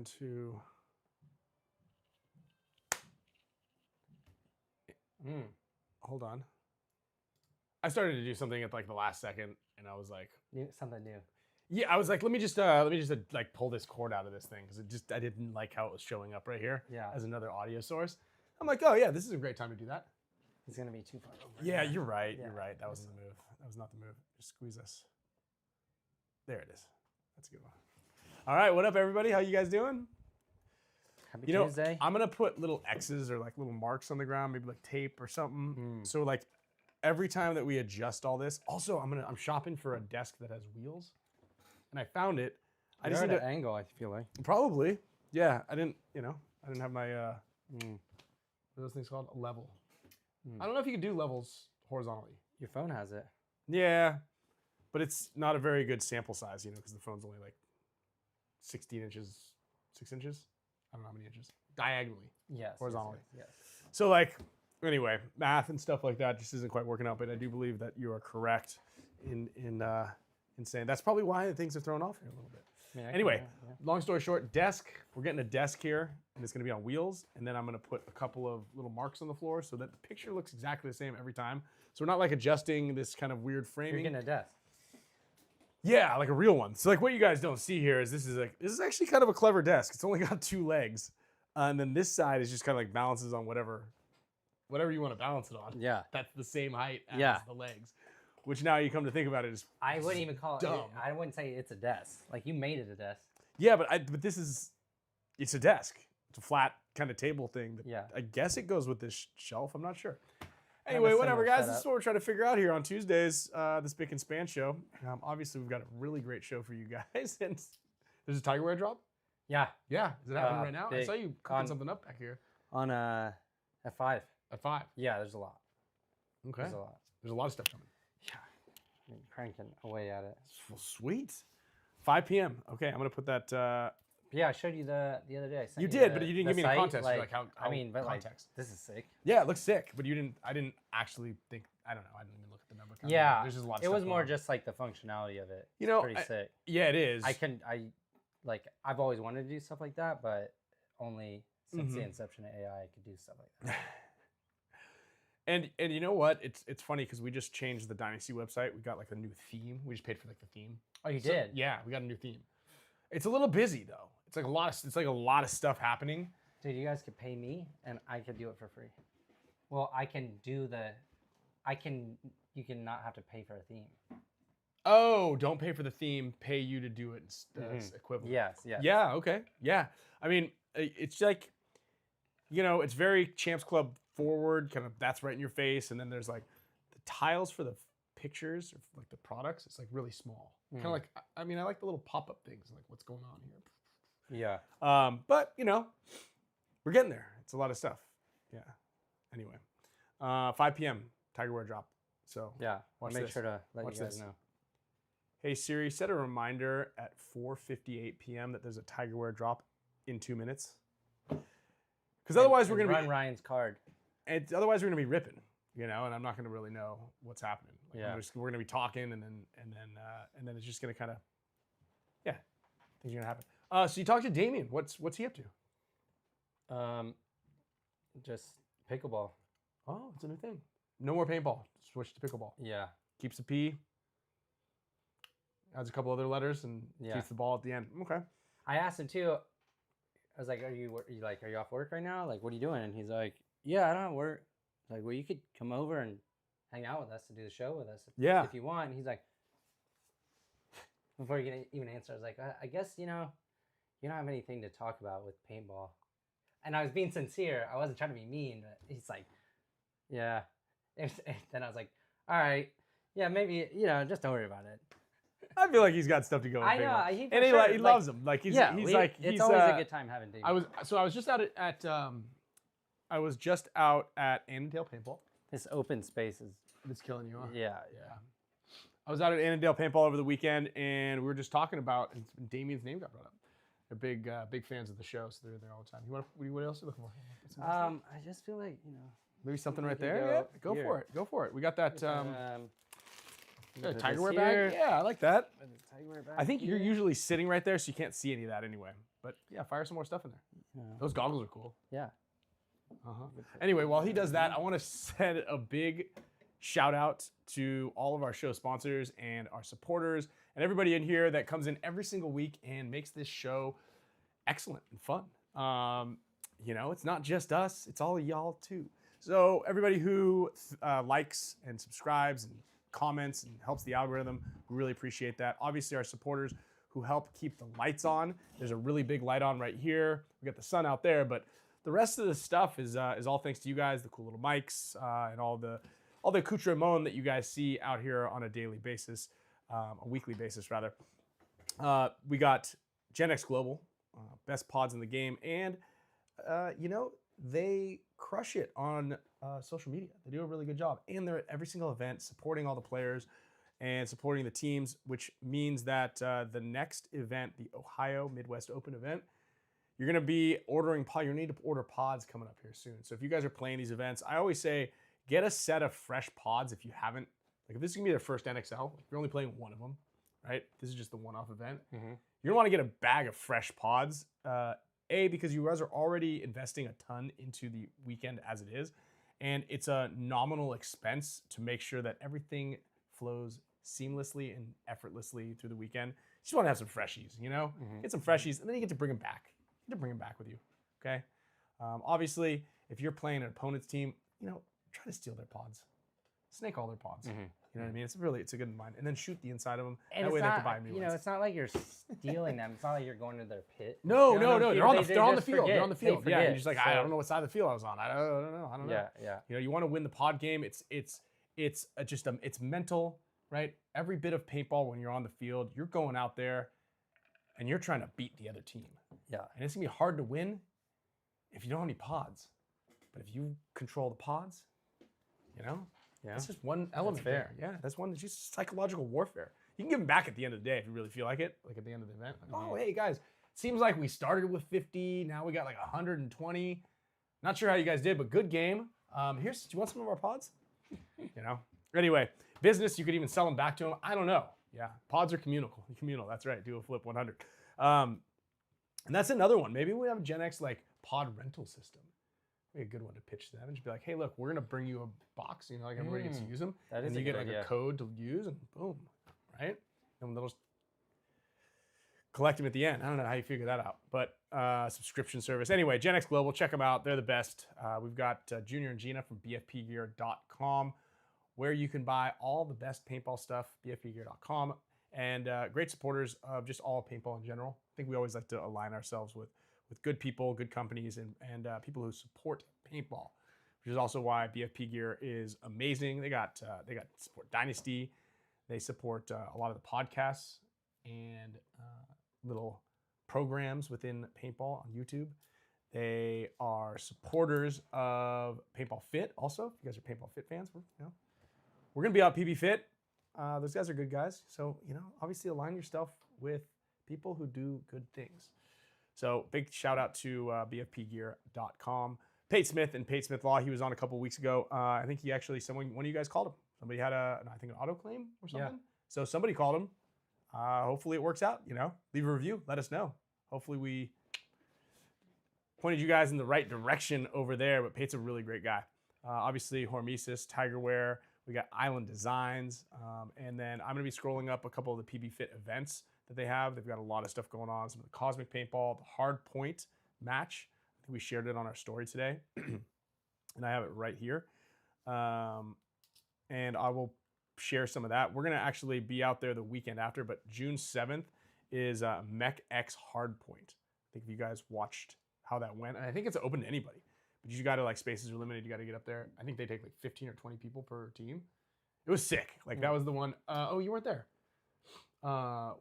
trying to. Hold on. I started to do something at like the last second, and I was like, something new. Yeah, I was like, let me just like pull this cord out of this thing because I didn't like how it was showing up right here as another audio source. I'm like, oh yeah, this is a great time to do that. He's gonna be too far over. Yeah, you're right. Yeah. You're right. That wasn't the move. That was not the move. Just squeeze this. There it is. That's a good one. All right, what up, everybody? How you guys doing? Happy Tuesday. I'm gonna put little X's or like little marks on the ground, maybe like tape or something. So like every time that we adjust all this. Also, I'm shopping for a desk that has wheels, and I found it. I just need an angle. I feel like probably. Yeah, I didn't have my what are those things called? A level. I don't know if you can do levels horizontally. Your phone has it. Yeah, but it's not a very good sample size, because the phone's only like 16 inches, 6 inches. I don't know how many inches. Diagonally. Yes. Horizontally. Yes. So like, anyway, math and stuff like that just isn't quite working out, but I do believe that you are correct in saying that's probably why things are thrown off here a little bit. Anyway, long story short, desk. We're getting a desk here, and it's going to be on wheels, and then I'm going to put a couple of little marks on the floor so that the picture looks exactly the same every time. So we're not like adjusting this kind of weird framing. You're getting a desk. Yeah, like a real one. So like what you guys don't see here is this is actually kind of a clever desk. It's only got 2 legs, and then this side is just kind of like balances on whatever you want to balance it on. Yeah, that's the same height as the legs. Which now you come to think about it is I wouldn't even call dumb. it. I wouldn't say it's a desk. Like you made it a desk. Yeah, but it's a desk. It's a flat kind of table thing. That I guess it goes with this shelf. I'm not sure. Anyway, whatever, guys. This is what we're trying to figure out here on Tuesdays, the Spick and Span Show. Obviously, we've got a really great show for you guys. And there's a tiger wear drop? Yeah. Yeah. Is it happening right now? I saw you cooking something up back here. On at 5. At 5? Yeah, there's a lot. Okay. There's a lot. There's a lot of stuff coming. Yeah. I mean, cranking away at it. Well, sweet. 5 p.m. Okay, I'm going to put that... Yeah, I showed you the other day. You did, but you didn't give me the context. Like how I mean, but context. Like, this is sick. Yeah, it looks sick, but I didn't actually think, I don't know, I didn't even look at the number. Yeah, there's just a lot of it stuff was more on. just like the functionality of it. You know, pretty sick. Yeah, it is. I've always wanted to do stuff like that, but only since the inception of AI, I could do stuff like that. And you know what? It's funny because we just changed the Dynasty website. We got like a new theme. We just paid for like the theme. Oh, you did? Yeah, we got a new theme. It's a little busy though. It's like a lot of stuff happening. Dude, you guys could pay me and I could do it for free. Well, you can not have to pay for a theme. Oh, don't pay for the theme. Pay you to do it as equivalent. Yes. Yeah. Okay. Yeah. I mean, it's like, it's very Champs Club forward. Kind of that's right in your face, and then there's like the tiles for the pictures or like the products. It's like really small. Kind of like I like the little pop-up things, like what's going on here. Yeah. But we're getting there. It's a lot of stuff. Yeah. Anyway, 5 p.m. Tiger Wear drop. So yeah, watch make this. sure to let watch you guys this. know. Hey Siri, set a reminder at 4:58 p.m. that there's a Tiger Wear drop in 2 minutes. Because otherwise we're gonna run Ryan's card. And otherwise we're gonna be ripping, and I'm not gonna really know what's happening. Like, we're gonna be talking, and then it's just gonna kind of, things are gonna happen. So you talked to Damien. What's he up to? Just pickleball. Oh, it's a new thing. No more paintball. Switch to pickleball. Yeah. Keeps the P. Adds a couple other letters and keeps the ball at the end. Okay. I asked him too. I was like, "Are you off work right now? Like, what are you doing?" And he's like, "Yeah, I don't have work." I was like, well, you could come over and hang out with us to do the show with us if you want. And he's like, before you can even answer, I was like, I guess, you don't have anything to talk about with paintball. And I was being sincere. I wasn't trying to be mean, but he's like, yeah. And then I was like, all right, yeah, maybe, just don't worry about it. I feel like he's got stuff to go. I know, he loves them. Like he's it's he's always a good time having David. I was just out at I was just out at Annandale Paintball. This open space is it's killing you, huh? Yeah. I was out at Annandale Paintball over the weekend, and we were just talking about, and Damien's name got brought up. They're big fans of the show, so they're there all the time. What else are you looking for? I just feel like maybe something right there. Go for it. We got that. Tiger Wear bag? Yeah, I like that. I think you're usually sitting right there, so you can't see any of that anyway. But yeah, fire some more stuff in there. Yeah. Those goggles are cool. Yeah. Anyway, while he does that, I want to send a big shout out to all of our show sponsors and our supporters and everybody in here that comes in every single week and makes this show excellent and fun. You know, it's not just us, it's all of y'all too. So everybody who likes and subscribes and comments and helps the algorithm, we really appreciate that. Obviously our supporters who help keep the lights on. There's a really big light on right here. We got the sun out there, but the rest of the stuff is all thanks to you guys, the cool little mics and all the accoutrement that you guys see out here on a daily basis, a weekly basis rather. We got Gen X Global, best pods in the game, and you know, they crush it on social media. They do a really good job, and they're at every single event supporting all the players and supporting the teams, which means that the next event, the Ohio Midwest Open event, you're gonna be ordering pods. You need to order pods coming up here soon. So if you guys are playing these events, I always say get a set of fresh pods if you haven't. Like if this is gonna be their first NXL, if you're only playing one of them, right? This is just the one-off event. You're gonna want to get a bag of fresh pods. Because you guys are already investing a ton into the weekend as it is, and it's a nominal expense to make sure that everything flows seamlessly and effortlessly through the weekend. You just want to have some freshies, you know? Get some freshies, and then you get to bring them back. You get to bring them back with you, okay? Obviously, if you're playing an opponent's team, you know, try to steal their pods. Snake all their pods. You know what I mean? It's a good mind. And then shoot the inside of them. And that way not, they can buy new you know, ones. it's not like you're stealing them. It's not like you're going to their pit. No. They're on the They're on the field. forget. They're on the field. They Yeah, forget. you're just like, I don't know what side of the field I was on. I don't know. Yeah. You know, you want to win the pod game. It's mental, right? Every bit of paintball when you're on the field, you're going out there and you're trying to beat the other team. Yeah. And it's gonna be hard to win if you don't have any pods. But if you control the pods, you know, that's just one element there. Yeah, that's one. It's just psychological warfare. You can give them back at the end of the day if you really feel like it. Like at the end of the event. Like, oh, hey guys, seems like we started with 50. Now we got like 120. Not sure how you guys did, but good game. Do you want some of our pods? You know. Anyway, business. You could even sell them back to them. I don't know. Yeah, pods are communal. That's right. Do a flip 100. And that's another one. Maybe we have a Gen X like pod rental system. Be a good one to pitch to them and just be like, hey, look, we're gonna bring you a box, you know, like everybody gets to use them. And you get like a code to use and boom, right? And they'll just collect them at the end. I don't know how you figure that out, but subscription service. Anyway, Gen X Global, check them out. They're the best. We've got Junior and Gina from BFPgear.com, where you can buy all the best paintball stuff, BFPgear.com, and great supporters of just all paintball in general. I think we always like to align ourselves with good people, good companies, and people who support paintball, which is also why BFP Gear is amazing. They got support Dynasty, they support a lot of the podcasts and little programs within paintball on YouTube. They are supporters of Paintball Fit. Also, if you guys are Paintball Fit fans, we're gonna be out PB Fit. Those guys are good guys, so obviously align yourself with people who do good things. So big shout out to BFPgear.com. Pate Smith and Pate Smith Law. He was on a couple of weeks ago. I think he actually, one of you guys called him. Somebody had an auto claim or something. Yeah. So somebody called him. Hopefully it works out, Leave a review. Let us know. Hopefully we pointed you guys in the right direction over there, but Pate's a really great guy. Obviously HORMESIS, Tigerware. We got Island Designs. And then I'm going to be scrolling up a couple of the PB Fit events that they have. They've got a lot of stuff going on. Some of the Cosmic Paintball, the Hard Point match. I think we shared it on our story today. And I have it right here. And I will share some of that. We're going to actually be out there the weekend after, but June 7th is Mech X Hard Point. I think if you guys watched how that went, and I think it's open to anybody, but you got to, like, spaces are limited. You got to get up there. I think they take like 15 or 20 people per team. It was sick. Like that was the one. Oh, you weren't there.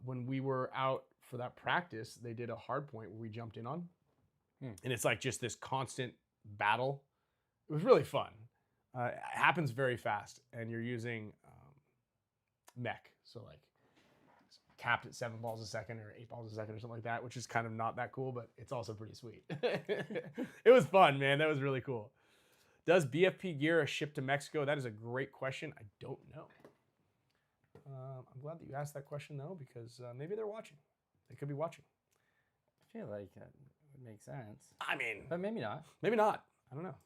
When we were out for that practice, they did a hard point where we jumped in on. And it's like just this constant battle. It was really fun. It happens very fast, and you're using mech. So like capped at 7 balls a second or 8 balls a second or something like that, which is kind of not that cool, but it's also pretty sweet. It was fun, man. That was really cool. Does BFP Gear ship to Mexico? That is a great question. I don't know. I'm glad that you asked that question, though, because maybe they're watching. They could be watching. feel like it would make sense. I mean, but maybe not. Maybe not. I don't know.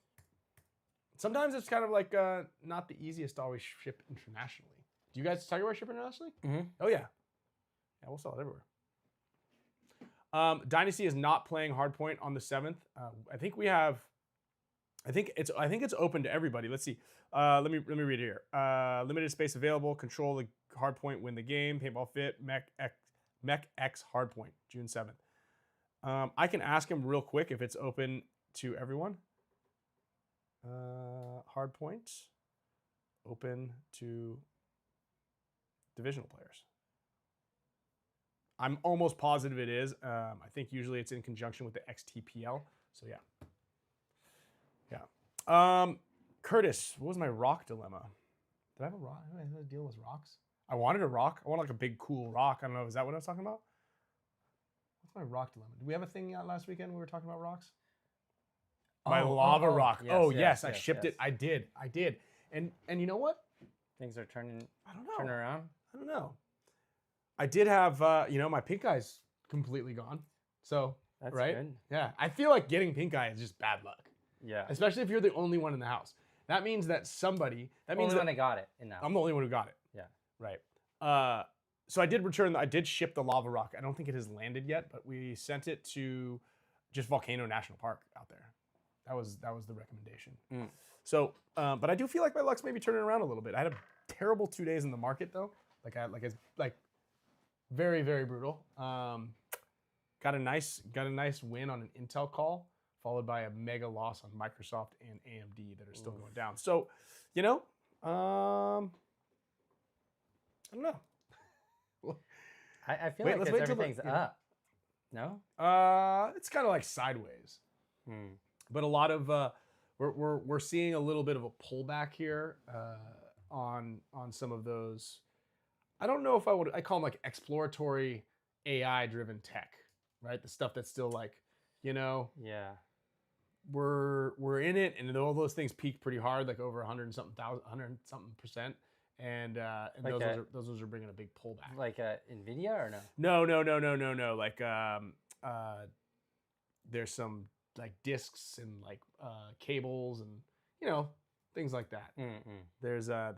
Sometimes it's kind of like not the easiest to always ship internationally. Do you guys talk about ship internationally? Mm-hmm. Oh yeah. Yeah, we'll sell it everywhere. Dynasty is not playing Hardpoint on the 7th. I think we have. I think it's open to everybody. Let's see. Let me read it here. Limited space available. Control the Hardpoint. Win the game. Paintball Fit. Mech X Hardpoint. June 7th. I can ask him real quick if it's open to everyone. Hardpoint. Open to divisional players. I'm almost positive it is. I think usually it's in conjunction with the XTPL. So yeah. Yeah. Curtis, what was my rock dilemma? Did I have a rock? Did I deal with rocks? I wanted a rock. I wanted like a big cool rock. I don't know. Is that what I was talking about? What's my rock dilemma? Did we have a thing last weekend we were talking about rocks? My lava rock. Yes, I shipped it. I did. And you know what? Things are turning. I don't know. Turn around. I don't know. I did have, my pink eye's completely gone. So, that's right? Good. Yeah. I feel like getting pink eye is just bad luck. Yeah. Especially if you're the only one in the house. That means that somebody, that means only that one that got it in that. I'm the only one who got it. Yeah. Right. So I did ship the lava rock. I don't think it has landed yet, but we sent it to just Volcano National Park out there. That was the recommendation. Mm. So, but I do feel like my luck's maybe turning around a little bit. I had a terrible 2 days in the market though. Like very, very brutal. Got a nice win on an Intel call, followed by a mega loss on Microsoft and AMD that are still going down. So, I don't know. I feel like everything's up. No? It's kind of like sideways. But a lot of we're seeing a little bit of a pullback here on some of those. I don't know if I call them like exploratory AI driven tech, right? The stuff that's still like, Yeah. We're in it, and all those things peaked pretty hard, like over 100 something %, and like those are bringing a big pullback. Like Nvidia or no? No. Like there's some like discs and like cables and things like that. There's a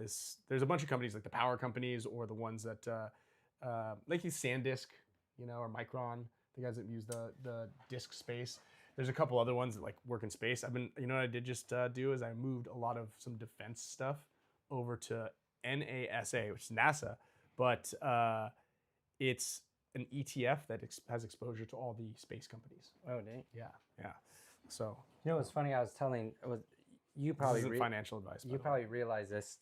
bunch of companies like the power companies or the ones that like SanDisk, or Micron, the guys that use the disk space. There's a couple other ones that like work in space. I've been, what I did just do is I moved a lot of some defense stuff over to NASA, which is NASA, but it's an ETF that has exposure to all the space companies. Oh, dang. Yeah. So what's funny? I was telling you probably this isn't financial advice. You probably realize this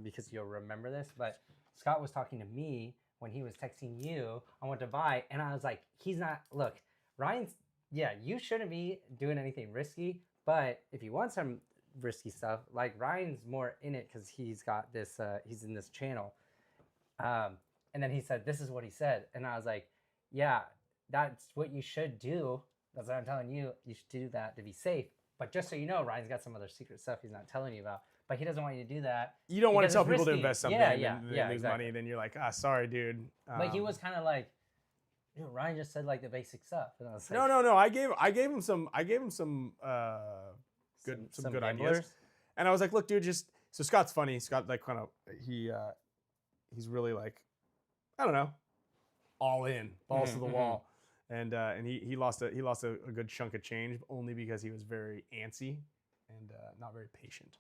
because you'll remember this, but Scott was talking to me when he was texting you on what to buy, and I was like, he's not. Look, Ryan's. Yeah, you shouldn't be doing anything risky, but if you want some risky stuff, like Ryan's more in it because he's got this. He's in this channel, and then he said, "This is what he said," and I was like, "Yeah, that's what you should do. That's what I'm telling you. You should do that to be safe." But just so you know, Ryan's got some other secret stuff he's not telling you about. But he doesn't want you to do that. You don't want to tell people to invest something and lose exactly. money. Then you're like, sorry, dude. But he was kind of like, Ryan just said like the basic stuff. And I was like, no. I gave him some good ideas. And I was like, look, dude, so Scott's funny. Scott like kind of he's really like, I don't know, all in, balls to the wall. And he lost a good chunk of change only because he was very antsy and not very patient.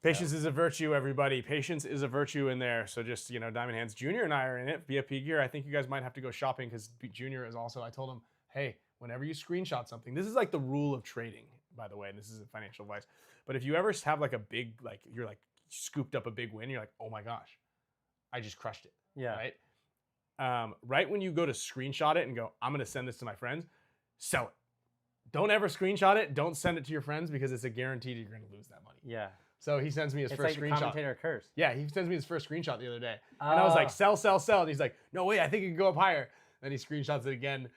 Patience is a virtue, everybody. Patience is a virtue in there. So just, Diamond Hands Jr. and I are in it. BFP Gear. I think you guys might have to go shopping because Junior is also, I told him, hey, whenever you screenshot something, this is like the rule of trading, by the way, and this isn't financial advice. But if you ever have like a big, like you're like scooped up a big win, you're like, oh my gosh, I just crushed it. Yeah. Right? Right when you go to screenshot it and go, I'm going to send this to my friends, sell it. Don't ever screenshot it. Don't send it to your friends because it's a guarantee you're going to lose that money. Yeah. So he sends me his first screenshot. Commentator curse. Yeah, he sends me his first screenshot the other day. And I was like, sell. And he's like, no, wait, I think it can go up higher. Then he screenshots it again.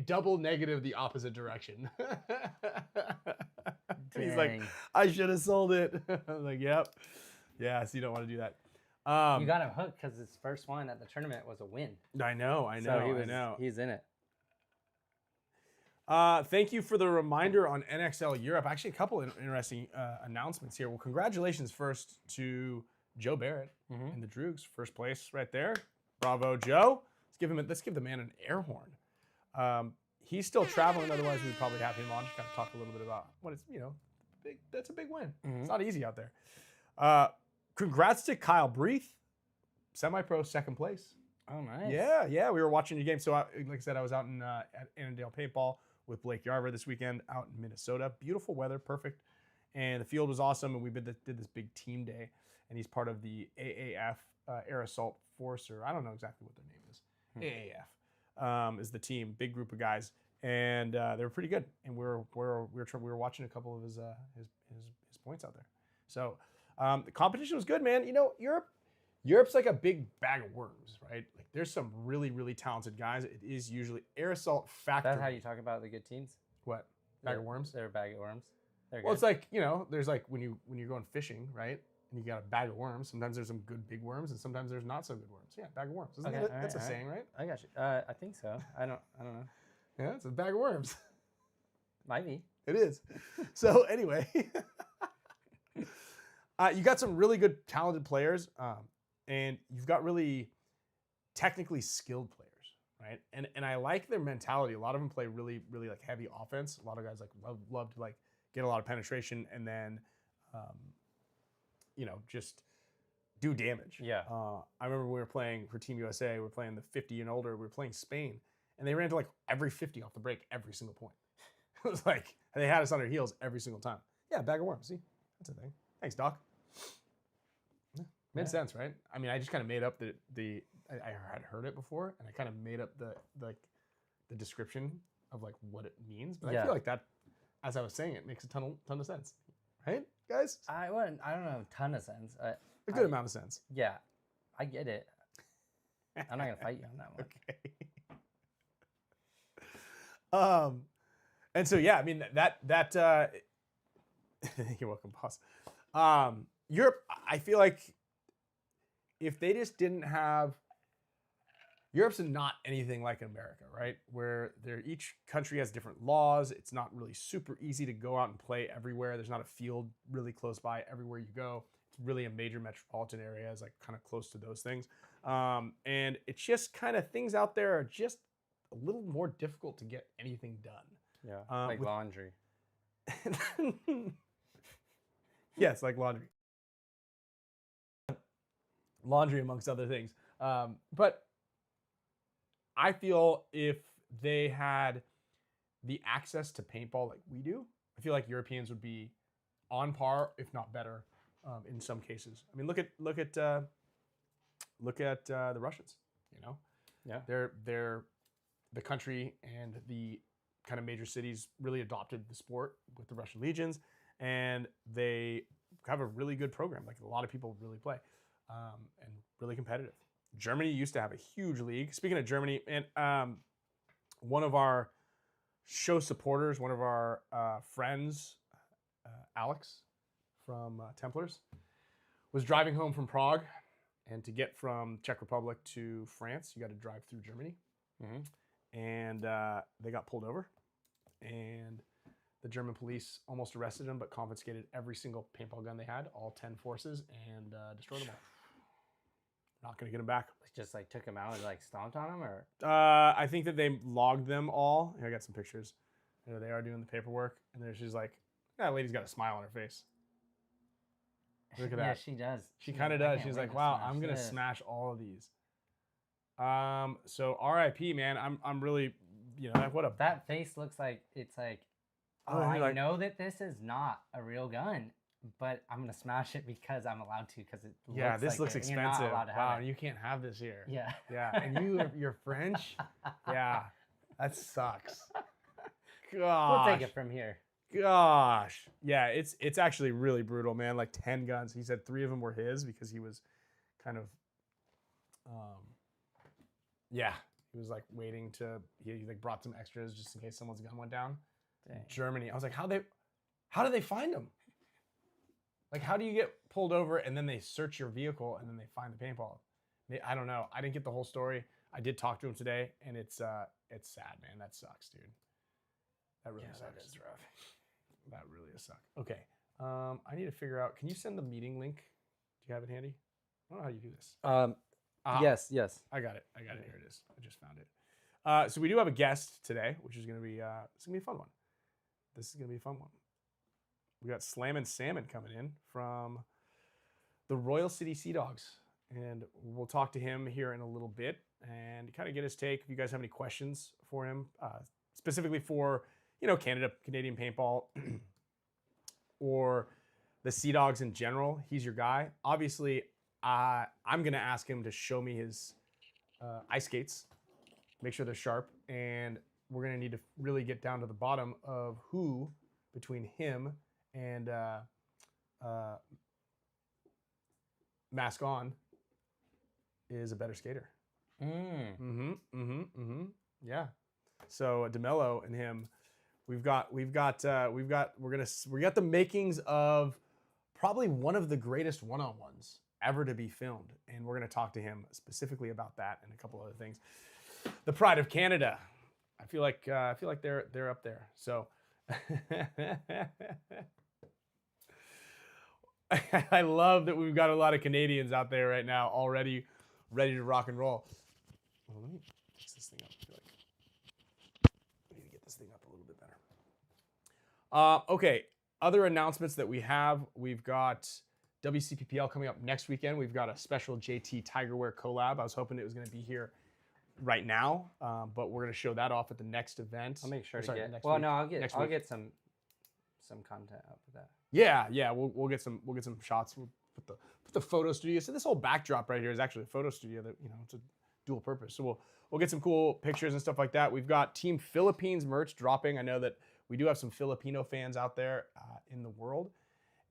Double negative the opposite direction. He's like, I should have sold it. I was like, yep. Yeah, so you don't want to do that. You got him hooked because his first one at the tournament was a win. I know. So he's in it. Thank you for the reminder on NXL Europe. Actually, a couple of interesting announcements here. Well, congratulations first to Joe Barrett in the Droogs, first place right there. Bravo, Joe. Let's give the man an air horn. He's still traveling. Otherwise, we'd probably have him on to kind of talk a little bit about what it's, that's a big win. It's not easy out there. Congrats to Kyle Breath, semi-pro second place. Oh, nice. Yeah. We were watching your game. So, like I said, I was out at Annandale Paintball with Blake Yarver this weekend out in Minnesota. Beautiful weather, perfect. And the field was awesome. And we did this big team day. And he's part of the AAF Air Assault Force, or I don't know exactly what their name is. AAF is the team, big group of guys. And they were pretty good. And we were watching a couple of his points out there. So the competition was good, man. Europe's like a big bag of worms, right? Like there's some really, really talented guys. It is usually Air Assault Factory. That's how you talk about the good teams? What? Bag of worms? They're a bag of worms. Well, it's like, there's like when you're going fishing, right? And you got a bag of worms. Sometimes there's some good big worms, and sometimes there's not so good worms. Yeah, bag of worms. That's a saying, right? I got you. I think so. I don't know. Yeah, it's a bag of worms. Might be. It is. So anyway, you got some really good, talented players. And you've got really technically skilled players, right? And I like their mentality. A lot of them play really, really like heavy offense. A lot of guys like love to like get a lot of penetration and then, just do damage. Yeah. I remember we were playing for Team USA. We were playing the 50 and older. We were playing Spain, and they ran to like every 50 off the break every single point. It was like they had us on their heels every single time. Yeah, bag of worms. See, that's a thing. Thanks, Doc. Made sense, right? I mean, I just kind of made up I had heard it before, and I kind of made up the description of like what it means. But I feel like that, as I was saying, it makes a ton of sense, right, guys? I don't know, a ton of sense. A good amount of sense. Yeah, I get it. I'm not gonna fight you on that one. Okay. And so yeah, I mean that. You're welcome, boss. Europe, I feel like. If they just didn't have, Europe's not anything like America, right? Where each country has different laws. It's not really super easy to go out and play everywhere. There's not a field really close by everywhere you go. It's really a major metropolitan area is like kind of close to those things. And it's just kind of things out there are just a little more difficult to get anything done. Yeah, like laundry. Yes, like laundry. Laundry amongst other things. But I feel if they had the access to paintball like we do, I feel like Europeans would be on par, if not better, in some cases. I mean, look at the Russians. Yeah, they're the country and the kind of major cities really adopted the sport with the Russian legions, and they have a really good program. Like a lot of people really play. And really competitive. Germany used to have a huge league. Speaking of Germany, and one of our show supporters, one of our friends, Alex from Templars, was driving home from Prague, and to get from Czech Republic to France, you got to drive through Germany. And they got pulled over, and the German police almost arrested him, but confiscated every single paintball gun they had, all 10 forces, and destroyed them all. Not going to get them back. Just like took them out and like stomped on them, or? I think that they logged them all. Here, I got some pictures. There they are doing the paperwork, and then she's like, that lady's got a smile on her face. Look at that. Yeah, she does. She kind of does. She's like, wow, I'm going to smash all of these. So RIP, man. I'm really, what a... That face looks like, it's like, I know that this is not a real gun, but I'm gonna smash it because I'm allowed to. Because this looks expensive. You're not allowed to have it. You can't have this here. Yeah. Yeah, and you're French. Yeah, that sucks. Gosh. We'll take it from here. Gosh, yeah, it's actually really brutal, man. Like 10 guns. He said 3 of them were his because he was kind of, he was like waiting to. He like brought some extras just in case someone's gun went down. Dang. Germany. I was like, how do they find them? Like, how do you get pulled over and then they search your vehicle and then they find the paintball? I don't know. I didn't get the whole story. I did talk to him today, and it's sad, man. That sucks, dude. That really sucks. That is rough. That really is suck. Okay. I need to figure out. Can you send the meeting link? Do you have it handy? I don't know how you do this. Yes. I got it. Here it is. I just found it. So we do have a guest today, which is going to be it's going to be a fun one. This is going to be a fun one. We got Slammin Salmon coming in from the Royal City Sea Dogs, and we'll talk to him here in a little bit and kind of get his take. If you guys have any questions for him, specifically for Canadian paintball, or the Sea Dogs in general, he's your guy. Obviously, I'm going to ask him to show me his ice skates, make sure they're sharp, and we're going to need to really get down to the bottom of who, between him and Mask On, is a better skater. Yeah. So DeMello and him, we got the makings of probably one of the greatest one-on-ones ever to be filmed, and we're gonna talk to him specifically about that and a couple other things. The pride of Canada. I feel like they're up there. So I love that we've got a lot of Canadians out there right now already ready to rock and roll. Well, let me fix this thing up. I feel like I need to get this thing up a little bit better. Okay, other announcements that we have. We've got WCPPL coming up next weekend. We've got a special JT Tigerwear collab. I was hoping it was going to be here right now, but we're going to show that off at the next event. I'll make sure to get. Well, no, I'll get some content out of that. Yeah, we'll get some shots. We'll put the photo studio. So this whole backdrop right here is actually a photo studio that it's a dual purpose. So we'll get some cool pictures and stuff like that. We've got Team Philippines merch dropping. I know that we do have some Filipino fans out there in the world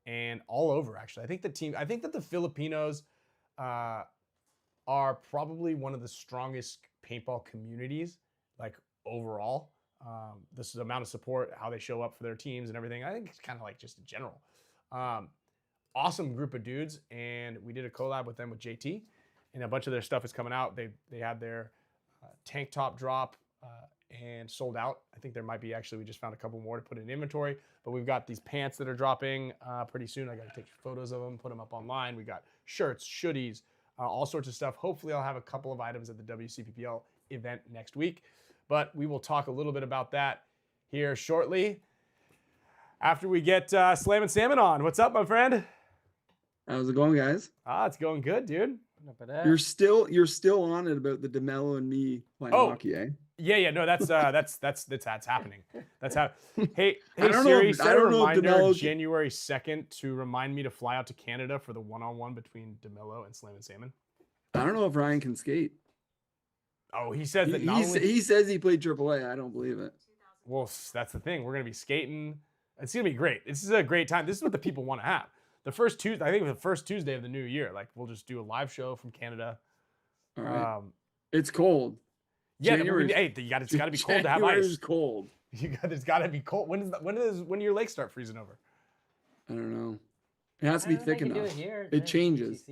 and all over. Actually, I think that the Filipinos are probably one of the strongest paintball communities, like overall. This is the amount of support, how they show up for their teams and everything. I think it's kind of like just in general. Awesome group of dudes, and we did a collab with them with JT, and a bunch of their stuff is coming out. They had their tank top drop and sold out. I think there might be we just found a couple more to put in inventory, but we've got these pants that are dropping pretty soon. I got to take photos of them, put them up online. We got shirts, hoodies, all sorts of stuff. Hopefully I'll have a couple of items at the WCPPL event next week, but we will talk a little bit about that here shortly after we get Slammin Salmon on. What's up, my friend? How's it going, guys? It's going good, dude. You're still on it about the DeMello and me playing hockey, eh? Yeah. No, that's happening. That's how. Hey don't Siri, know set a reminder DeMello... January 2nd to remind me to fly out to Canada for the one-on-one between DeMello and Slammin Salmon. I don't know if Ryan can skate. Oh, he says that he says he played AAA. I don't believe it. Well, that's the thing. We're gonna be skating. It's gonna be great. This is a great time. This is what the people want to have. The first Tuesday, I think the first Tuesday of the new year, like we'll just do a live show from Canada. All right. It's cold. Yeah, it's got to be cold to have ice. It's cold. It's got to be cold. When do your lakes start freezing over? I don't know. It has to be thick enough. It changes.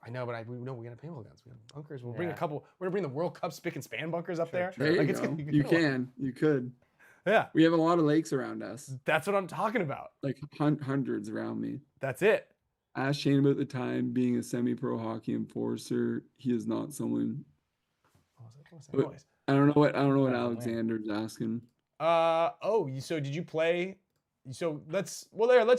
I know, but we got paintball guns. We got bunkers. We'll bring a couple. We're gonna bring the World Cup Spick and Span bunkers up there. There you go. You could. Yeah. We have a lot of lakes around us. That's what I'm talking about. Like hundreds around me. That's it. Ask Shane about the time being a semi-pro hockey enforcer. He is not someone. I don't know what Alexander's asking. So did you play? So let's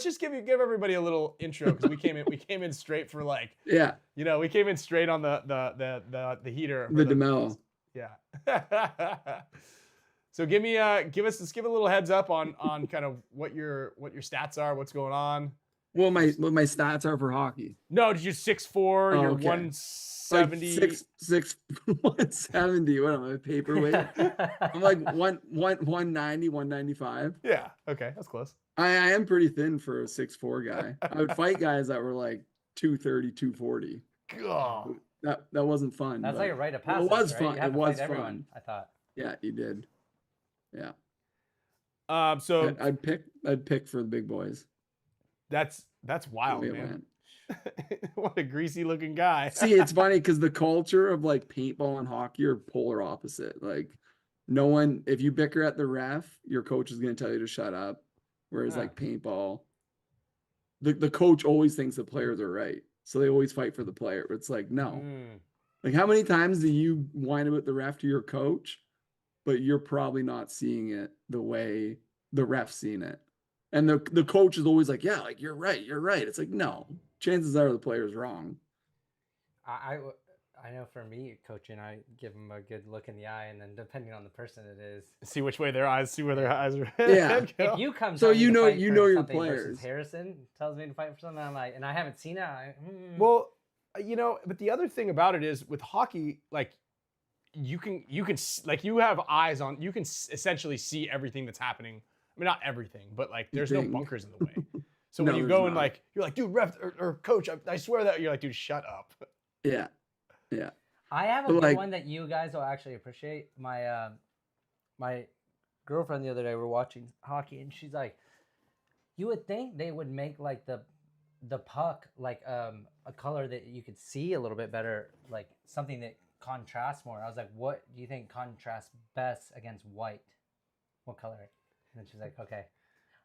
just give everybody a little intro because we came in straight for we came in straight on the heater. The DeMello. Yeah. So give a little heads up on kind of what your stats are, what's going on. Well, my stats are for hockey. No, you're 6'4", you're 170. Like 170. What am I, paperweight? I'm like 190, 195. Yeah, okay, that's close. I am pretty thin for a 6'4" guy. I would fight guys that were like 230, 240. God. That wasn't fun. That's like a rite of passage. It was right? fun. It was fun. I thought. Yeah, you did. Yeah. So I'd pick for the big boys. That's wild, man. What a greasy looking guy. See, it's funny because the culture of like paintball and hockey are polar opposite. Like no one, if you bicker at the ref, your coach is going to tell you to shut up. Whereas Yeah. like paintball, the coach always thinks the players are right. So they always fight for the player. It's like, no. Like how many times do you whine about the ref to your coach, but you're probably not seeing it the way the ref's seen it? And the coach is always like, yeah, like you're right. It's like, no, chances are the player's wrong. I know for me, coaching, I give them a good look in the eye, and then depending on the person it is, see which way their eyes, see where their eyes are. Yeah. if you come, So you know your something players. versus Harrison tells me to fight for something, I'm like, and I haven't seen it. Well, you know, but the other thing about it is with hockey, like you can like you have eyes on, you can essentially see everything that's happening. I mean, not everything, but like there's no bunkers in the way. So when you go and like, you're like, dude, ref or coach, I swear that, you're like, dude, shut up. Yeah. Yeah. I have a good one that you guys will actually appreciate. My my girlfriend the other day, we're watching hockey, and she's like, you would think they would make like the puck like a color that you could see a little bit better, like something that contrasts more. I was like, what do you think contrasts best against white? What color? And then she's like, okay,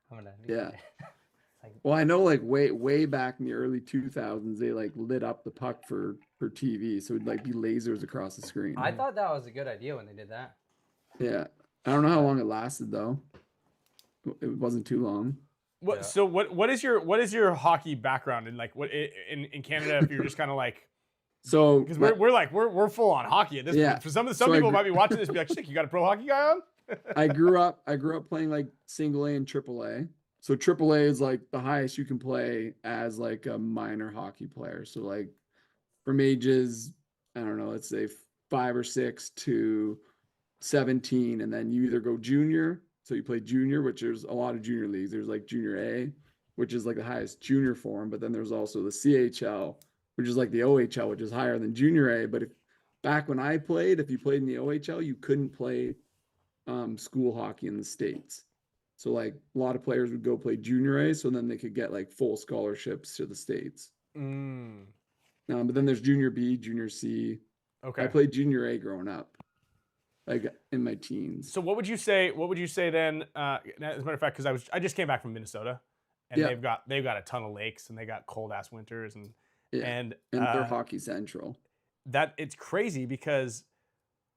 I'm gonna do that. Like, well, I know like way back in the early 2000s, they like lit up the puck for TV, so it'd like be lasers across the screen. I thought that was a good idea when they did that. Yeah, I don't know how long it lasted though. It wasn't too long. What? Yeah. So what is your hockey background, and like what in Canada? If you're just kind of like, so because we're full on hockey at this point. For some people might be watching this and be like, "Sick, you got a pro hockey guy on?" I grew up playing like single A and triple A. So triple A is like the highest you can play as like a minor hockey player. So like from ages, I don't know, let's say 5 or 6 to 17, and then you either go junior. So you play junior, which there's a lot of junior leagues. There's like junior A, which is like the highest junior form, but then there's also the CHL, which is like the OHL, which is higher than junior A. But back when I played, if you played in the OHL, you couldn't play school hockey in the States. So like a lot of players would go play junior A, so then they could get like full scholarships to the States. But then there's junior B, junior C. Okay. I played junior A growing up, like in my teens. So what would you say then? As a matter of fact, because I just came back from Minnesota, and they've got a ton of lakes, and they got cold ass winters, and they're hockey central. That it's crazy because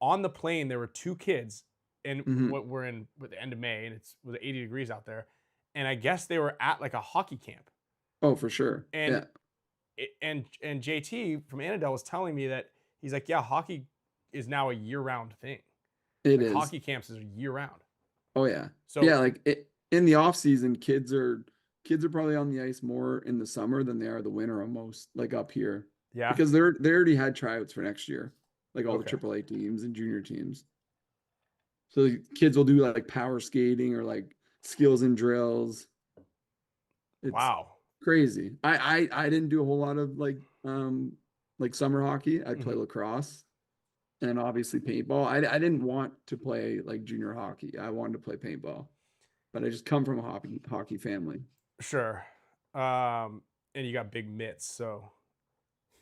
on the plane there were 2 kids. And what we're in with the end of May, and it was 80 degrees out there, and I guess they were at like a hockey camp. Oh, for sure. And and JT from Annandale was telling me that he's like, yeah, hockey is now a year-round thing. It is. Hockey camps is year-round. Oh yeah. So yeah, like in the off season, kids are probably on the ice more in the summer than they are the winter almost, like up here. Yeah. Because they already had tryouts for next year, like all the AAA teams and junior teams. So the kids will do like power skating or like skills and drills. It's crazy. I didn't do a whole lot of like summer hockey. I'd play lacrosse and obviously paintball. I didn't want to play like junior hockey. I wanted to play paintball, but I just come from a hockey family. Sure. And you got big mitts, so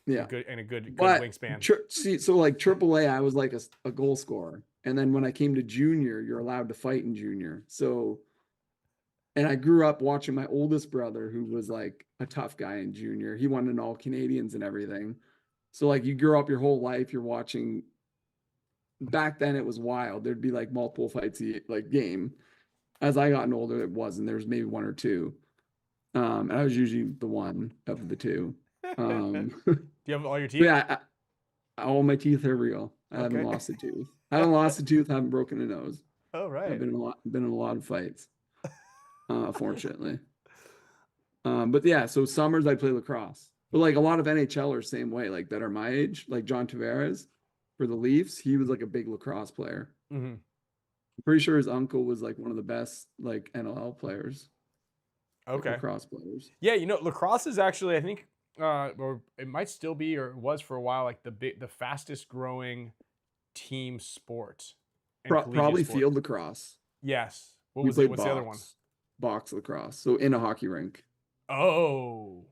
yeah, a good wingspan. So like AAA, I was like a goal scorer. And then when I came to junior, you're allowed to fight in junior. So, and I grew up watching my oldest brother, who was like a tough guy in junior. He won an all Canadians and everything. So like you grew up your whole life, you're watching. Back then it was wild. There'd be like multiple fights like game. As I gotten older, it wasn't. There was maybe 1 or 2. And I was usually the one of the 2. Do you have all your teeth? Yeah, all my teeth are real. I haven't lost a tooth. I haven't lost a tooth. Haven't broken a nose. Oh right. I've been in a lot of fights, fortunately. But yeah, so summers I play lacrosse. But like a lot of NHLers same way, like that are my age, like John Tavares for the Leafs. He was like a big lacrosse player. I'm pretty sure his uncle was like one of the best like NLL players. Okay. Like lacrosse players. Yeah, lacrosse is actually, I think, or it might still be, or it was for a while, like the fastest growing team sport. Probably sport. Field lacrosse. Yes. What's the other one? Box lacrosse. So in a hockey rink. Oh.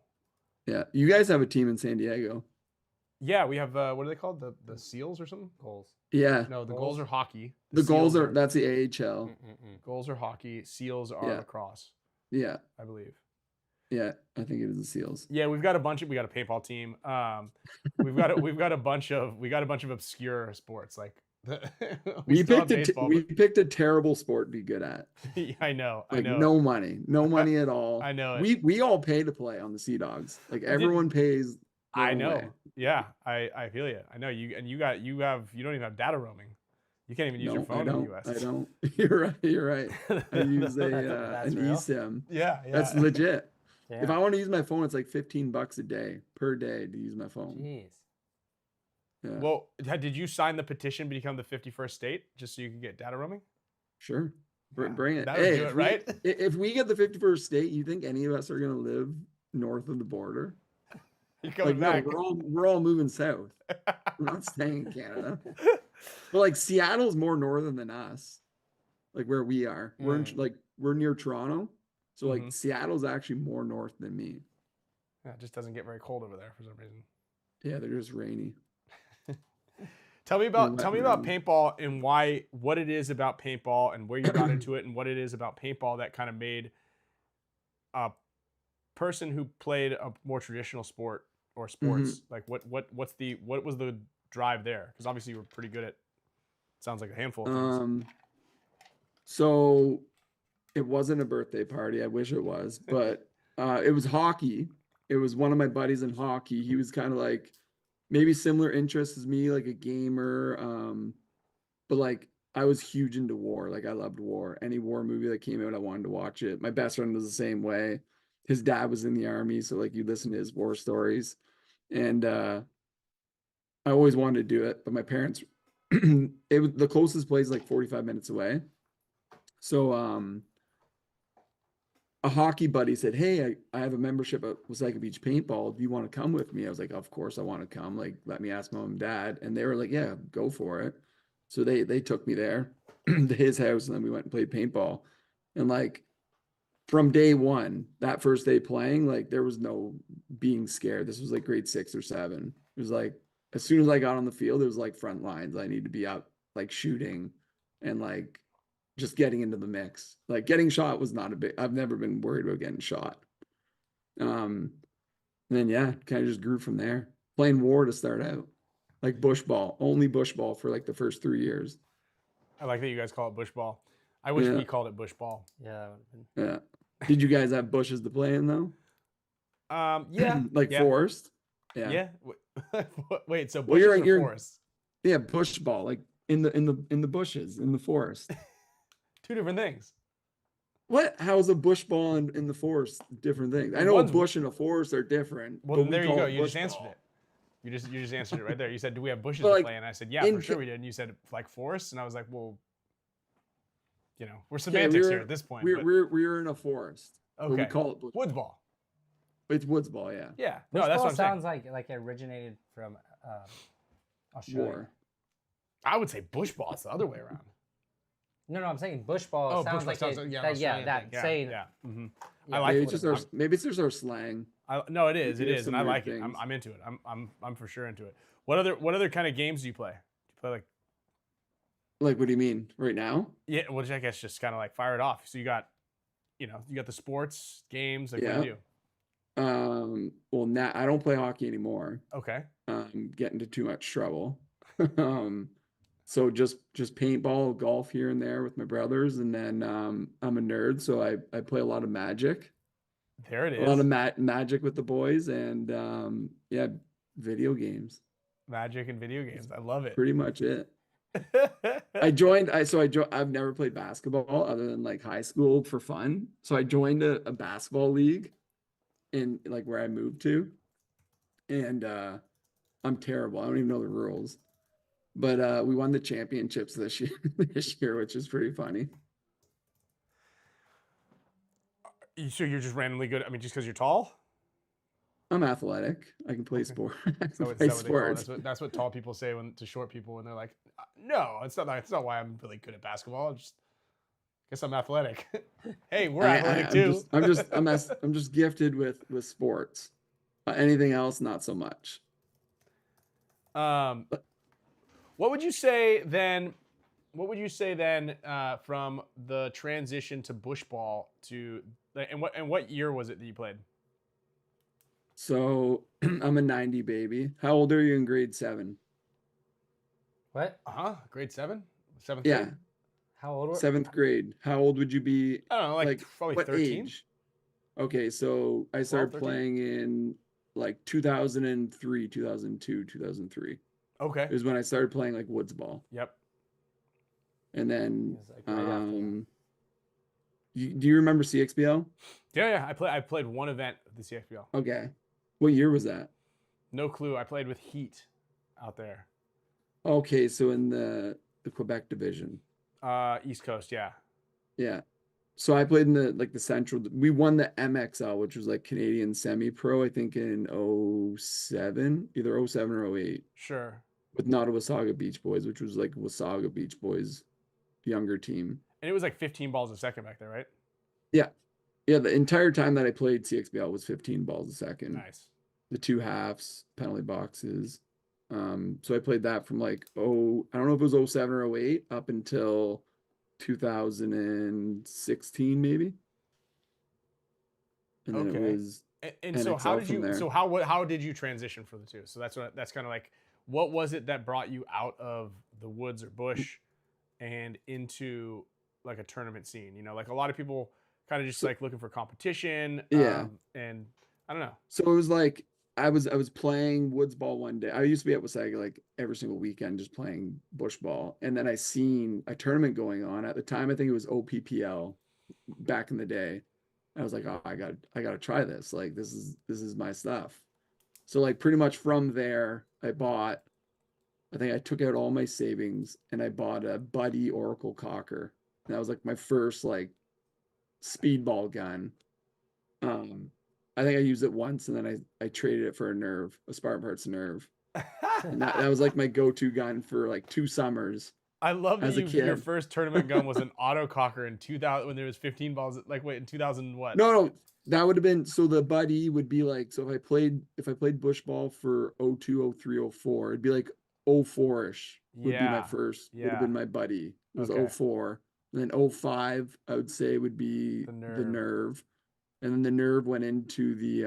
Yeah. You guys have a team in San Diego. Yeah, we have what are they called? The Seals or something? Yeah. No, the goals are hockey. The goals seals are that's the AHL. Goals are hockey. Seals are lacrosse. Yeah. I believe. Yeah, I think it is the Seals. Yeah, we got a paintball team. We've got a bunch of obscure sports like we still picked have baseball. we picked a terrible sport to be good at. Yeah, I know. Like no money at all. I know it. We all pay to play on the Sea Dogs. Like everyone pays. I know. Way. Yeah, I feel you. I know you, and you don't even have data roaming. You can't even use your phone in the US. I don't. You're right. I use an eSIM. Yeah. That's legit. Yeah. If I want to use my phone, it's like $15 a day per day to use my phone. Jeez. Yeah. Well, did you sign the petition to become the 51st state just so you could get data roaming? Sure. Bring it. That would do it, right? If we get the 51st state, you think any of us are going to live north of the border? You're coming back. No, we're all moving south. We're not staying in Canada. But like Seattle's more northern than us. Like where we are. We're near Toronto. So like Seattle's actually more north than me. Yeah, it just doesn't get very cold over there for some reason. Yeah, they're just rainy. Tell me about paintball and what it is about paintball and where you got into it and what it is about paintball that kind of made a person who played a more traditional sport or sports like what was the drive there? Because obviously you were pretty good at sounds like a handful of things. So it wasn't a birthday party. I wish it was, but it was hockey. It was one of my buddies in hockey. He was kind of like maybe similar interests as me, like a gamer. But like I was huge into war. Like I loved war. Any war movie that came out, I wanted to watch it. My best friend was the same way. His dad was in the army, so like you listen to his war stories. And I always wanted to do it, but my parents it was the closest place like 45 minutes away. So a hockey buddy said, "Hey, I have a membership at Wasaika Beach Paintball. Do you want to come with me?" I was like, "Of course I want to come. Like, let me ask mom and dad." And they were like, "Yeah, go for it." So they took me there to his house, and then we went and played paintball. And like from day one, that first day playing, like there was no being scared. This was like grade 6 or 7. It was like as soon as I got on the field, it was like front lines. I need to be out like shooting and like just getting into the mix. Like getting shot was not a big, I've never been worried about getting shot. Then yeah, kind of just grew from there. Playing war to start out. Like bush ball, only bush ball for like the first 3 years. I like that you guys call it bush ball. I wish we called it bush ball. Yeah. Yeah. Did you guys have bushes to play in though? Yeah. Like forest? Yeah. Yeah. Wait, so bushes or forest? Yeah, bush ball, like in the bushes, in the forest. Two different things. What? How is a bush ball in the forest different things? I know a bush and a forest are different. Well, there you go. You just answered it. You just answered it right there. You said, "Do we have bushes to play?" And I said, "Yeah, for sure we did." And you said, "Like forests," and I was like, "Well, you know, we're semantics here at this point." We're in a forest. Okay. We call it woods ball. It's woods ball, yeah. Yeah. No, that's what I'm saying. Sounds like it originated from Australia. War. I would say bush ball. It's the other way around. No, I'm saying bush ball sounds like saying. Yeah. I like it. Maybe it's just our slang. No, it is, and I like it. I'm into it. I'm for sure into it. What other kind of games do you play? Do you play like what do you mean right now? Yeah, well, I guess just kind of like fire it off. So you got the sports games. Like what do you do? Well, now I don't play hockey anymore. Okay. Get into too much trouble. So just paintball, golf here and there with my brothers, and then I'm a nerd, so I play a lot of Magic. There it is. A lot of Magic with the boys, and yeah, video games. Magic and video games. I love it. Pretty much it. I've never played basketball other than like high school for fun. So I joined a basketball league in like where I moved to, and I'm terrible. I don't even know the rules. But we won the championships this year, which is pretty funny. So you're just randomly good? I mean, just because you're tall? I'm athletic. I can play sport. Sports. That's what tall people say to short people when they're like, "No, it's not. That's not why I'm really good at basketball. I guess I'm athletic." Hey, we're athletic too. I'm just gifted with sports. Anything else, not so much. What would you say then? What would you say then from the transition to bush ball to and what year was it that you played? So I'm a 90 baby. How old are you in grade 7? What? Grade 7, 7th Yeah, grade. How old were? 7th grade. How old would you be? I don't know, like probably what 13. age? Okay, so I started 13? playing in like 2003, 2002, 2003. Okay. Is when I started playing like woods ball. Yep. And then, It was, like, right after that. do you remember CXBL? Yeah. I played one event of the CXBL. Okay. What year was that? No clue. I played with Heat out there. Okay, so in the Quebec division. East Coast, yeah. Yeah. So I played in the central. We won the MXL, which was like Canadian semi-pro, I think in 07, either 07 or 08. Sure. With Nottawasaga Beach Boys, which was like Wasaga Beach Boys younger team. And it was like 15 balls a second back there, right? Yeah. Yeah, the entire time that I played CXBL was 15 balls a second. Nice. The 2 halves, penalty boxes. So I played that from like I don't know if it was 07 or 08 up until 2016 maybe. And then Okay. it was and so NXL how did from you there. so how did you transition for the two? So that's kind of like, what was it that brought you out of the woods or bush and into like a tournament scene? You know, like a lot of people kind of just like looking for competition. Yeah. And I don't know. So it was like I was playing woods ball one day. I used to be at Wasaga like every single weekend just playing bush ball. And then I seen a tournament going on. At the time I think it was OPPL back in the day. I was like, oh, I gotta try this. Like this is my stuff. So like pretty much from there, I think I took out all my savings and I bought a Buddy Oracle Cocker. And that was like my first like speedball gun. I think I used it once and then I traded it for a Spartan Parts Nerve. And that was like my go-to gun for like 2 summers. I love that as a your kid. first tournament gun was an auto cocker in 2000 when there was 15 balls. Like wait, in 2000 what? No, that would have been, so the Buddy would be like, so if I played bush ball for 02, 03, 04, it'd be like 04-ish would be my first, would have been my Buddy. It was Okay. 04. And then 05, I would say would be The the Nerve. Nerve. And then the Nerve went into the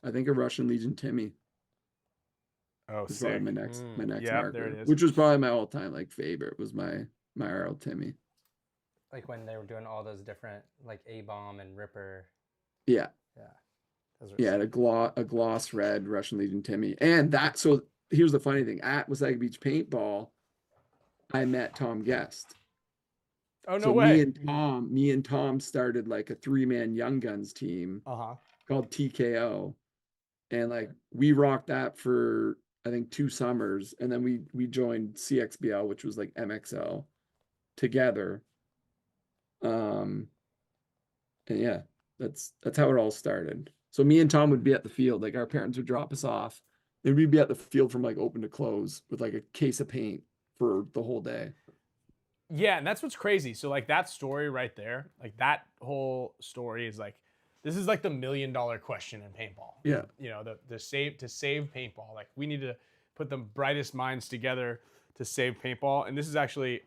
I think a Russian Legion Timmy. Oh, Was probably sick. my next Yeah, marker, there it is. which was probably my all-time like favorite, was my RL Timmy. Like when they were doing all those different like A-bomb and Ripper. Yeah. Yeah. Those were Yeah, sick. a gloss red Russian Legion Timmy. And that, so here's the funny thing. At Wasaga Beach Paintball, I met Tom Guest. Oh, no So way. me and Tom started like a 3-man Young Guns team called TKO. And like we rocked that for I think 2 summers. And then we joined CXBL, which was like MXL together. And yeah, that's how it all started. So me and Tom would be at the field, like our parents would drop us off, and we'd be at the field from like open to close with like a case of paint for the whole day. Yeah, and that's what's crazy. So like that story right there, like that whole story is like, this is like the $1 million question in paintball. Yeah. You know, to save paintball. Like we need to put the brightest minds together to save paintball. And this is actually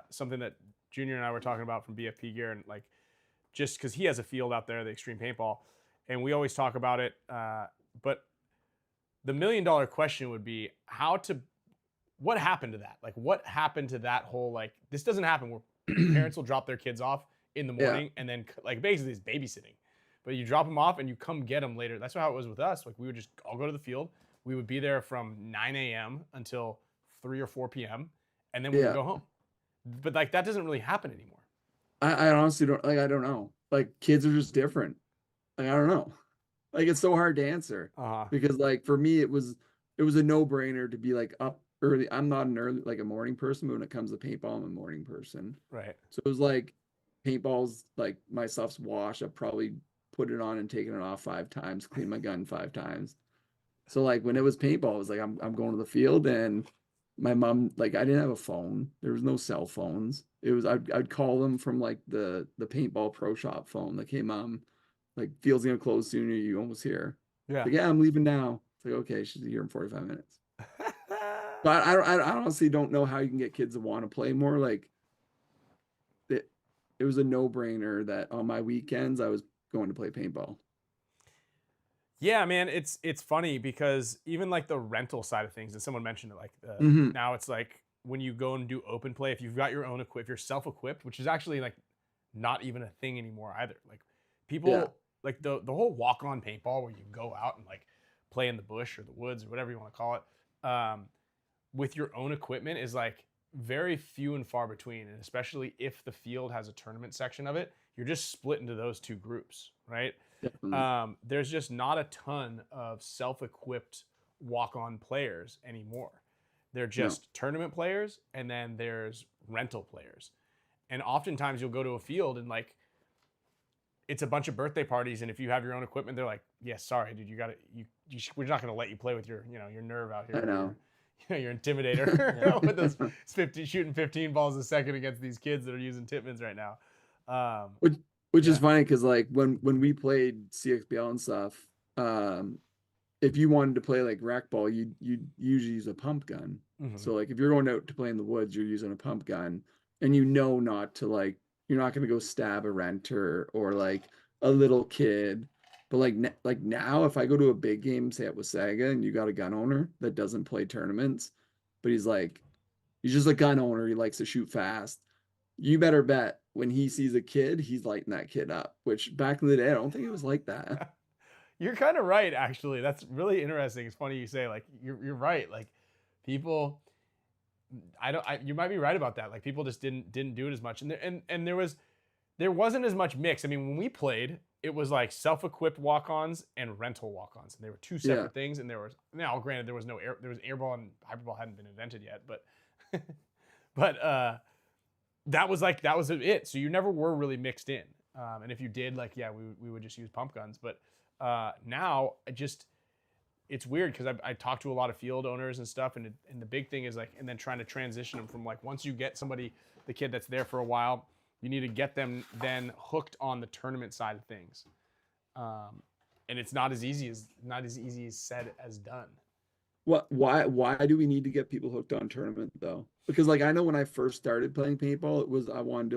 something that Junior and I were talking about from BFP Gear, and like just because he has a field out there, the extreme paintball, and we always talk about it. But the $1 million question would be what happened to that? Like what happened to that whole, like, this doesn't happen where parents will drop their kids off in the morning and then like basically it's babysitting. But you drop them off and you come get them later. That's how it was with us. Like we would just all go to the field. We would be there from 9 a.m. until 3 or 4 p.m. and then we would go home. But like that doesn't really happen anymore. I honestly don't, like, I don't know. Like kids are just different. Like I don't know. Like it's so hard to answer. Because like for me it was a no-brainer to be like up early. I'm not like a morning person, but when it comes to paintball, I'm a morning person. Right. So it was like paintball's like my stuff's washed. I've probably put it on and taken it off 5 times, cleaned my gun 5 times. So like when it was paintball, it was like I'm going to the field, and my mom, like I didn't have a phone. There was no cell phones. It was I'd call them from like the paintball pro shop phone. Like, hey mom, like field's gonna close soon. Are you almost here? Yeah. Like, yeah, I'm leaving now. It's like, okay, she's here in 45 minutes. But I honestly don't know how you can get kids to want to play more. Like it was a no-brainer that on my weekends I was going to play paintball. Yeah, man, it's funny because even like the rental side of things, and someone mentioned it, like now it's like when you go and do open play, if you've got your own if you're self-equipped, which is actually like not even a thing anymore either. Like people like the whole walk-on paintball where you go out and like play in the bush or the woods or whatever you want to call it, with your own equipment is like very few and far between, and especially if the field has a tournament section of it, you're just split into those two groups, right? There's just not a ton of self-equipped walk-on players anymore. They're just tournament players, and then there's rental players. And oftentimes you'll go to a field and like it's a bunch of birthday parties, and if you have your own equipment, they're like, "Yeah, sorry, dude, we're not going to let you play with your your nerve out here. I know. Your intimidator with those shooting 15 balls a second against these kids that are using Tippmans right now." Which is funny because like when we played CXBL and stuff, if you wanted to play like rec ball, you'd usually use a pump gun. So like if you're going out to play in the woods, you're using a pump gun, and not to like you're not going to go stab a renter or like a little kid. But like now, if I go to a big game, say at Wasaga, and you got a gun owner that doesn't play tournaments, but he's just a gun owner, he likes to shoot fast. You better bet when he sees a kid, he's lighting that kid up. Which back in the day, I don't think it was like that. You're kind of right, actually. That's really interesting. It's funny you say like you're right. Like people, you might be right about that. Like people just didn't do it as much, and there wasn't as much mix. I mean, when we played, it was like self-equipped walk-ons and rental walk-ons, and they were two separate things. And there was now, granted, there was airball and hyperball hadn't been invented yet, but that was it. So you never were really mixed in, and if you did, like we would just use pump guns. But now it's weird because I talk to a lot of field owners and stuff, and the big thing is like, and then trying to transition them from like once you get the kid that's there for a while. You need to get them then hooked on the tournament side of things, and it's not as easy as said as done. Why do we need to get people hooked on tournament though? Because like I know when I first started playing paintball, it was I wanted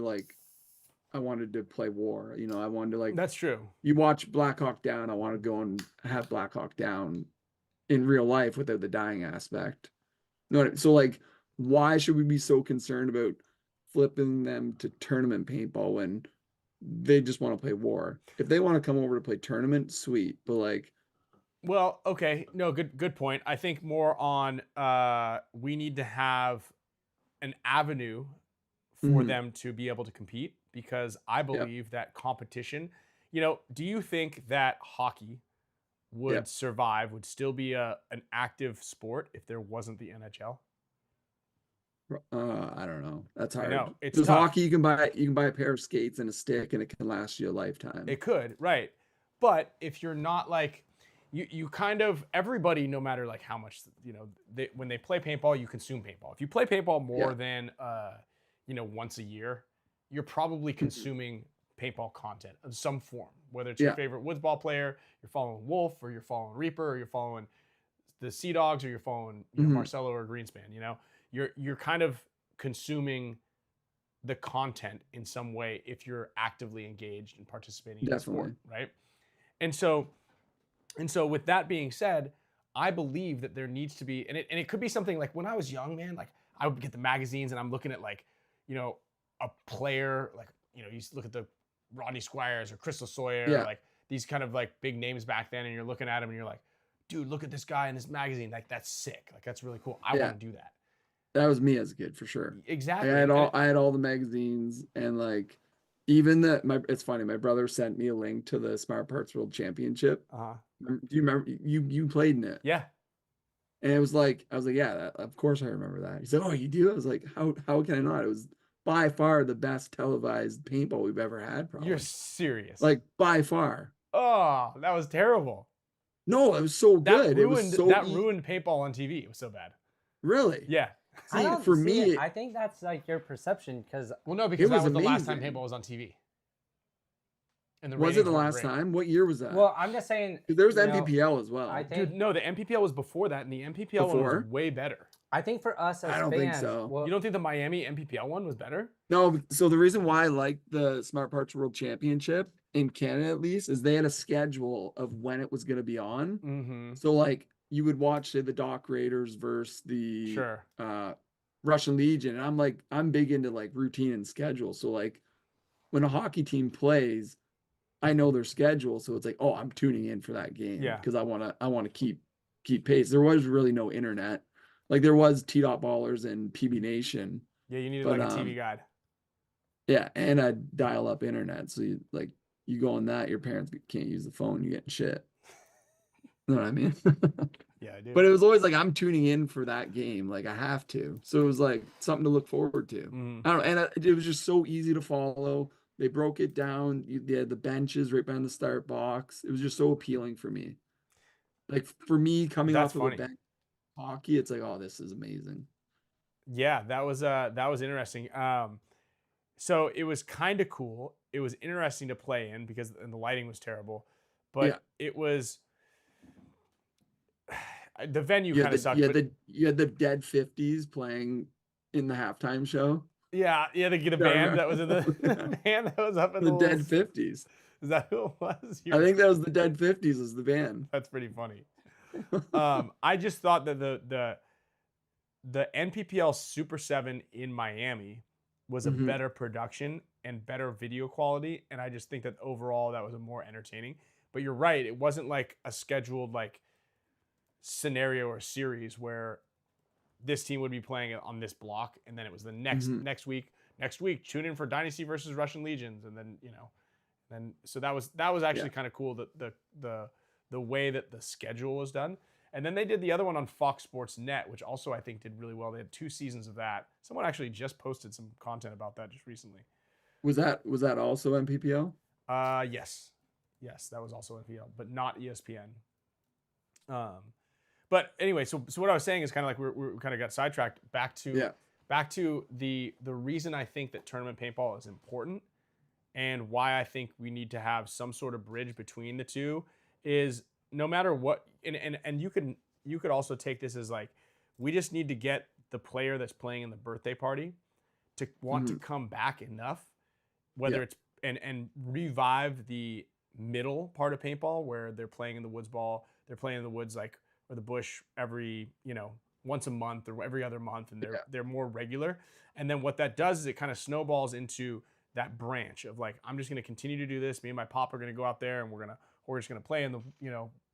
to play war. I wanted to like. That's true. You watch Black Hawk Down. I want to go and have Black Hawk Down in real life without the dying aspect. So like, why should we be so concerned about flipping them to tournament paintball when they just want to play war? If they want to come over to play tournament, sweet. But like, well, okay, no, good point. I think more on we need to have an avenue for them to be able to compete, because I believe that competition. Do you think that hockey would survive, would still be an active sport if there wasn't the NHL? I don't know. That's hard. I know. It's because tough. hockey, you can buy a pair of skates and a stick, and it can last you a lifetime. It could, right? But if you're not like, you kind of, everybody, no matter like how much when they play paintball, you consume paintball. If you play paintball more than once a year, you're probably consuming paintball content of some form. Whether it's your favorite woods ball player, you're following Wolf, or you're following Reaper, or you're following the Sea Dogs, or you're following Marcelo or Greenspan. You're kind of consuming the content in some way if you're actively engaged and participating in the sport, right? And so with that being said, I believe that there needs to be, and it could be something like when I was young, man, like I would get the magazines and I'm looking at like, a player, like, you look at the Rodney Squires or Crystal Sawyer, like these kind of like big names back then, and you're looking at them and you're like, dude, look at this guy in this magazine. Like that's sick. Like that's really cool. I want to do that. That was me as a kid for sure. Exactly. I had all the magazines, and like even it's funny, my brother sent me a link to the Smart Parts World Championship. Do you remember you played in it? Yeah. And I was like, yeah, of course I remember that. He said, oh, you do? I was like, how can I not? It was by far the best televised paintball we've ever had, probably. You're serious. Like by far. Oh, that was terrible. No, it was so good. That ruined paintball on TV. It was so bad. Really? Yeah. See, for me, I think that's like your perception, because because that was the last time paintball was on TV. And was it the last time? What year was that? Well, I'm just saying there was MPPL as well. Dude, no, the MPPL was before that, and the MPPL one was way better. I think for us as I don't fans, think so. well, You don't think the Miami NPPL one was better? No, so the reason why I like the Smart Parts World Championship in Canada, at least, is they had a schedule of when it was going to be on. Mm-hmm. So like you would watch, say, the Dock Raiders versus the Sure. Russian Legion, and I'm big into like routine and schedule. So like when a hockey team plays, I know their schedule, so it's like, oh, I'm tuning in for that game Yeah. because I wanna keep pace. There was really no internet. Like there was T-Dot Ballers and PB Nation. Yeah, you needed But, like a TV guide. Yeah, and a dial-up internet. So you go on that, your parents can't use the phone, you get shit. You know what I mean? Yeah, I do. But it was always like I'm tuning in for that game, like I have to. So it was like something to look forward to. Mm-hmm. I don't know, and it was just so easy to follow. They broke it down. They had the benches right behind the start box. It was just so appealing for me. Like for me, coming That's off funny. of the bench hockey, it's like, oh, this is amazing. Yeah, that was interesting. So it was kind of cool. It was interesting to play in because the lighting was terrible, but Yeah. it was the venue You kind had of sucked. you had the Dead 50s playing in the halftime show. Yeah, the band that was in the band that was up in The the Dead 50s. Is that who it was? I think that was the Dead 50s as the band. That's pretty funny. I just thought that the NPPL Super 7 in Miami was a better production and better video quality, and I just think that overall that was a more entertaining. But you're right, it wasn't like a scheduled like scenario or series where this team would be playing it on this block, and then it was the next week tune in for Dynasty versus Russian Legions, and then so that was actually kind of cool, the way that the schedule was done. And then they did the other one on Fox Sports Net, which also I think did really well. They had 2 seasons of that. Someone actually just posted some content about that just recently. Was that also MPPL? Yes, that was also NPPL, but not ESPN. But anyway, so what I was saying is kind of like we kind of got sidetracked back to the reason I think that tournament paintball is important and why I think we need to have some sort of bridge between the two is no matter what, and you could also take this as like, we just need to get the player that's playing in the birthday party to want to come back enough, whether it's and revive the middle part of paintball where they're playing in the woods ball, they're playing in the woods like or the bush every once a month or every other month, and they're more regular. And then what that does is it kind of snowballs into that branch of like, I'm just going to continue to do this. Me and my pop are going to go out there and we're just going to play in the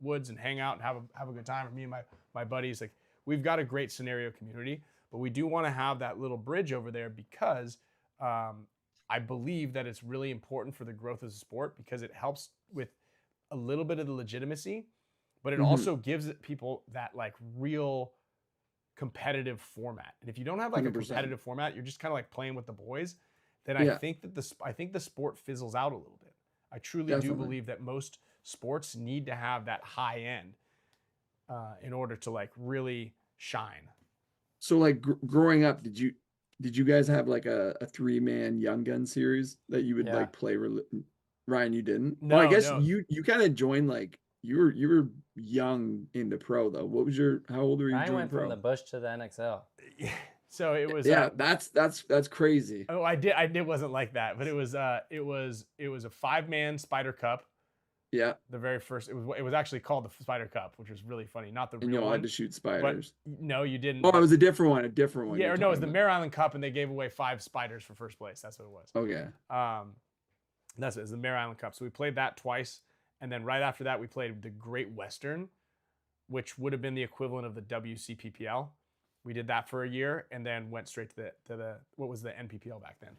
woods and hang out and have a good time. Or me and my buddies, like we've got a great scenario community, but we do want to have that little bridge over there because I believe that it's really important for the growth of the sport because it helps with a little bit of the legitimacy, but it also gives people that like real competitive format. And if you don't have like 100%. A competitive format, you're just kind of like playing with the boys, then I think that the sport fizzles out a little bit. I truly do believe that most sports need to have that high end in order to like really shine. So like growing up, did you guys have like a 3-man Young Gun series that you would like play? Ryan, you didn't? No, well, I guess no. you kind of joined like you were young into pro though. How old were you? I went from the bush to the NXL. So it was that's crazy. Oh, I did wasn't like that, but it was a 5-man Spider Cup. Yeah. The very first, it was actually called the Spider Cup, which was really funny. Not the real one. And you all had to shoot spiders. But no, you didn't. Oh, it was a different one. Yeah, or no, it was the Mare Island Cup, and they gave away 5 spiders for first place. That's what it was. Okay. That's it. It was the Mare Island Cup. So we played that twice, and then right after that, we played the Great Western, which would have been the equivalent of the WCPPL. We did that for a year, and then went straight to the what was the NPPL back then.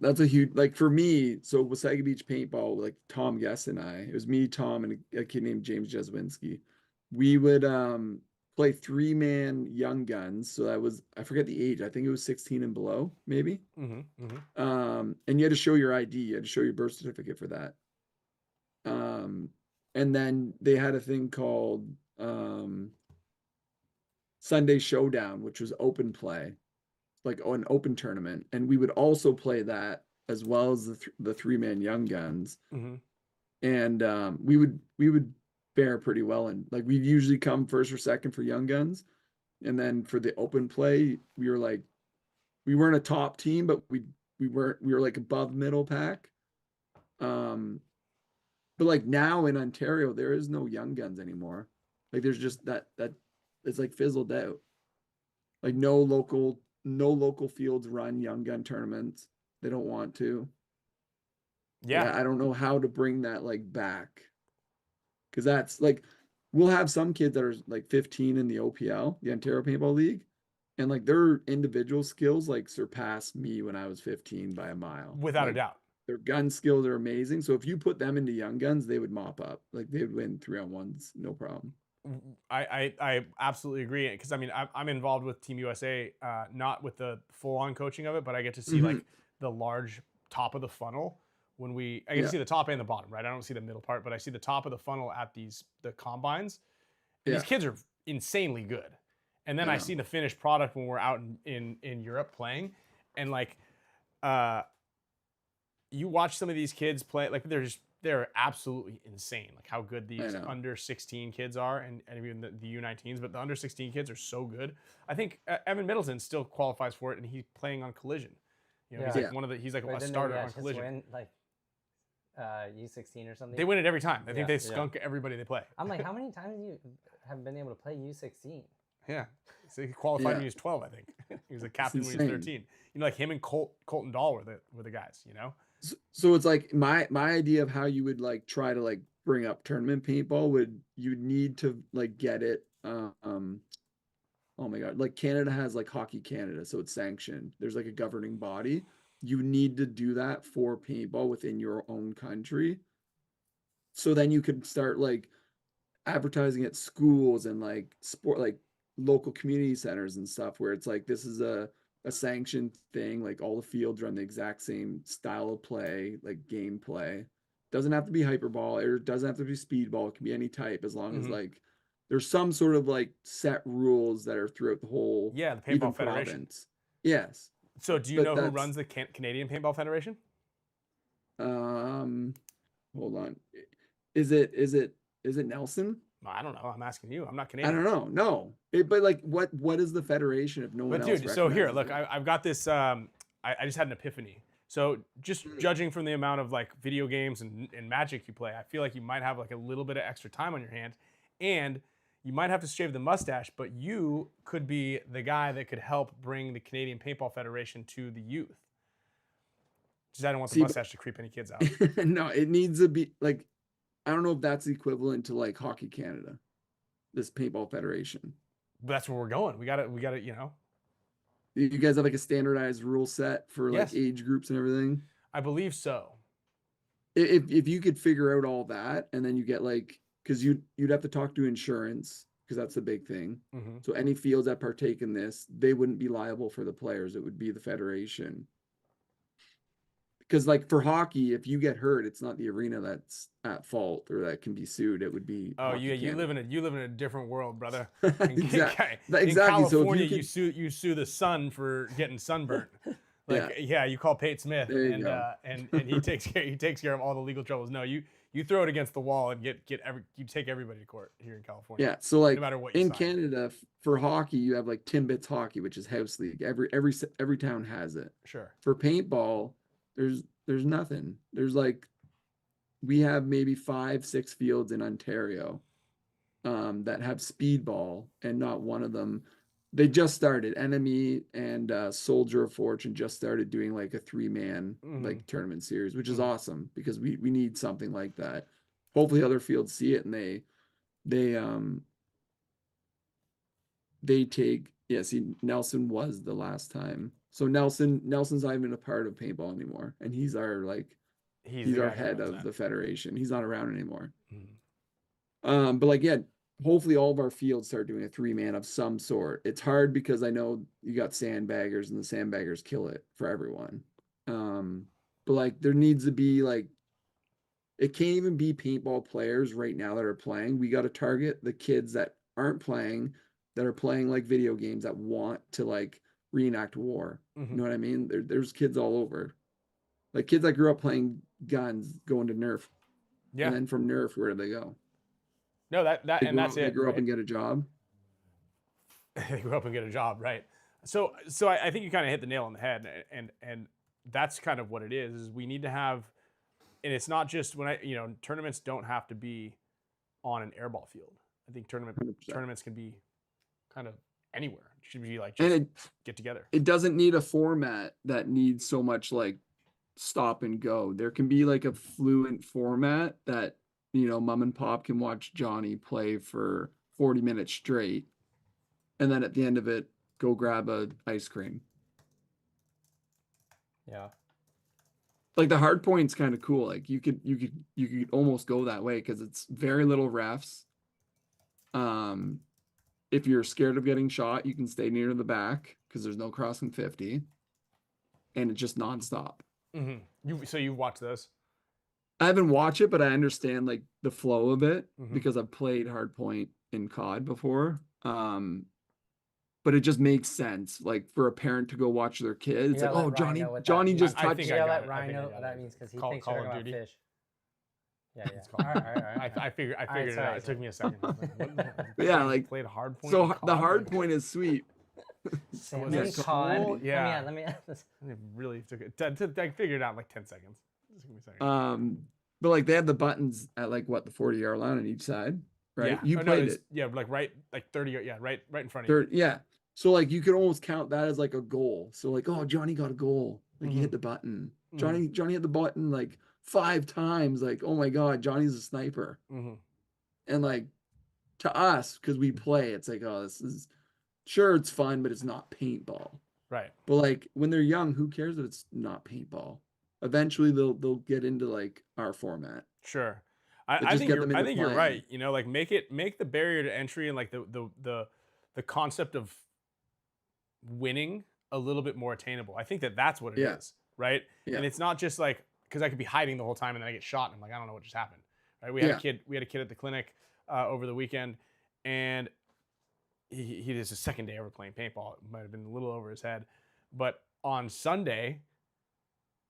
That's a huge, like for me, so Wasaga Beach Paintball, like Tom Guest and I, it was me, Tom, and a kid named James Jeswinski. We would play 3-man Young Guns. So that was, I forget the age, I think it was 16 and below, maybe. And you had to show your ID, you had to show your birth certificate for that. And then they had a thing called Sunday Showdown, which was open play, like an open tournament, and we would also play that as well as the 3-man Young Guns. And we would fare pretty well, and like we'd usually come first or second for Young Guns, And then for the open play, we weren't a top team, but we were like above middle pack. But like now in Ontario, there is no young guns anymore. Like there's just that it's like fizzled out. Like no local fields run young gun tournaments. They don't want to. Yeah. I don't know how to bring that like back. Cause that's like we'll have some kids that are like 15 in the OPL, the Ontario Paintball League, and like their individual skills like surpass me when I was 15 by a mile. Without a Like, doubt. their gun skills are amazing. So if you put them into young guns, they would mop up. Like they would win 3-on-1s, no problem. I absolutely agree, because I mean I'm involved with Team USA, not with the full-on coaching of it, but I get to see like the large top of the funnel when I get to see the top and the bottom, right? I don't see the middle part, but I see the top of the funnel at the combines. And these kids are insanely good, and then I see the finished product when we're out in Europe playing, and like you watch some of these kids play, like they're absolutely insane, like how good these under 16 kids are, and even the U19s, but the under 16 kids are so good. I think Evan Middleton still qualifies for it, and he's playing on Collision. You know, he's like a starter on Collision. Win, like U16 or something. They win it every time. I think they skunk everybody they play. I'm like, how many times you have been able to play U16? Yeah, so he qualified when he was 12, I think. He was a captain when he was 13. You know, like him and Colton Dahl were the guys. You know. So it's like my idea of how you would like try to like bring up tournament paintball you'd need to like get it. Oh my God, like Canada has like Hockey Canada, so it's sanctioned. There's like a governing body. You need to do that for paintball within your own country. So then you could start like advertising at schools and like sport, like local community centers and stuff, where it's like, this is a sanctioned thing. Like all the fields run the exact same style of play, like gameplay. Doesn't have to be hyperball, or it doesn't have to be speedball. It can be any type, as long as like there's some sort of like set rules that are throughout the whole the Paintball Federation. Province. Yes. So do you know who runs the Canadian Paintball Federation? Hold on. Is it Nelson? I don't know. I'm asking you. I'm not Canadian. I don't know. No. But like what is the federation if no one else? But dude, so here, look, I've got this I just had an epiphany. So just judging from the amount of like video games and Magic you play, I feel like you might have like a little bit of extra time on your hands, and you might have to shave the mustache, but you could be the guy that could help bring the Canadian Paintball Federation to the youth. Just I don't want the mustache to creep any kids out. No, it needs to be like, I don't know if that's equivalent to like Hockey Canada, this Paintball Federation. But that's where we're going. We got to, you know. You guys have like a standardized rule set for like age groups and everything? I believe so. If you could figure out all that, and then you get like, because you'd have to talk to insurance, because that's the big thing. So any fields that partake in this, they wouldn't be liable for the players. It would be the federation. Because like for hockey, if you get hurt, it's not the arena that's at fault or that can be sued. It would be. Oh, you live in a different world, brother. Exactly. In California, so you sue the sun for getting sunburned. Like you call Pate Smith, and he takes care of all the legal troubles. No, you throw it against the wall and you take everybody to court here in California. Yeah, so like no matter what in Canada for hockey, you have like Timbits Hockey, which is house league. Every town has it. Sure. For paintball, there's nothing. There's like, we have maybe 5-6 fields in Ontario that have speedball, and not one of them. They just started. Enemy and Soldier of Fortune just started doing like a 3-man like tournament series, which is awesome, because we need something like that. Hopefully other fields see it and they take. Yeah, see, Nelson was the last time. So Nelson's not even a part of paintball anymore, and he's our he's our head of the federation. He's not around anymore. But like, hopefully all of our fields start doing a 3-man of some sort. It's hard because I know you got sandbaggers, and the sandbaggers kill it for everyone. But like, there needs to be like, it can't even be paintball players right now that are playing. We got to target the kids that aren't playing, that are playing like video games, that want to like reenact war. You know what I mean? There's kids all over. Like kids that grew up playing guns going to Nerf. Yeah. And then from Nerf, where do they go? No, that's it. They grow up and get a job. they grow up and get a job, right? So I think you kind of hit the nail on the head, and that's kind of what it is we need to have, and it's not just tournaments don't have to be on an airball field. I think 100%. tournaments can be kind of anywhere. It should be like just get together. It doesn't need a format that needs so much like stop and go. There can be like a fluent format that, mom and pop can watch Johnny play for 40 minutes straight. And then at the end of it, go grab a ice cream. Yeah. Like the hard point's kind of cool. Like you could almost go that way because it's very little refs. If you're scared of getting shot, you can stay near the back because there's no crossing 50, and it's just nonstop. So you've watched those? I haven't watched it, but I understand like the flow of it because I've played hardpoint in COD before. But it just makes sense, like for a parent to go watch their kid. It's like, oh, Johnny just touched. Yeah, let Ryan know what that means because he thinks you're about fish. Yeah. All right. I figured it out. It took me a second. Yeah, like played hard point. So the hard point is sweet. Salmon cod. Yeah. Let me add this. It really took it. I figured it out in like 10 seconds. It took me a second. But like they had the buttons at like what, the 40-yard line on each side, right? Yeah. You played it. Yeah, like 30. Yeah, right in front of you. Yeah. So like you could almost count that as like a goal. So like, oh, Johnny got a goal. Like he hit the button. Johnny hit the button like 5 times. Like, oh my God, Johnny's a sniper. And like to us, because we play, it's like, oh, this is sure it's fun, but it's not paintball. Right. But like when they're young, who cares if it's not paintball? Eventually they'll get into like our format. Sure. I think you're right. Like make the barrier to entry and like the concept of winning a little bit more attainable. I think that's what it is, right? Yeah. And it's not just like, because I could be hiding the whole time and then I get shot and I'm like, I don't know what just happened, right? We had a kid at the clinic over the weekend, and he is his second day ever playing paintball. It might have been a little over his head, but on Sunday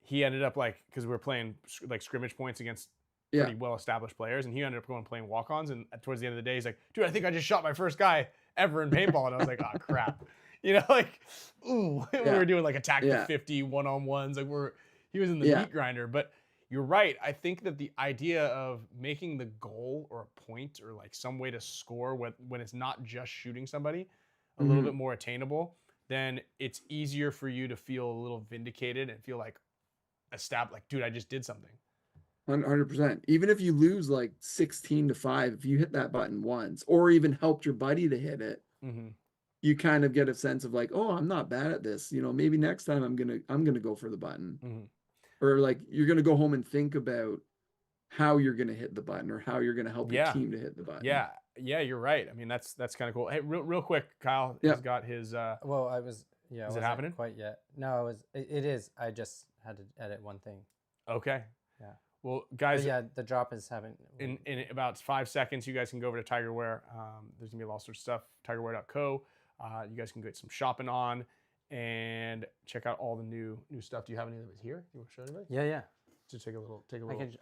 he ended up like, because we were playing like scrimmage points against pretty well-established players, and he ended up playing walk-ons, and towards the end of the day he's like, dude, I think I just shot my first guy ever in paintball. And I was like, oh crap. Like, ooh, we were doing like attack to 50 one-on-ones. Like he was in the meat grinder. But you're right. I think that the idea of making the goal or a point or like some way to score when it's not just shooting somebody a little bit more attainable, then it's easier for you to feel a little vindicated and feel like like, dude, I just did something. 100%. Even if you lose like 16-5, if you hit that button once or even helped your buddy to hit it, you kind of get a sense of like, oh, I'm not bad at this. Maybe next time I'm gonna go for the button, or like you're gonna go home and think about how you're gonna hit the button or how you're gonna help your team to hit the button. Yeah, you're right. I mean, that's kind of cool. Hey, real quick, Kyle has got his. Well, I was. Yeah, is it happening? Quite yet? No, it is. I just had to edit one thing. Okay. Yeah. Well, guys. But yeah, the drop is having. In about 5 seconds, you guys can go over to Tigerwear. There's gonna be all sorts of stuff. Tigerwear.co. You guys can get some shopping on and check out all the new stuff. Do you have any of it here? You want to show anybody? Yeah. To take a little.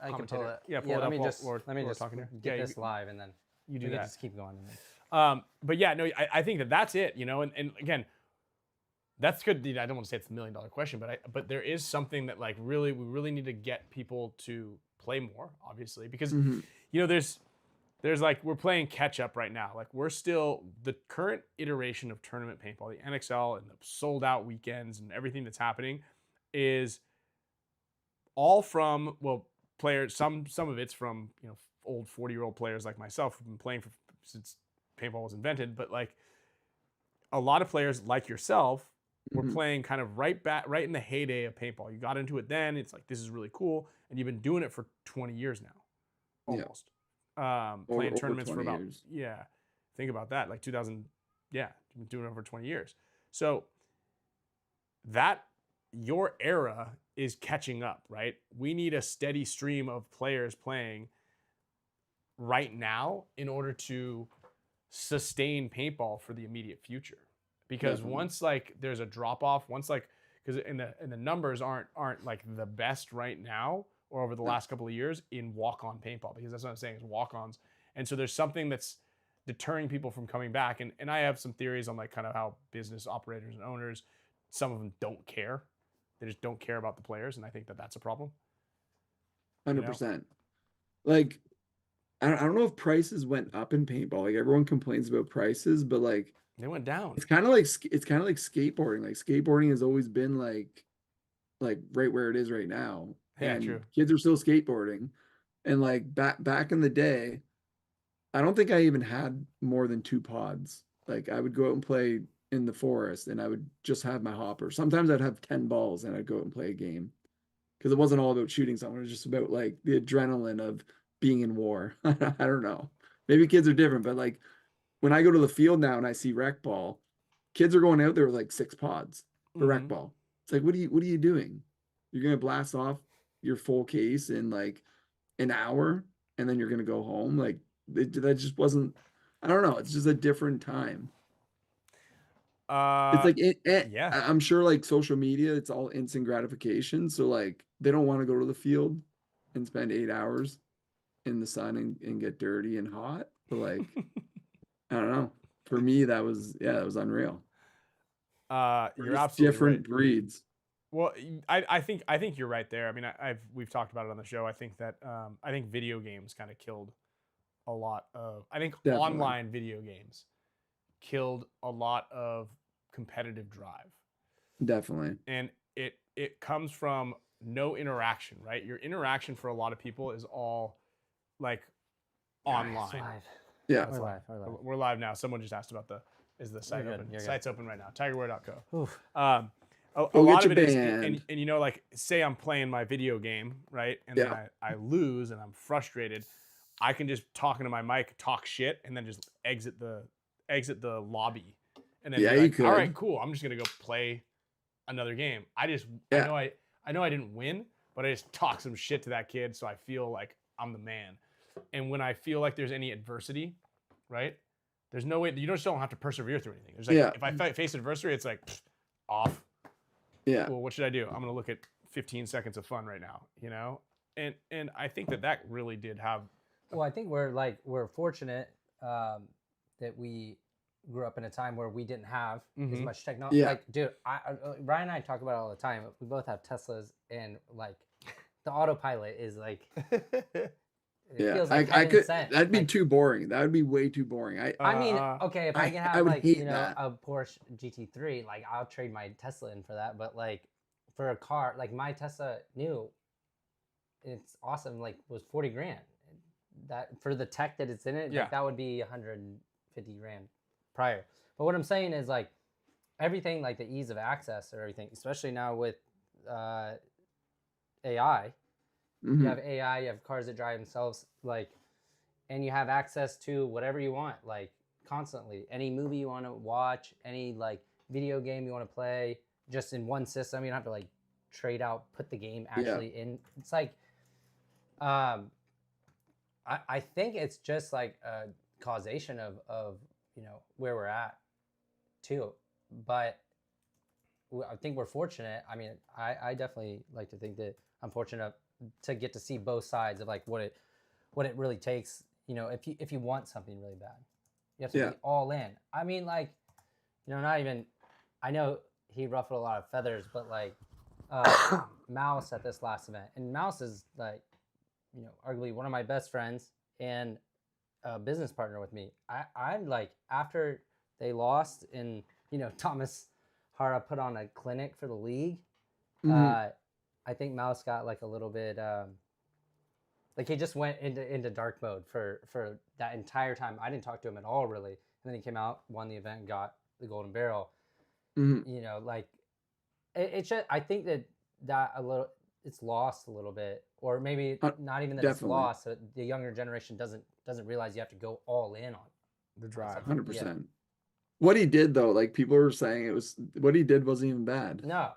I can pull it. Yeah, pull it up. Let me just talking here. Get this live, and then you do that. Just keep going. But yeah, no, I think that's it. And again, that's good. I don't want to say it's $1 million question, but there is something that like we really need to get people to play more, obviously, because there's like, we're playing catch up right now. Like we're still, the current iteration of tournament paintball, the NXL and the sold out weekends and everything that's happening is all from, well, players, some of it's from, old 40-year-old players like myself who've been playing since paintball was invented. But like a lot of players like yourself were playing kind of right in the heyday of paintball. You got into it then. It's like, this is really cool. And you've been doing it for 20 years now, almost. Playing tournaments for about years. Think about that, like 2000. You've been doing it over 20 years. So that your era is catching up, right? We need a steady stream of players playing right now in order to sustain paintball for the immediate future. Because once like there's a drop off, because the numbers aren't like the best right now or over the last couple of years in walk-on paintball, because that's what I'm saying is walk-ons. And so there's something that's deterring people from coming back. And I have some theories on like kind of how business operators and owners, some of them don't care. They just don't care about the players, and I think that that's a problem. 100%. Like, I don't know if prices went up in paintball. Like everyone complains about prices, but like they went down. It's kind of like skateboarding. Like skateboarding has always been like right where it is right now. Yeah, and true. Kids are still skateboarding, and like back in the day, I don't think I even had more than 2 pods. Like I would go out and play in the forest, and I would just have my hopper. Sometimes I'd have 10 balls, and I'd go out and play a game because it wasn't all about shooting someone. It was just about like the adrenaline of being in war. I don't know. Maybe kids are different, but like when I go to the field now and I see rec ball, kids are going out there with like 6 pods for rec ball. It's like, what are you doing? You're gonna blast off your full case in like an hour, and then you're gonna go home. Like that just wasn't. I don't know. It's just a different time. It's like yeah. I'm sure like social media, it's all instant gratification. So like they don't want to go to the field and spend 8 hours in the sun and get dirty and hot. But like I don't know. For me, that was unreal. You're absolutely different right. breeds. Well, I think you're right there. I mean, we've talked about it on the show. I think that I think video games kind of killed a lot of. I think Definitely. Online video games killed a lot of competitive drive. Definitely. And it comes from no interaction, right? Your interaction for a lot of people is all like online. Live. Yeah, we're live now. Someone just asked about is the site open? The site's open right now. Tigerware.co. A lot of it is, and you know, like say I'm playing my video game, right? And then I lose and I'm frustrated. I can just talk into my mic, talk shit, and then just exit the lobby. And then you could. All right, cool. I'm just gonna go play another game. I know I didn't win, but I just talk some shit to that kid, so I feel like I'm the man. And when I feel like there's any adversity, right? There's no way, you just don't have to persevere through anything. There's like, if I face adversity, it's like, off. Yeah. Well, what should I do? I'm going to look at 15 seconds of fun right now, you know? And I think that really did have. Well, I think we're fortunate that we grew up in a time where we didn't have as much technology. Yeah. Like, dude, Ryan and I talk about it all the time. We both have Teslas, and like the autopilot is like, feels like that'd be too boring. That would be way too boring. I mean, okay, if I can have like, you know, a Porsche GT3, like I'll trade my Tesla in for that. But like for a car, like my Tesla new, it's awesome. Like was 40 grand. That for the tech that it's in it, like, that would be 150 grand prior. But what I'm saying is like everything, like the ease of access or everything, especially now with AI. You have AI, you have cars that drive themselves, like, and you have access to whatever you want, like, constantly. Any movie you want to watch, any, like, video game you want to play, just in one system. You don't have to, like, trade out, put the game actually in. It's like, I think it's just, like, a causation of, you know, where we're at, too. But I think we're fortunate. I mean, I definitely like to think that I'm fortunate to get to see both sides of like what it really takes. You know, if you want something really bad, you have to be all in. I mean, like, you know, not even. I know he ruffled a lot of feathers, but like Mouse at this last event, and Mouse is like, you know, arguably one of my best friends and a business partner with me. I'm like, after they lost and, you know, Thomas Hara put on a clinic for the league. I think Mouse got like a little bit, like he just went into dark mode for that entire time. I didn't talk to him at all, really. And then he came out, won the event, and got the golden barrel. You know, like it's just, I think that a little, it's lost a little bit, or maybe not even that it's lost. So the younger generation doesn't realize you have to go all in on the drive. 100%. What he did though, like people were saying, what he did wasn't even bad. No.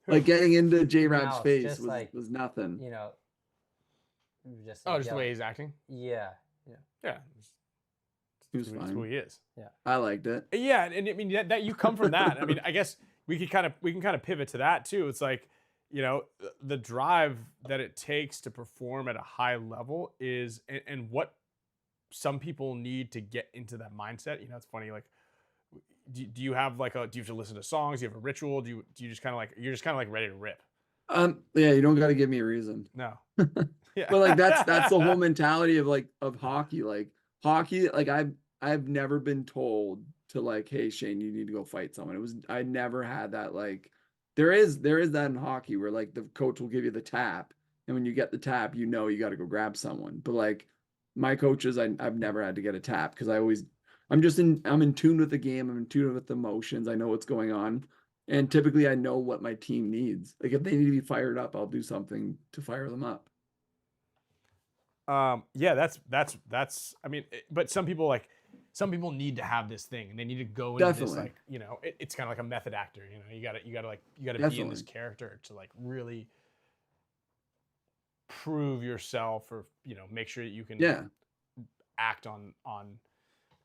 Like getting into J-Rab's face was nothing. You know, just the way he's acting. Yeah. He was fine. That's who he is. Yeah, I liked it. Yeah, and I mean that you come from that. I mean, I guess we can kind of pivot to that too. It's like, you know, the drive that it takes to perform at a high level is, and what some people need to get into that mindset. You know, it's funny. Like, do you have like do you have to listen to songs? Do you have a ritual? Do you just kind of like, you're just kind of like ready to rip? Yeah, you don't got to give me a reason. No. Yeah. But like that's the whole mentality of hockey. Like hockey, like I've never been told to like, hey Shane, you need to go fight someone. I never had that. Like there is that in hockey where like the coach will give you the tap, and when you get the tap, you know you got to go grab someone. But like my coaches, I've never had to get a tap because I'm in tune with the game. I'm in tune with the emotions. I know what's going on. And typically I know what my team needs. Like if they need to be fired up, I'll do something to fire them up. Yeah, that's, I mean, but some people need to have this thing, and they need to go into this, like, you know, it's kind of like a method actor, you know, you gotta be in this character to like really prove yourself, or, you know, make sure that you can act on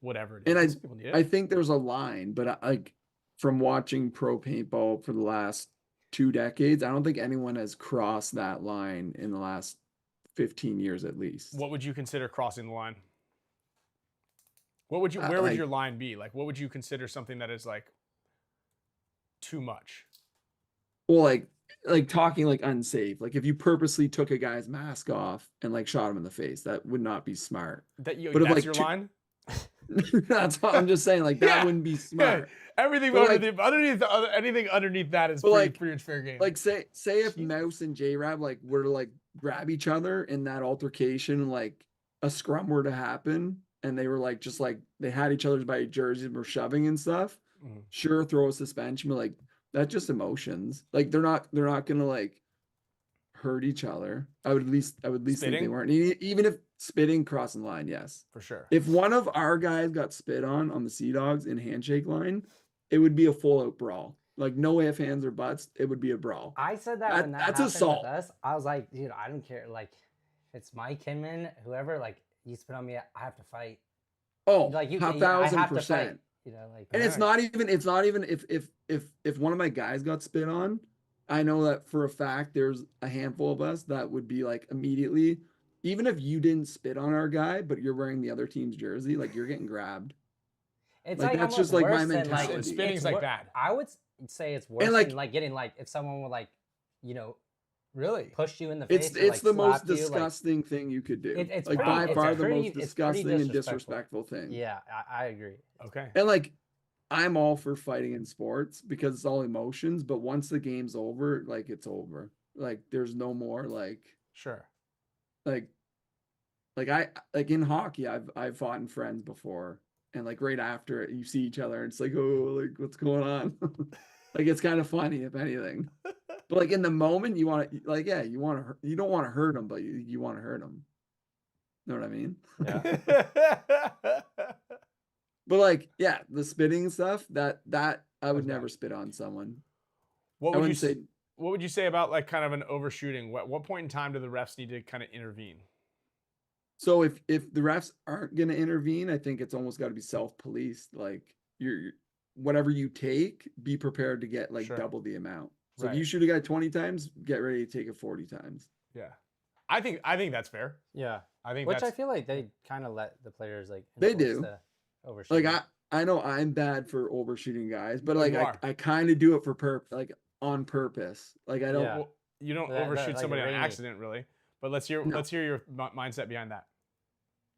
whatever it is. And I think there's a line, but like from watching pro paintball for the last 2 decades, I don't think anyone has crossed that line in the last 15 years at least. What would you consider crossing the line? Where would your line be? Like, what would you consider something that is like too much? Well, like talking like unsafe. Like if you purposely took a guy's mask off and like shot him in the face, that would not be smart. But if, that's like, your line? That's what I'm just saying. Like that wouldn't be smart. Everything anything underneath that is pretty much fair game. Like say if Mouse and J-Rab like were to like grab each other in that altercation, and like a scrum were to happen, and they were like just like they had each other's by jerseys and were shoving and stuff. Sure, throw a suspension, but like that's just emotions. Like they're not gonna like hurt each other. I would at least think they weren't. Even if spitting, crossing the line, yes, for sure. If one of our guys got spit on the Sea Dogs in handshake line, it would be a full out brawl. Like no ifs, ands, or buts. It would be a brawl. I said that when that that's happened assault. With us. I was like, dude, I don't care. Like, if it's my kinman, whoever, like, you spit on me, I have to fight. Oh, like you, 1,000%. You know, like, and it's not even if one of my guys got spit on, I know that for a fact there's a handful of us that would be like immediately, even if you didn't spit on our guy, but you're wearing the other team's jersey, like you're getting grabbed. It's like that's just like my mentality. Like, spitting's like bad. I would say it's worse than like getting like if someone would like, you know, really push you in the face. It's the most disgusting thing you could do. It's like by far the most disgusting and disrespectful thing. Yeah, I agree. Okay. And like I'm all for fighting in sports because it's all emotions, but once the game's over, like it's over. Like there's no more like sure. Like I like in hockey, I've fought in friends before, and like right after it, you see each other, and it's like, oh, like what's going on? Like it's kind of funny if anything. But like in the moment, you want to like you don't want to hurt them, but you want to hurt them. Know what I mean? Yeah. But like the spitting stuff that I would never spit on someone. What would you say about like kind of an overshooting? What point in time do the refs need to kind of intervene? So if the refs aren't going to intervene, I think it's almost got to be self-policed. Like you're whatever you take, be prepared to get like double the amount. So if you shoot a guy 20 times, get ready to take it 40 times. Yeah. I think that's fair. Yeah. I feel like they kind of let the players like they do. Overshoot. Like I know I'm bad for overshooting guys, but like I kind of do it for on purpose. Like I don't. Well, you don't overshoot somebody on accident, really. But let's hear your mindset behind that.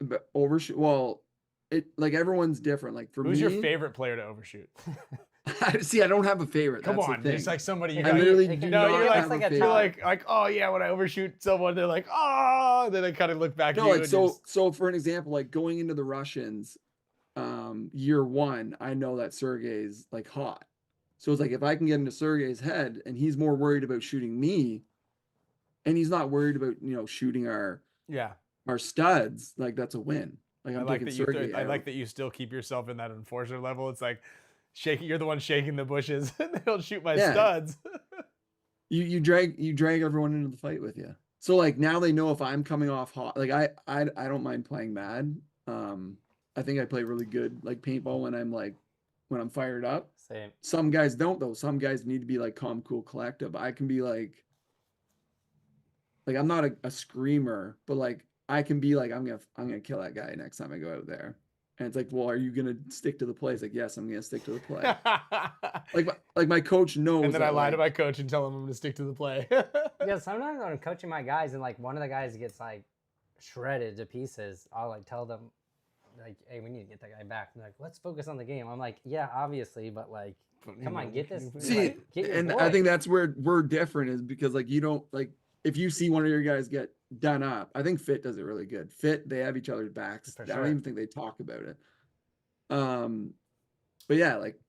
But overshoot. Well, it like everyone's different. Like for me, who's your favorite player to overshoot? See, I don't have a favorite. Come on, it's like somebody. I literally do not have a favorite. You're like, oh yeah, when I overshoot someone, they're like, oh, then they kind of look back. No, like so for an example, like going into the Russians, year 1, I know that Sergey's like hot. So it's like if I can get into Sergey's head and he's more worried about shooting me, and he's not worried about shooting our studs, like that's a win. Like I'm taking Sergey. I like that you still keep yourself in that enforcer level. It's like you're the one shaking the bushes, and they don't shoot my studs. you drag everyone into the fight with you. So like now they know if I'm coming off hot. Like I don't mind playing mad. I think I play really good like paintball when I'm fired up. Same. Some guys don't though. Some guys need to be like calm, cool, collective. I can be like I'm not a screamer, but like I can be like, I'm gonna kill that guy next time I go out there. And it's like, well, are you gonna stick to the play? It's like, yes, I'm gonna stick to the play. like my coach knows. And then I lie to like, my coach and tell him I'm gonna stick to the play. Yeah, sometimes when I'm coaching my guys and like one of the guys gets like shredded to pieces, I'll like tell them like, hey, we need to get that guy back. And they're like, let's focus on the game. I'm like, yeah, obviously, but like, come on, get this. See, like, get your and boy. I think that's where we're different is because like you don't like if you see one of your guys get done up, I think Fit does it really good. Fit, they have each other's backs. For I don't sure. even think they talk about it. But yeah, like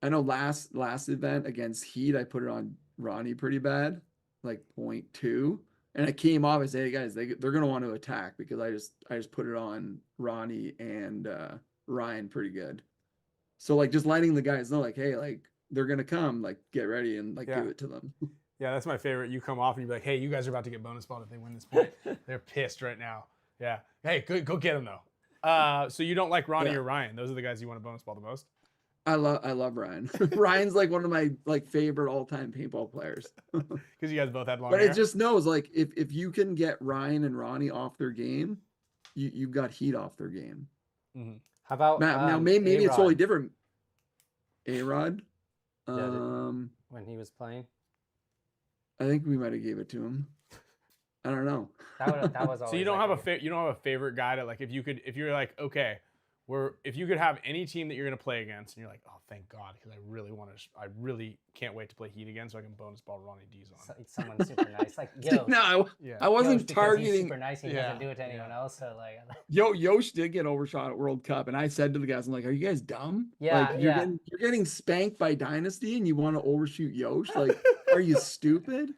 I know last event against Heat, I put it on Ronnie pretty bad, like 0.2. And it came off. I say, hey guys, they're gonna want to attack because I just put it on Ronnie and Ryan pretty good. So like just letting the guys know, like, hey, like they're gonna come, like get ready and like give it to them. Yeah, that's my favorite. You come off and you be like, hey, you guys are about to get bonus ball if they win this point. They're pissed right now. Yeah. Hey, go get them though. So you don't like Ronnie or Ryan? Those are the guys you want to bonus ball the most? I love Ryan. Ryan's like one of my like favorite all-time paintball players. Because you guys both had long But hair. it just knows like if you can get Ryan and Ronnie off their game, you've got Heat off their game. Mm-hmm. How about now maybe it's A-Rod? totally different. A-Rod, when he was playing, I think we might have gave it to him. I don't know. that was always So you don't like have you don't have a favorite guy that like if you're like, okay, if you could have any team that you're gonna play against and you're like, oh thank God, because I really can't wait to play Heat again so I can bonus ball Ronnie D's on. someone super nice, like yo. No, I wasn't Yosh, because he's targeting. super nice. And he doesn't do it to anyone else. So like, Yosh did get overshot at World Cup, and I said to the guys, I'm like, "Are you guys dumb? Yeah, like, you're getting spanked by Dynasty, and you want to overshoot Yosh? Like, are you stupid?"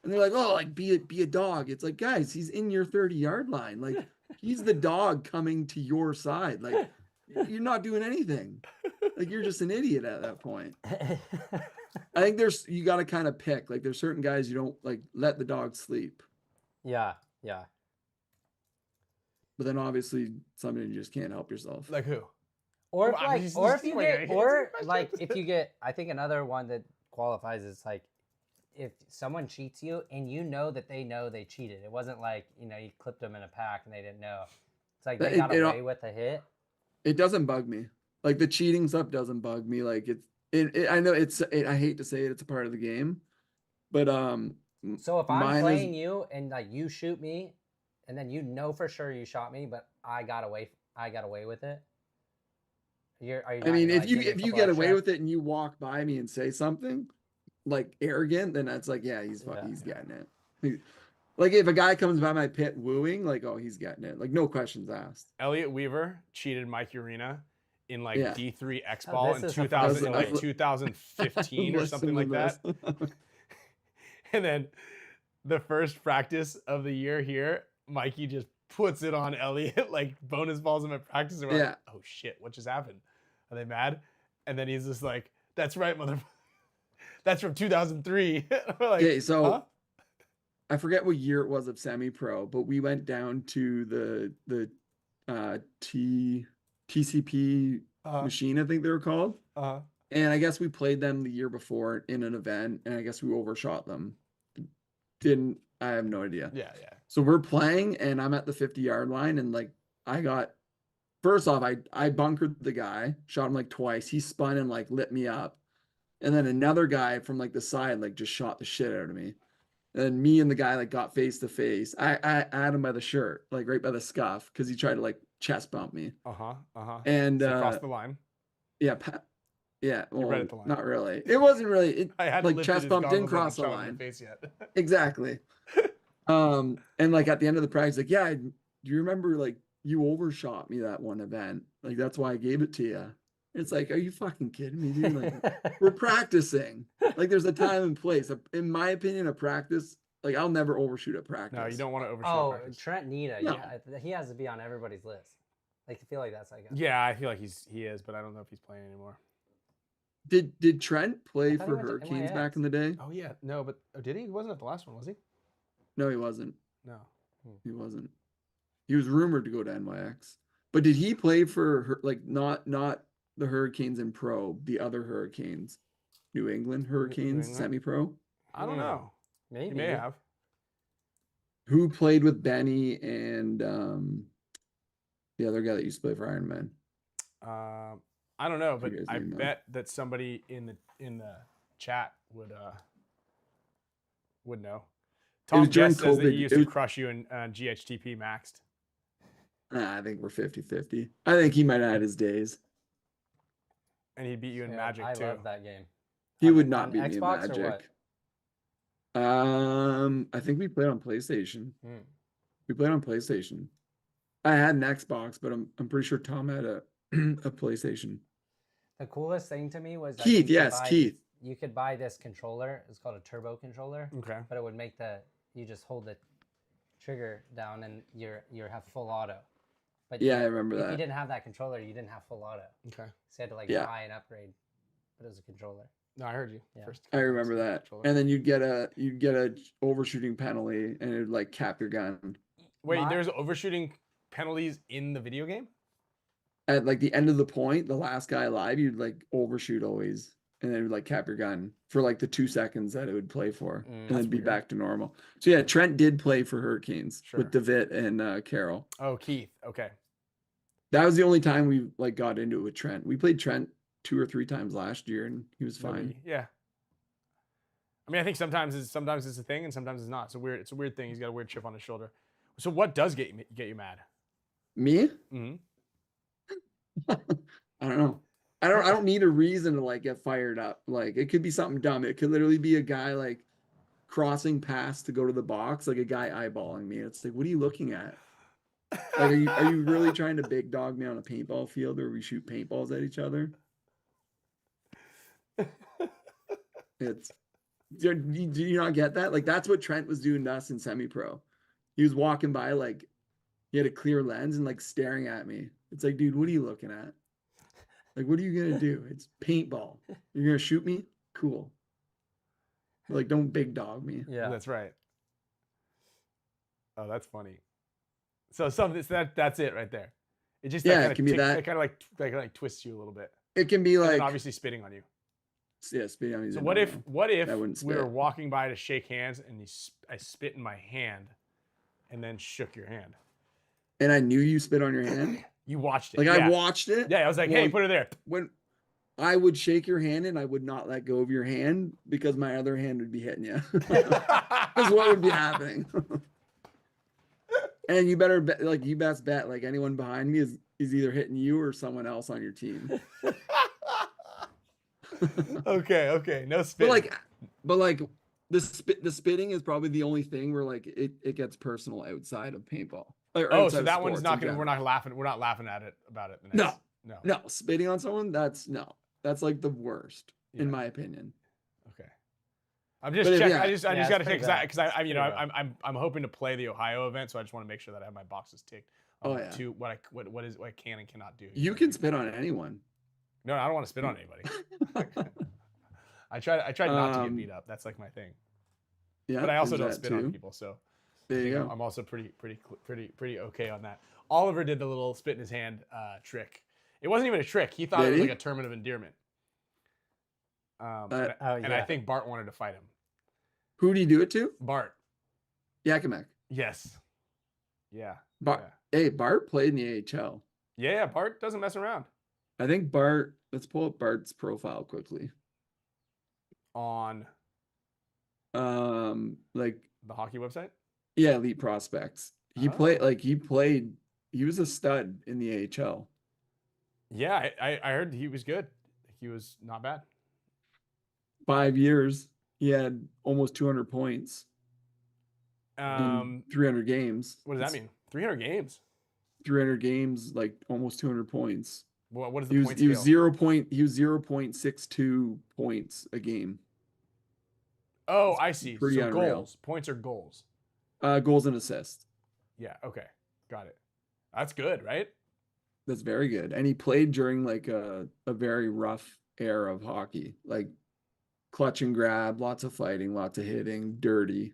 And they're like, "Oh, like be a dog." It's like, guys, he's in your 30-yard line. Like, he's the dog coming to your side. Like, you're not doing anything. Like, you're just an idiot at that point. I think you got to kind of pick. Like, there's certain guys you don't like let the dog sleep. yeah. But then obviously somebody you just can't help yourself. Like who? Or if Well, like, he's or just if you like, get, I can't or answer the like question. if you get, I think another one that qualifies is like if someone cheats you and you know that they cheated. It wasn't like you clipped them in a pack and they didn't know. It's like they got away with the hit. It doesn't bug me. Like the cheating stuff doesn't bug me. Like I know I hate to say it, it's a part of the game, but So if I'm playing you and like you shoot me, and then you know for sure you shot me, but I got away with it. I mean, if you get away with it and you walk by me and say something like arrogant, then that's like, yeah, he's getting it. Like if a guy comes by my pit wooing, like, oh, he's getting it. Like no questions asked. Elliot Weaver cheated Mike Urena in like D3 X Oh, Ball this in is a 2000 fun like story. 2015 or something like that. And then the first practice of the year here, Mikey just puts it on Elliot, like bonus balls him at practice. And we're like, oh shit, what just happened? Are they mad? And then he's just like, that's right, mother. That's from 2003. We're like, okay, so huh? I forget what year it was of semi-pro, but we went down to the TCP machine, I think they were called. And I guess we played them the year before in an event, and I guess we overshot them. I have no idea. Yeah. So we're playing, and I'm at the 50-yard line, and like first off, I bunkered the guy, shot him like twice. He spun and like lit me up. And then another guy from like the side like just shot the shit out of me. And then me and the guy like got face to face. I had him by the shirt, like right by the scuff, because he tried to like chest bump me. And so across the line. Yeah. Yeah. Well, right at the line. Not really. It wasn't really. I had like chest bump didn't cross the line. Face yet. Exactly. And like at the end of the practice, like, yeah, do you remember like you overshot me that one event? Like that's why I gave it to you. It's like, are you fucking kidding me, dude? Like, we're practicing. Like, there's a time and place. In my opinion, a practice, like, I'll never overshoot a practice. No, you don't want to overshoot a practice. Trent Nita, No. he has to be on everybody's list. Like, I feel like that's like. Yeah, I feel like he is, but I don't know if he's playing anymore. Did Trent play for he went to Hurricanes NYX. back in the day? Oh yeah, no, but did he? He wasn't at the last one, was he? No, he wasn't. No, he wasn't. He was rumored to go to NYX, but did he play for like not the Hurricanes in pro, the other Hurricanes, New England Hurricanes, semi-pro? I don't know. Maybe He may have. Who played with Benny and the other guy that used to play for Iron Man? I don't know, but forget his I name now. bet that somebody in the chat would know. Tom during Jess says that he COVID. used to crush you in GHTP maxed. I think we're 50-50. I think he might have had his days. And he beat you in Yeah, Magic I too. love that game. He On- would not on beat me in Xbox or Magic. what? I think we played on PlayStation. Hmm. We played on PlayStation. I had an Xbox, but I'm pretty sure Tom had a a PlayStation. The coolest thing to me was like, Keith, yes, Keith. You could buy this controller. It's called a turbo controller. Okay. But it would make you just hold the trigger down and you have full auto. But Yeah, I remember if that. you didn't have that controller, you didn't have full auto. Okay. So you had to like Yeah. buy an upgrade. But it was a controller. No, I heard you. Yeah. First I remember that. controller. And then you'd get a overshooting penalty, and it would like cap your gun. Wait, there's overshooting penalties in the video game? At like the end of the point, the last guy alive, you'd like overshoot always, and then it would like cap your gun for like the 2 seconds that it would play for, and then be weird. back to normal. So yeah, Trent did play for Hurricanes Sure. with Devitt and Carroll. Oh, Keith. Okay. That was the only time we like got into it with Trent. We played Trent 2 or 3 times last year, and he was fine. Maybe, yeah. I mean, I think sometimes it's a thing and sometimes it's not. It's a weird thing. He's got a weird chip on his shoulder. So what does get you mad? Me? Mm-hmm. I don't know. I don't need a reason to like get fired up. Like it could be something dumb. It could literally be a guy like crossing past to go to the box, like a guy eyeballing me. It's like, what are you looking at? Like, are you really trying to big dog me on a paintball field where we shoot paintballs at each other? Do you not get that? Like that's what Trent was doing to us in semi-pro. He was walking by like he had a clear lens and like staring at me. It's like, dude, what are you looking at? Like, what are you gonna do? It's paintball. You're gonna shoot me? Cool. Like, don't big dog me. Yeah. That's right. Oh, that's funny. So that's it right there. It just it can be that. It kind of like twists you a little bit. It can be And like then obviously spitting on you. yeah, spitting on me. So what if I wouldn't we were spit. walking by to shake hands and I spit in my hand, and then shook your hand? And I knew you spit on your hand. You watched it. Like yeah. I watched it. Yeah, I was like, Well, hey, put her there. When I would shake your hand and I would not let go of your hand because my other hand would be hitting you. That's what would be happening. And you better bet, like you best bet, like anyone behind me is either hitting you or someone else on your team. Okay, no spitting. But like the spitting is probably the only thing where like it gets personal outside of paintball. Oh, so that one's not gonna. We're not laughing at it about it. No, spitting on someone. That's like the worst in my opinion. Okay, I'm just But checking. yeah. I just got to check because I'm hoping to play the Ohio event, so I just want to make sure that I have my boxes ticked. Oh, yeah. To what I can and cannot do. You can spit on anyone. No, I don't want to spit on anybody. I tried not to get beat up. That's like my thing. Yeah, But I also there's don't that spit on too. people, so There you go. I'm also pretty okay on that. Oliver did the little spit in his hand trick. It wasn't even a trick. He thought Did it was he? like a term of endearment. Oh, And I think Bart wanted to fight him. Who do you do it to? Bart. Yakima. Yes. Yeah. Bart. Hey, Bart played in the AHL. Yeah. Bart doesn't mess around. I think Bart. Let's pull up Bart's profile quickly. On Like the hockey website. yeah, Elite Prospects. He played. He was a stud in the AHL. Yeah, I heard he was good. He was not bad. 5 years. He had almost 200 points in 300 games. What does that mean? 300 games. 300 games, like almost 200 points. What is the point scale? He was 0.62 points a game. Oh, I see. Pretty So unreal. goals. Points are goals. Goals and assists. Yeah. Okay. Got it. That's good, right? That's very good. And he played during like a very rough era of hockey, like clutch and grab, lots of fighting, lots of hitting, dirty.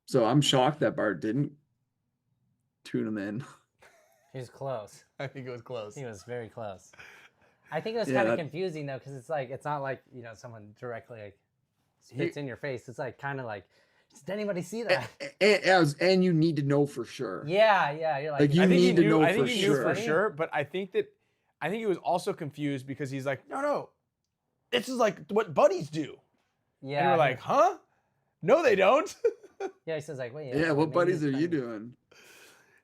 So I'm shocked that Bart didn't tune him in. He was close. I think it was close. He was very close. I think it was Yeah, kind of that- confusing though, because it's like it's not like someone directly like spits in your face. It's like kind of like Did anybody see that? And you need to know for sure. Yeah, yeah. You're like, Like, you I think need he to knew. know I think for he knew for sure. sure. But I think he was also confused because he's like, no, this is like what buddies do. yeah. And we're like, huh? No, they don't. Yeah, he says like, wait. Yeah, what maybe buddies he's are you trying- doing?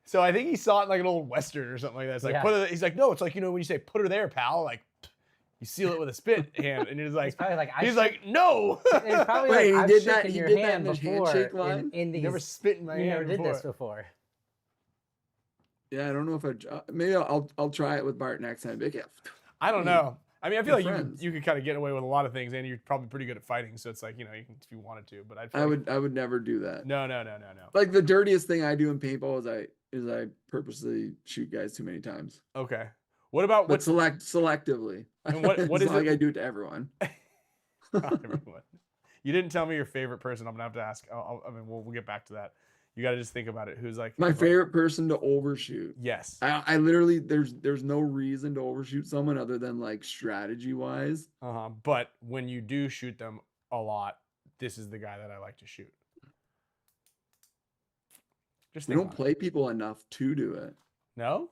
So I think he saw it in like an old Western or something like that. It's like, Yeah. he's like, no, it's like, when you say put her there, pal, like you seal it with a spit hand. And he's like, He's probably like, he's like, no. It's probably Wait, like, he I've did that- shaken he your did that hand in the before handshake line? in these. Never spit in my You hand never did before. this before. Yeah, I don't know if maybe I'll try it with Bart next time. But yeah, I don't know. I mean, I feel We're like friends. you could kind of get away with a lot of things, and you're probably pretty good at fighting. So it's like, you can, if you wanted to, but I would never do that. No. Like, the dirtiest thing I do in paintball is I purposely shoot guys too many times. Okay. What about But selectively. And what It's is not like it? I do it to everyone. Not everyone. You didn't tell me your favorite person. I'm gonna have to ask. I mean, we'll get back to that. You got to just think about it. Who's like My favorite person to overshoot. Yes. I literally there's no reason to overshoot someone other than like strategy wise. But when you do shoot them a lot, this is the guy that I like to shoot. Just We think don't about play people enough to do it. it. No.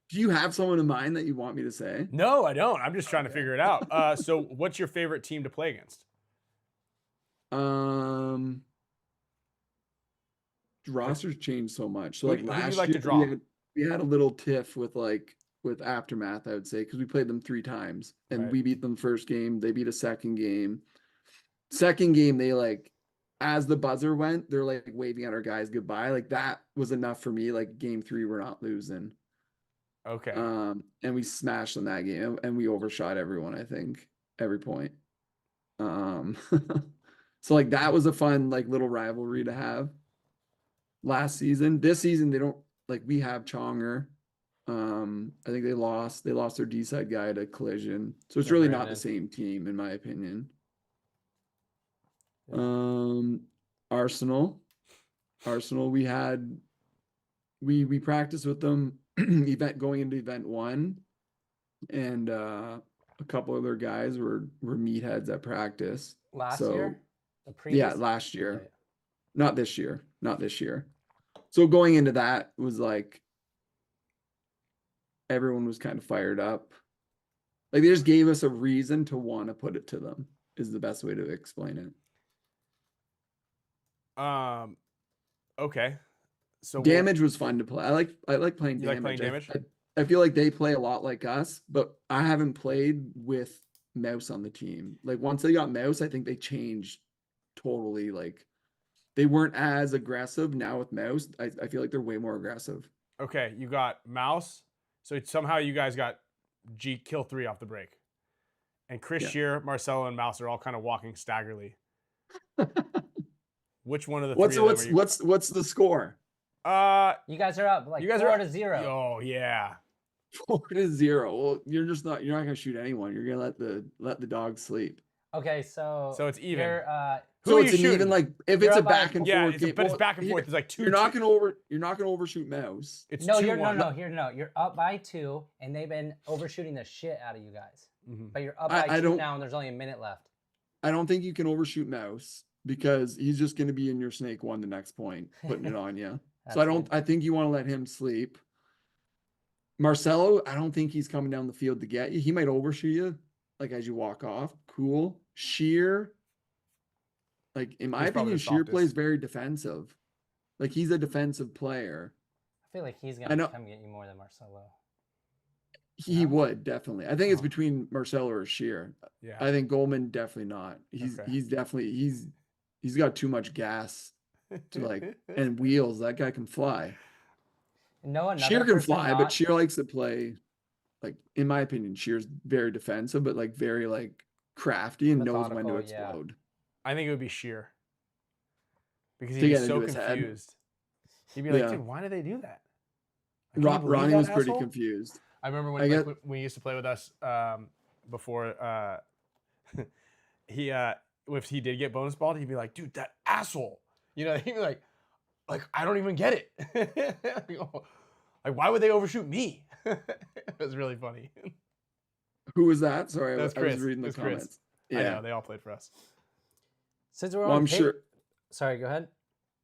Do you have someone in mind that you want me to say? No, I don't. I'm just trying to figure it out. So, what's your favorite team to play against? Rosters changed so much. So Who like do you last like to year, draw? we had a little tiff with Aftermath, I would say, because we played them 3 times and Right. we beat them first game. They beat a second game. Second game, they like, as the buzzer went, they're like waving at our guys goodbye. Like, that was enough for me. Like, game 3, we're not losing. Okay. And we smashed them that game and we overshot everyone, I think, every point. So like that was a fun like little rivalry to have last season. This season they don't like, we have Chonger. I think they lost their D side guy to Collision. So it's Yeah, really not Brandon. the same team in my opinion. Yeah. Arsenal, we practiced with them going into event 1, and a couple other guys were meatheads at practice. Last So, year? The yeah, previous? last year. Okay. Not this year. So going into that was like everyone was kind of fired up. Like, they just gave us a reason to want to put it to them, is the best way to explain it. Okay. So Damage was fun to play. I like playing You like Damage. playing Damage? I feel like they play a lot like us, but I haven't played with Mouse on the team. Like, once they got Mouse, I think they changed totally. Like, they weren't as aggressive. Now with Mouse, I feel like they're way more aggressive. Okay, you got Mouse. So somehow you guys got kill 3 off the break. And Chris Yeah. Shear, Marcelo, and Mouse are all kind of walking staggerly. Which one of the What's three of them are you? what's the score? You guys are up like You guys 4-0. Oh yeah. 4-0. Well, you're not gonna shoot anyone. You're gonna let the dog sleep. Okay, so So it's even. you're, Who So are it's you an shooting? even, like, if You're it's a up by, like, back and Yeah, forth it's, game, but it's well, back and forth. There's like 2. you're not gonna overshoot Mouse. It's no, 2-1. you're no. You're up by 2, and they've been overshooting the shit out of you guys. Mhm. But you're up by I 2 don't- now, and there's only a minute left. I don't think you can overshoot Mouse because he's just gonna be in your snake 1 the next point, putting it on you. So I think you want to let him sleep. Marcelo, I don't think he's coming down the field to get you. He might overshoot you, like, as you walk off. Cool. Sheer, like, in my He's probably opinion, the Sheer softest. plays very defensive. Like, he's a defensive player. I feel like he's I gonna know- come get you more than Marcelo. He Yeah. would definitely. I think it's Oh. between Marcelo or Sheer. Yeah. I think Goldman definitely not. Okay. He's definitely he's got too much gas to like and wheels. That guy can fly. No, another Sheer can person fly, not- but Sheer likes to play, like, in my opinion, Sheer's very defensive, but like very like crafty and knows when to Methodical, yeah. explode. I think it would be Sheer. Because To he'd be get so into his head. confused. He'd be like, Yeah. dude, why do they do that? Like, can you believe Ronnie that was pretty asshole? confused. I remember I when, get- when we used to play with us before if he did get bonus balled, he'd be like, dude, that asshole. You know, he'd be like I don't even get it. Like, why would they overshoot me? It was really funny. Who was that? Sorry, That was I was Chris. reading It the was Chris. comments. I know Yeah. they all played for us. Since we're Well, on I'm sure. Sorry, go ahead.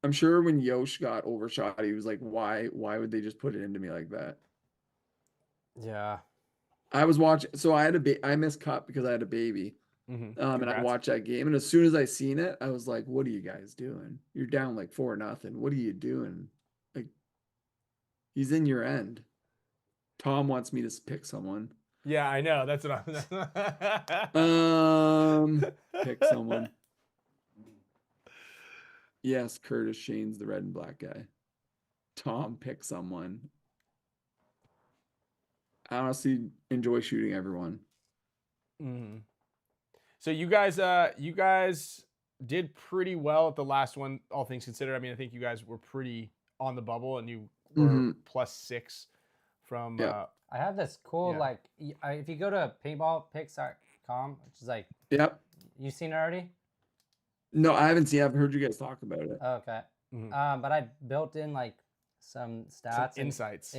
I'm sure when Yosh got overshot, he was like, why would they just put it into me like that? Yeah. I was watching, so I missed cut because I had a baby. And I watched that game, and as soon as I seen it, I was like, what are you guys doing? You're down like 4-0. What are you doing? Like, he's in your end. Tom wants me to pick someone. Yeah, I know. That's what I'm. Pick someone. Yes, Curtis Shane's the red and black guy. Tom, pick someone. I honestly enjoy shooting everyone. So you guys did pretty well at the last one, all things considered. I mean, I think you guys were pretty on the bubble, and you were +6 from. Yeah. I have this cool like if you go to paintballpics.com, which is like. Yep. You seen it already? No, I haven't seen. I've heard you guys talk about it. Okay. But I built in like some stats, some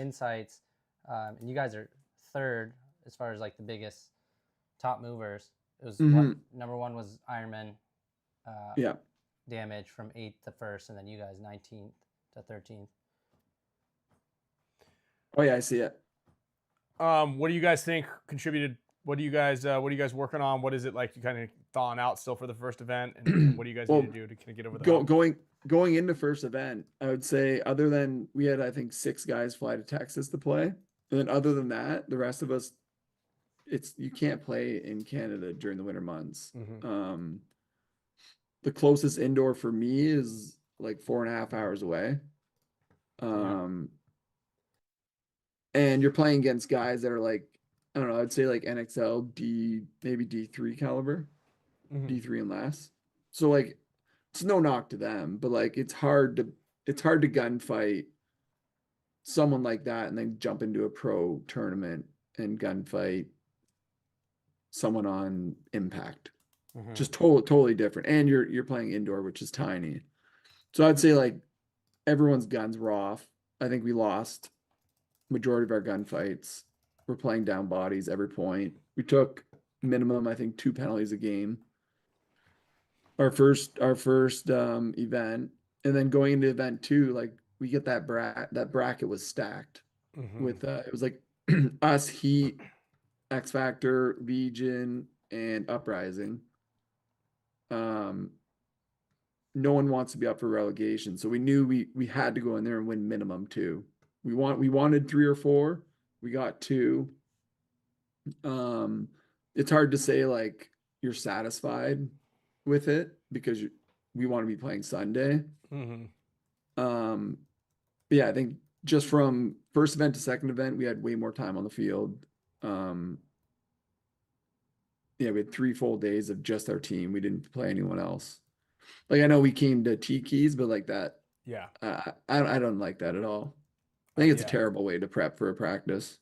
insights. And you guys are 3rd as far as like the biggest top movers. It was number 1 was Ironman. Damage from 8th to 1st, and then you guys 19th to 13th. Oh yeah, I see it. What do you guys think contributed? What are you guys working on? What is it like? You kind of thawing out still for the first event, and what do you guys need to do to kind of get over the hump? Going into first event, I would say other than we had I think 6 guys fly to Texas to play, and then other than that, the rest of us, you can't play in Canada during the winter months. The closest indoor for me is like 4.5 hours away. And you're playing against guys that are like, I don't know, I'd say like NXL, maybe D3 caliber, D3 and less. So like, it's no knock to them, but like, it's hard to gunfight someone like that and then jump into a pro tournament and gunfight someone on Impact. Just totally different. And you're playing indoor, which is tiny. So I'd say like everyone's guns were off. I think we lost majority of our gunfights. We're playing down bodies every point. We took minimum, I think, 2 penalties a game. Our first event, and then going into event 2, like we get that bracket was stacked with it was like us, Heat, X Factor, Legion, and Uprising. No one wants to be up for relegation, so we knew we had to go in there and win minimum 2. We wanted 3 or 4. We got 2. It's hard to say like you're satisfied with it because we want to be playing Sunday. But yeah, I think just from first event to second event, we had way more time on the field. Yeah, we had 3 full days of just our team. We didn't play anyone else. Like I know we came to Tiki's, but like that. Yeah. I don't like that at all. I think it's a terrible way to prep for a practice.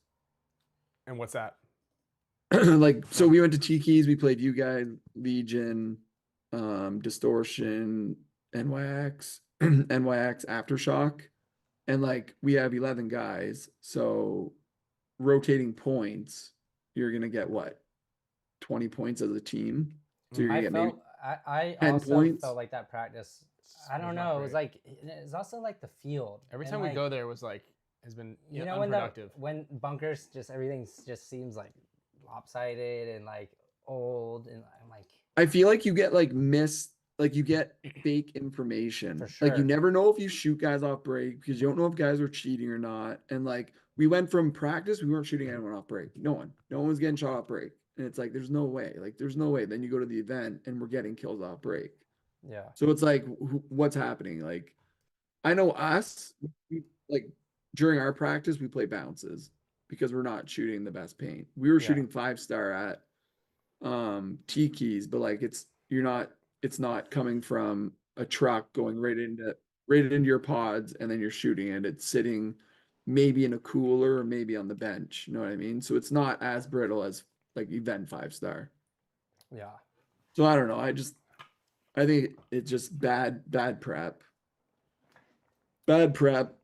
And what's that? Like, so we went to Tiki's, we played you guys, Legion, Distortion, NYX, Aftershock. And like, we have 11 guys. So rotating points, you're going to get what? 20 points as a team. So you're going to get maybe I 10 also points. felt like that practice. I don't know. It was like, it's also like the field. Every time we go there was like, has been you know unproductive. When bunkers everything just seems like lopsided and like old, and I'm like, I feel like you get like you get fake information. For sure. Like you never know if you shoot guys off break because you don't know if guys are cheating or not. And like we went from practice, we weren't shooting anyone off break. No one was getting shot off break. And it's like there's no way. Then you go to the event and we're getting kills off break. Yeah. So it's like what's happening? Like I know us, like during our practice, we play bounces because we're not shooting the best paint. We were shooting 5-star at Tiki's, but like it's not coming from a truck going right into your pods and then you're shooting it. It's sitting maybe in a cooler or maybe on the bench. You know what I mean? So it's not as brittle as like event 5-star. Yeah. So I don't know. I think it's just bad prep. Bad prep.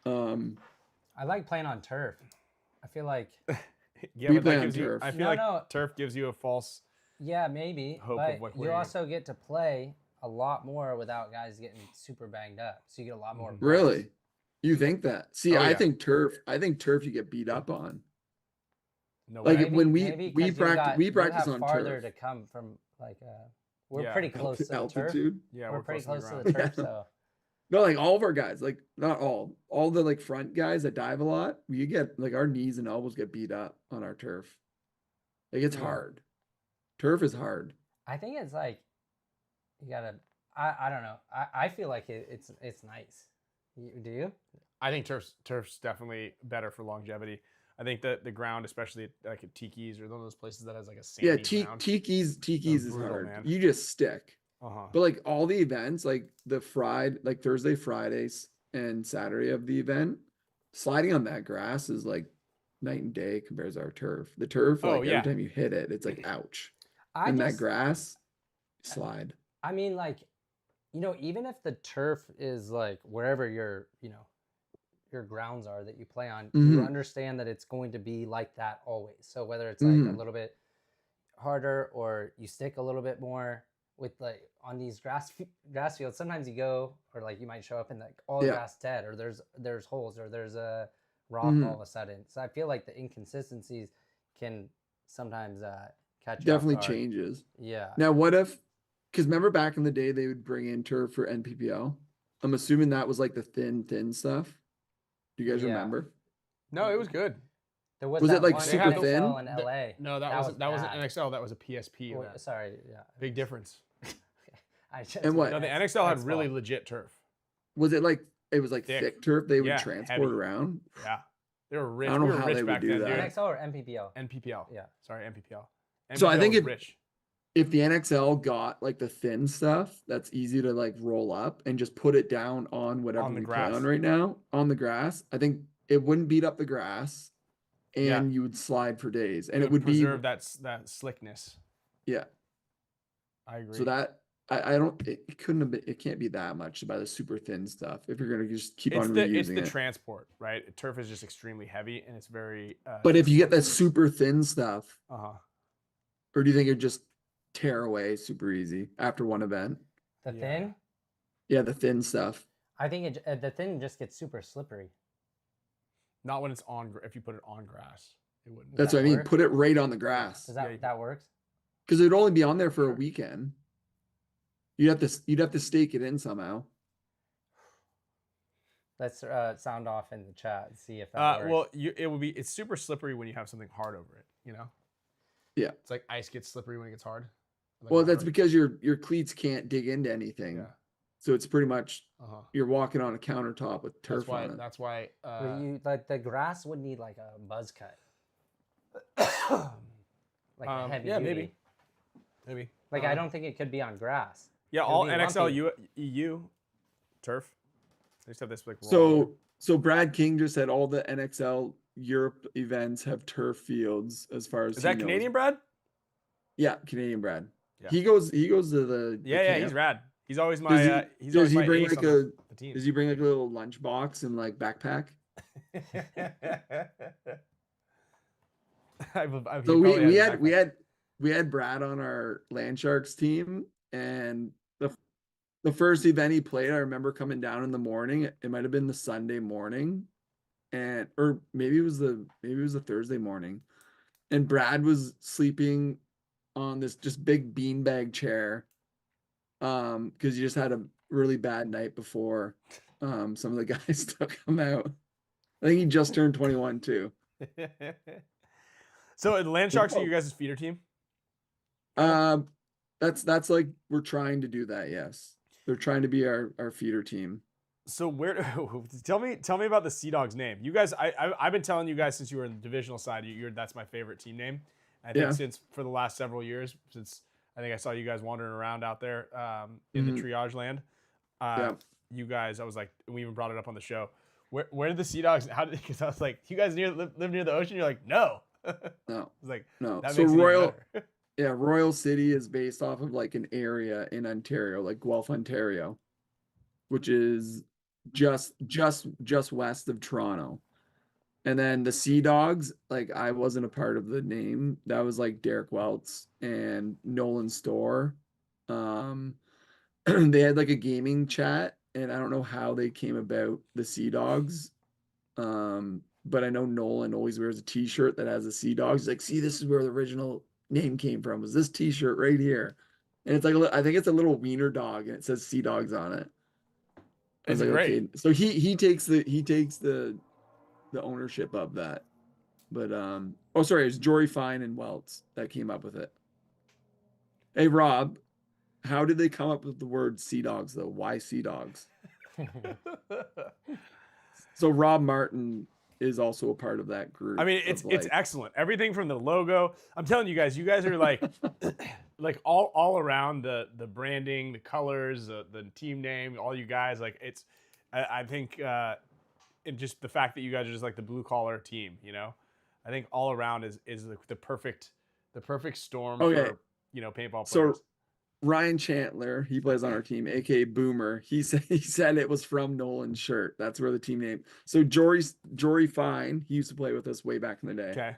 I like playing on turf. I feel like yeah, but that gives you, I feel like turf gives you a false maybe hope but of what you also get to play a lot more without guys getting super banged up. So you get a lot more. Really? You think that? See, Oh, I yeah. think turf you get beat up on. No Like way. when maybe we 'cause you practice have on farther turf. to come from like we're Yeah. pretty close to the turf. Altitude. Yeah, We're pretty close close to to the the ground. turf, Yeah. so No, like all of our guys, like not all the like front guys that dive a lot, we get like our knees and elbows get beat up on our turf. Like it's Yeah. hard. Turf is hard. I think it's like you gotta. I don't know. I feel like it's nice. Do you? I think turf's definitely better for longevity. I think that the ground, especially like at Tiki's or one of those places that has like a sandy ground. Tiki's is brutal, hard. man. You just stick. Uh-huh. But like all the events, like the like Thursday, Fridays, and Saturday of the event, sliding on that grass is like night and day compared to our turf. The turf, like every time you hit it, it's like ouch. And that grass, slide. I mean, like, you know, even if the turf is like wherever your grounds are that you play on, you understand that it's going to be like that always. So whether it's like a little bit harder or you stick a little bit more with like on these grass fields, sometimes you go or like you might show up and like all the grass dead or there's holes or there's a rock all of a sudden. So I feel like the inconsistencies can sometimes catch you off Definitely guard. changes. Yeah. Now what if, because remember back in the day they would bring in turf for NPPL? I'm assuming that was like the thin stuff. Do you guys remember? No, it was good. There Was it like one super NXL thin? in LA. No, that wasn't bad. NXL. That was a PSP. Oh, event. sorry, yeah. Big difference. And what? No, the NXL had really legit turf. Was it like it was like thick turf they would transport heavy. around? Yeah, they were rich. I don't know we were how rich they would back do then, that. dude. NXL or MPPL? NPPL. Yeah. Sorry, MPPL. So I think was rich. If the NXL got like the thin stuff that's easy to like roll up and just put it down on whatever we play on right now on the grass, I think it wouldn't beat up the grass and you would slide for days and it would preserve that slickness. Yeah. I agree. So that I don't it couldn't have been, it can't be that much by the super thin stuff if you're gonna just keep on reusing it's the transport, right? Turf is just extremely heavy and it's very but if you get that super thin stuff, Uh-huh. or do you think it just tear away super easy after one event? The thin? Yeah, the thin stuff. I think the thin just gets super slippery. Not when it's on. If you put it on grass, it wouldn't. That's what I mean. Put it right on the grass. Does that works? Because it'd only be on there for a weekend. You'd have to stake it in somehow. Let's sound off in the chat and see if that works. Well, it's super slippery when you have something hard over it. You know. Yeah. It's like ice gets slippery when it gets hard. Like well, that's because your cleats can't dig into anything. Yeah. So it's pretty much you're walking on a countertop with turf on it. That's why. The grass would need like a buzz cut. Like a heavy duty. Maybe. Like I don't think it could be on grass. Yeah, all NXL EU turf. They just have this like. So Brad King just said all the NXL Europe events have turf fields as far as is that Canadian Brad? Yeah, Canadian Brad. Yeah. He goes to the yeah, he's rad. He's always my does he bring like the team. Does he bring like a little lunch box and like backpack? So we had Brad on our Land Sharks team, and the first event he played, I remember coming down in the morning. It might have been the Sunday morning, or maybe it was the Thursday morning, and Brad was sleeping on this just big beanbag chair, because he just had a really bad night before. Some of the guys took him out. I think he just turned 21 too. So the Land Sharks are you guys' feeder team? That's like we're trying to do that. Yes, they're trying to be our feeder team. So tell me about the Sea Dogs name. You guys, I've been telling you guys since you were in the divisional side, that's my favorite team name. I think since for the last several years, since I think I saw you guys wandering around out there in the triage land. You guys, I was like, we even brought it up on the show. Where did the Sea Dogs? Because I was like, you guys live near the ocean? You're like, no. No. I was like, no. That so makes Royal, Royal City is based off of like an area in Ontario, like Guelph, Ontario, which is just west of Toronto. And then the Sea Dogs, like I wasn't a part of the name. That was like Derek Weltz and Nolan Storr. they had like a gaming chat, and I don't know how they came about the Sea Dogs. But I know Nolan always wears a T-shirt that has a Sea Dogs. He's like, see, this is where the original name came from. Was this T-shirt right here? And it's like I think it's a little wiener dog, and it says Sea Dogs on it. I was It's like, great. okay. So he takes the ownership of that. But oh sorry, it's Jory Fine and Welts that came up with it. Hey Rob, how did they come up with the word Sea Dogs though? Why Sea Dogs? So Rob Martin is also a part of that group. I mean, it's excellent. Everything from the logo. I'm telling you guys are like like all around the branding, the colors, the team name, all you guys, like it's I think and just the fact that you guys are just like the blue collar team, you know. I think all around is the perfect storm for, you know, paintball players. So Ryan Chandler, he plays on our team, aka Boomer. He said it was from Nolan's shirt. That's where the team name. So Jory Fine, he used to play with us way back in the day.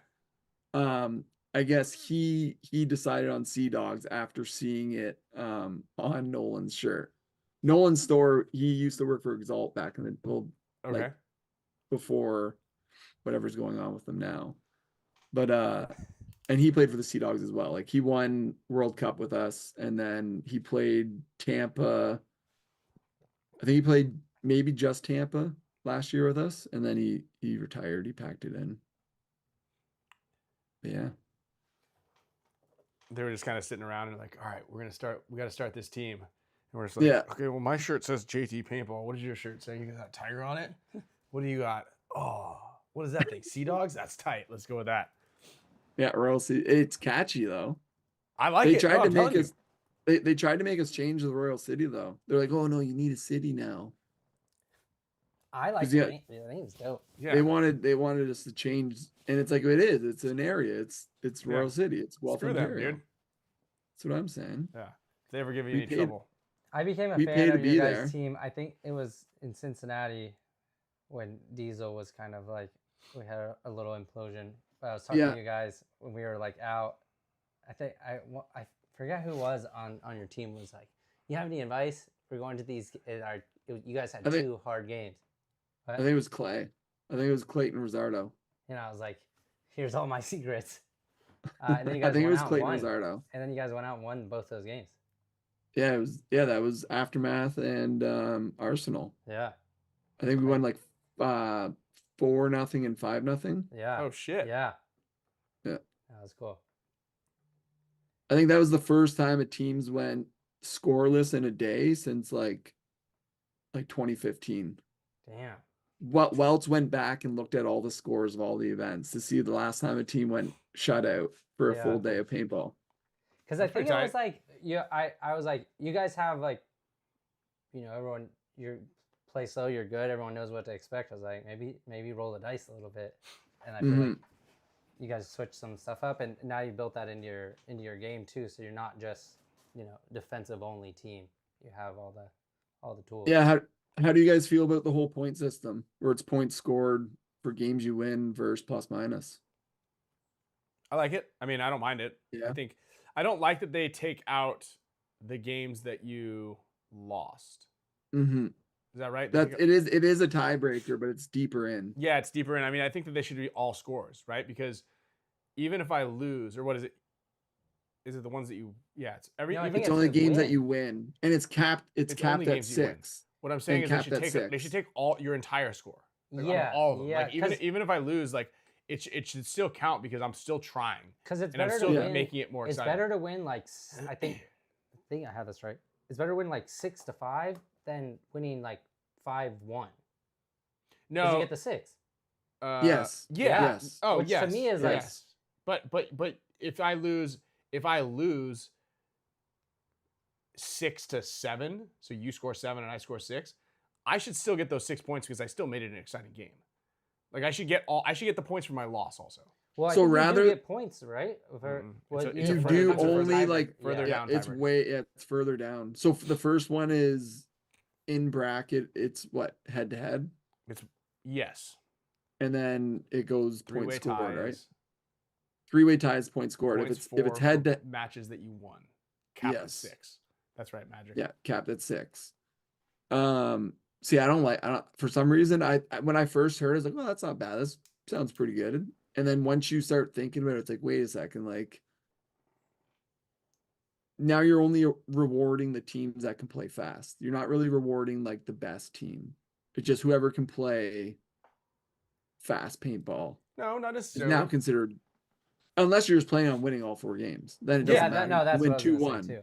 Okay. I guess he decided on Sea Dogs after seeing it on Nolan's shirt. Nolan's store, he used to work for Exalt back in the Okay. like before whatever's going on with them now. But and he played for the Sea Dogs as well. Like he won World Cup with us, and then he played Tampa. I think he played maybe just Tampa last year with us, and then he retired. He packed it in. But yeah. They were just kind of sitting around and like, all right, we got to start this team. And we're just like, okay, well, my shirt says JT Paintball. What does your shirt say? You got a tiger on it? What do you got? Oh, what is that thing? Sea Dogs? That's tight. Let's go with that. Yeah, Royal City. It's catchy though. I like it. They tried to make us. They tried to make us change the Royal City though. They're like, oh no, you need a city now. I like the name. The name's dope. Yeah. They wanted us to change, and it's like it is. It's an area. It's Royal City. It's Wealth Imperial. Dude. That's what I'm saying. Yeah. If they ever give you any trouble. I became a fan of your guys' team. I think it was in Cincinnati when Diesel was kind of like, we had a little implosion. I was talking to you guys when we were like out. I think I forget who was on your team was like, you have any advice? We're going to these. You guys had two hard games. What? I think it was Clay. I think it was Clayton Rizzardo. And I was like, here's all my secrets. And then you guys I think it was Clayton won. Rizzardo. And then you guys went out and won both those games. Yeah, it was. Yeah, that was Aftermath and Arsenal. Yeah. I think we won like 4-0 and 5-0. Yeah. Oh shit. Yeah. Yeah. That was cool. I think that was the first time a teams went scoreless in a day since like 2015. Damn. Welts went back and looked at all the scores of all the events to see the last time a team went shutout for a full day of paintball. Because I think it was like, I was like, you guys have like, you know, everyone, you play slow, you're good, everyone knows what to expect. I was like, maybe roll the dice a little bit. And I feel like you guys switched some stuff up, and now you built that into your game too. So you're not just, you know, defensive only team. You have all the tools. Yeah. How do you guys feel about the whole point system where it's points scored for games you win versus plus minus? I like it. I mean, I don't mind it. Yeah. I don't like that they take out the games that you lost. Mm-hmm. Is that right? It is a tiebreaker, but it's deeper in. Yeah, it's deeper in. I mean, I think that they should be all scores, right? Because even if I lose, or what is it? Is it the ones that you? Yeah, it's every. No, it's only games that you win, and it's capped. It's capped at 6. What I'm saying is they should take all your entire score. Like, all of them. Yeah. Like even if I lose, like it should still count because I'm still trying. Because it's and better I'm still to win. making it more It's exciting. better to win like I think I have this right. It's better to win like 6-5 than winning like 5-1. No, you get the 6. Yes. Yeah. Yes. Oh, which yes. To me is yes. But if I lose 6-7, so you score 7 and I score 6, I should still get those 6 points because I still made it an exciting game. Like I should get the points for my loss also. Well, so you do get points, right? You do only like further down. It's it's further down. So the first one is in bracket. It's what, head to head. It's yes. And then it goes Three-way point scored, ties. right? 3-way ties, point scored. Points if it's head to matches that you won, cap of 6. That's right, Magic. Yeah, capped at 6. See, I don't for some reason when I first heard it, I was like, well, that's not bad. This sounds pretty good. And then once you start thinking about it, it's like, wait a second, like now you're only rewarding the teams that can play fast. You're not really rewarding like the best team. It's just whoever can play fast paintball. No, not Is necessarily. now considered, unless you're just planning on winning all 4 games. Then it doesn't matter. No, that's you what win I was gonna say 2-1. too.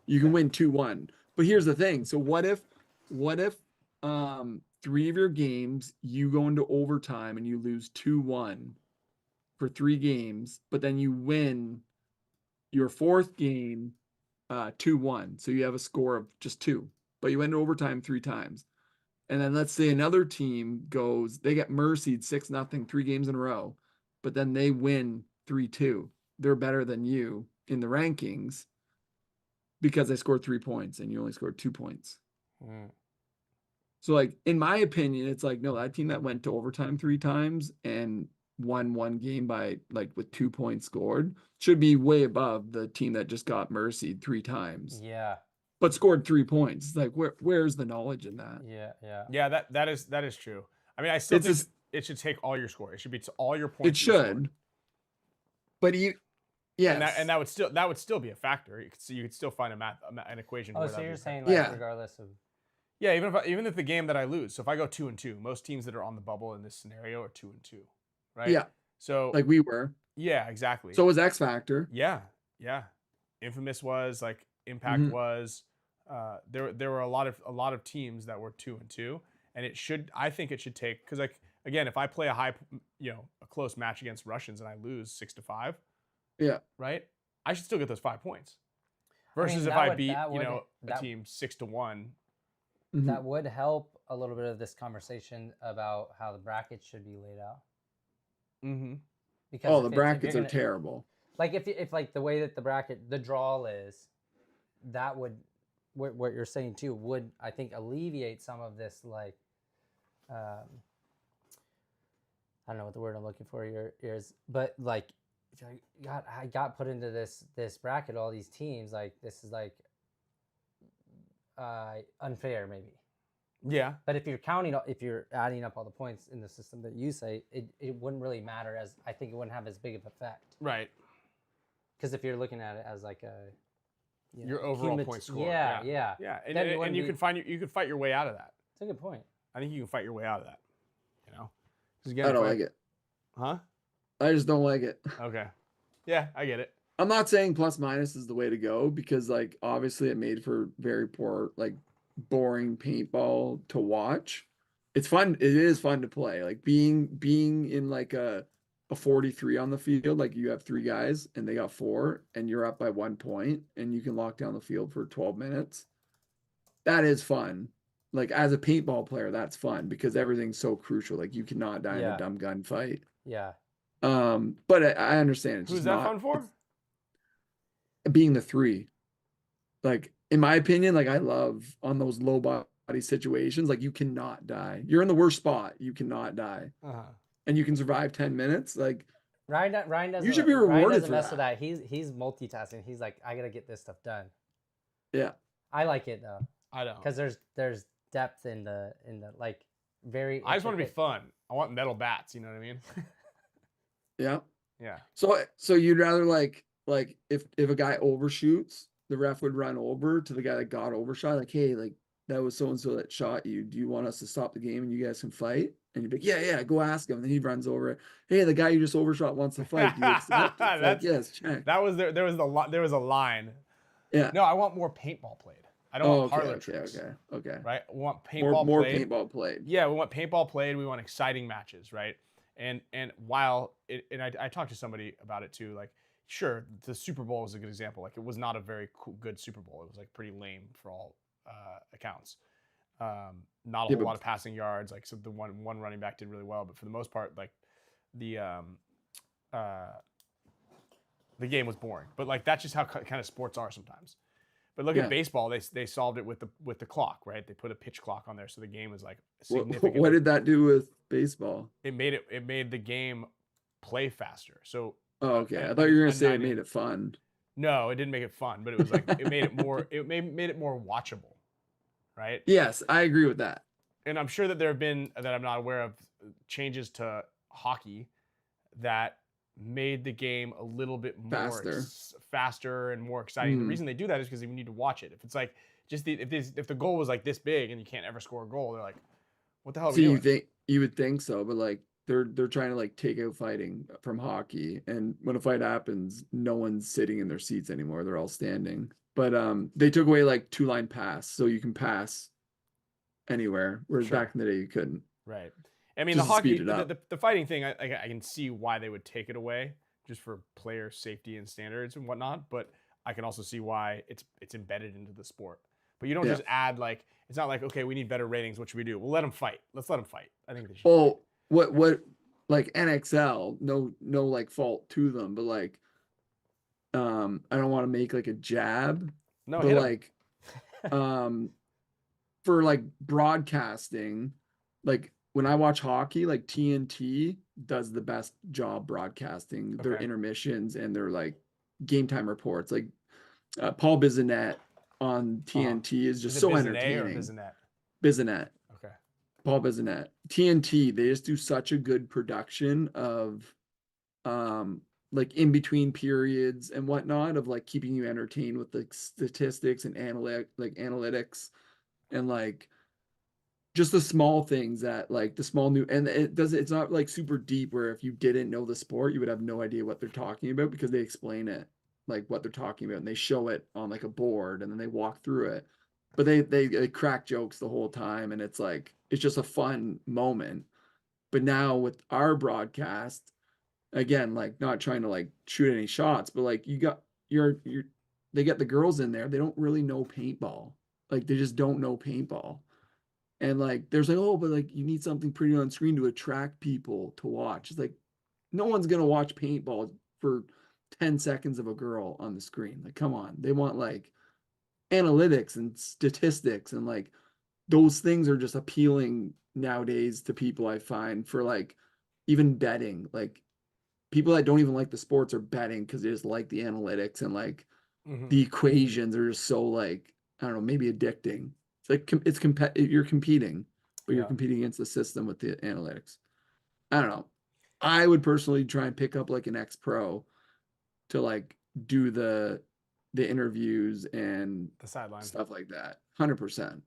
You can win 2-1. But here's the thing. So what if 3 of your games you go into overtime and you lose 2-1 for 3 games, but then you win your 4th game 2-1. So you have a score of just 2, but you went into overtime 3 times. And then let's say another team goes, they get mercied 6-0, 3 games in a row, but then they win 3-2. They're better than you in the rankings because they scored 3 points and you only scored 2 points. So like, in my opinion, it's like, no, that team that went to overtime 3 times and won 1 game by like with 2 points scored should be way above the team that just got mercied 3 times. Yeah. But scored 3 points. Like where's the knowledge in that? Yeah, that is true. I mean, I still think it should take all your score. It should be all your points. It should. But yes. And that would still be a factor. You could still find an equation. Oh, so you're saying like regardless of. Yeah, even if the game that I lose. So if I go 2-2, most teams that are on the bubble in this scenario are 2-2, right? Yeah. So like we were. Yeah, exactly. So was X Factor. Yeah. Infamous was, like, Impact was. There were a lot of teams that were 2-2, and I think it should take, because like again, if I play a close match against Russians and I lose 6-5, right, I should still get those 5 points. Versus if I beat a team 6-1. That would help a little bit of this conversation about how the brackets should be laid out. Because the brackets are terrible. Like if like the way that the draw is, that would, what you're saying too, would I think alleviate some of this, like I don't know what the word I'm looking for here is, but like if I got put into this bracket, all these teams, like this is like unfair maybe. Yeah. But if you're adding up all the points in the system that you say, it wouldn't really matter, as I think it wouldn't have as big of an effect. Right. Because if you're looking at it as like a your overall point score. Yeah. And you can fight your way out of that. That's a good point. I think you can fight your way out of that. I don't like it. Huh? I just don't like it. Okay. Yeah, I get it. I'm not saying plus minus is the way to go, because like obviously it made for very poor, like boring paintball to watch. It's fun. It is fun to play. Like being in like a 43 on the field, like you have 3 guys and they got 4 and you're up by 1 point and you can lock down the field for 12 minutes. That is fun. Like as a paintball player, that's fun because everything's so crucial. Like you cannot die in a dumb gun fight. Yeah. But I understand. It's Who's just that fun for? Being the 3. Like in my opinion, like I love on those low body situations, like you cannot die. You're in the worst spot. You cannot die. And you can survive 10 minutes. Like Ryan doesn't. You should be rewarded for mess that. with that. He's multitasking. He's like, I gotta get this stuff done. Yeah. I like it though. I don't. Because there's depth in the like very. I just want to be fun. I want metal bats. You know what I mean? Yeah. Yeah. So you'd rather like if a guy overshoots, the ref would run over to the guy that got overshot, like, hey, like that was so and so that shot you. Do you want us to stop the game and you guys can fight? And you'd be like, yeah, go ask him. And then he runs over. Hey, the guy you just overshot wants to fight. Do you accept? Like, yes, check. That was there was a line. Yeah. No, I want more paintball played. I don't want parlor tricks. Okay. Right? We want paintball more played. paintball played. Yeah, we want paintball played. We want exciting matches, right? And while I talked to somebody about it too, like, sure, the Super Bowl was a good example. Like, it was not a very good Super Bowl. It was like pretty lame for all accounts. Not a whole lot of passing yards. Like, so the one running back did really well, but for the most part, like the game was boring. But like that's just how kind of sports are sometimes. But look at baseball. They solved it with the clock, right? They put a pitch clock on there, so the game was like significant. What did that do with baseball? It made the game play faster. So okay. I thought you were gonna say it made it fun. No, it didn't make it fun, but it was like it made it more. It made it more watchable, right? Yes, I agree with that. And I'm sure that there have been that I'm not aware of changes to hockey that made the game a little bit more faster and more exciting. The reason they do that is because we need to watch it. If it's like just if the goal was like this big and you can't ever score a goal, they're like, what the hell are we doing? You would think so, but like they're trying to like take out fighting from hockey, and when a fight happens, no one's sitting in their seats anymore. They're all standing. But they took away like 2-line pass, so you can pass anywhere, whereas back in the day you couldn't. Right. I mean, the hockey, the fighting thing, I can see why they would take it away, just for player safety and standards and whatnot. But I can also see why it's embedded into the sport. But you don't just add like, it's not like, okay, we need better ratings. What should we do? We'll let them fight. Let's let them fight. I think they should. Oh, what like NXL? No like fault to them, but like, I don't want to make like a jab. No, but like, for like broadcasting, like. When I watch hockey, like TNT does the best job broadcasting their intermissions and their like game time reports. Like Paul Bissonnette on TNT is just so entertaining. Bissonnette. Okay. Paul Bissonnette. TNT, they just do such a good production of like in between periods and whatnot, of like keeping you entertained with like statistics and analytics and like just the small things that like the small new, and it's not like super deep where if you didn't know the sport, you would have no idea what they're talking about, because they explain it, like what they're talking about, and they show it on like a board and then they walk through it. But they crack jokes the whole time, and it's like, it's just a fun moment. But now with our broadcast, again, like not trying to like shoot any shots, but like they get the girls in there, they don't really know paintball. Like they just don't know paintball. And like, there's like, oh, but like you need something pretty on screen to attract people to watch. It's like, no one's going to watch paintball for 10 seconds of a girl on the screen. Like, come on. They want like analytics and statistics, and like those things are just appealing nowadays to people, I find, for like even betting. Like people that don't even like the sports are betting because they just like the analytics, and like the equations are just so like, I don't know, maybe addicting. It's like you're competing, but you're competing against the system with the analytics. I don't know. I would personally try and pick up like an ex-pro to like do the interviews and the sideline stuff like that. 100%.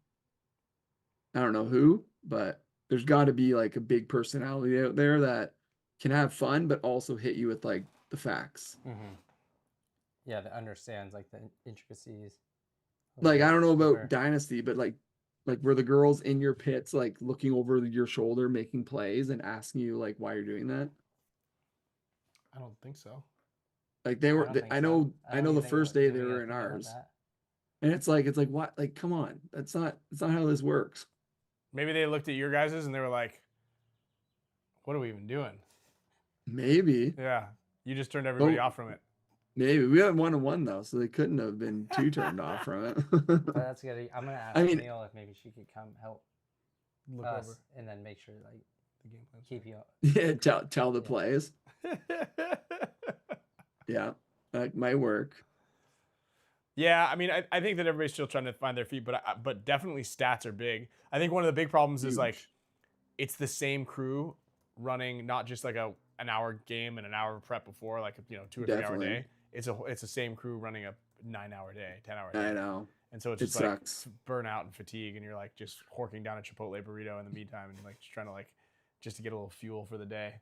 I don't know who, but there's got to be like a big personality out there that can have fun, but also hit you with like the facts. Yeah, that understands like the intricacies. Like, I don't know about Dynasty, but like were the girls in your pits like looking over your shoulder making plays and asking you like why you're doing that? I don't think so. Like they were, I know the first day they were in ours, and it's like what? Like, come on, that's not how this works. Maybe they looked at your guys's and they were like, what are we even doing? Maybe. Yeah, you just turned everybody off from it. Maybe we had 1-on-1 though, so they couldn't have been too turned off from it. But that's good. I'm gonna ask Neil if maybe she could come help us over and then make sure like the game plan keep you up. Yeah, tell the plays. Yeah, that might work. Yeah, I mean, I think that everybody's still trying to find their feet, but definitely stats are big. I think one of the big problems is like it's the same crew running not just like an hour game and an hour prep before, like 2 or 3 hour day. It's the same crew running a 9-hour day, 10-hour day. I know. And so it's just like burnout and fatigue, and you're like just horking down a Chipotle burrito in the meantime, and like just trying to just to get a little fuel for the day.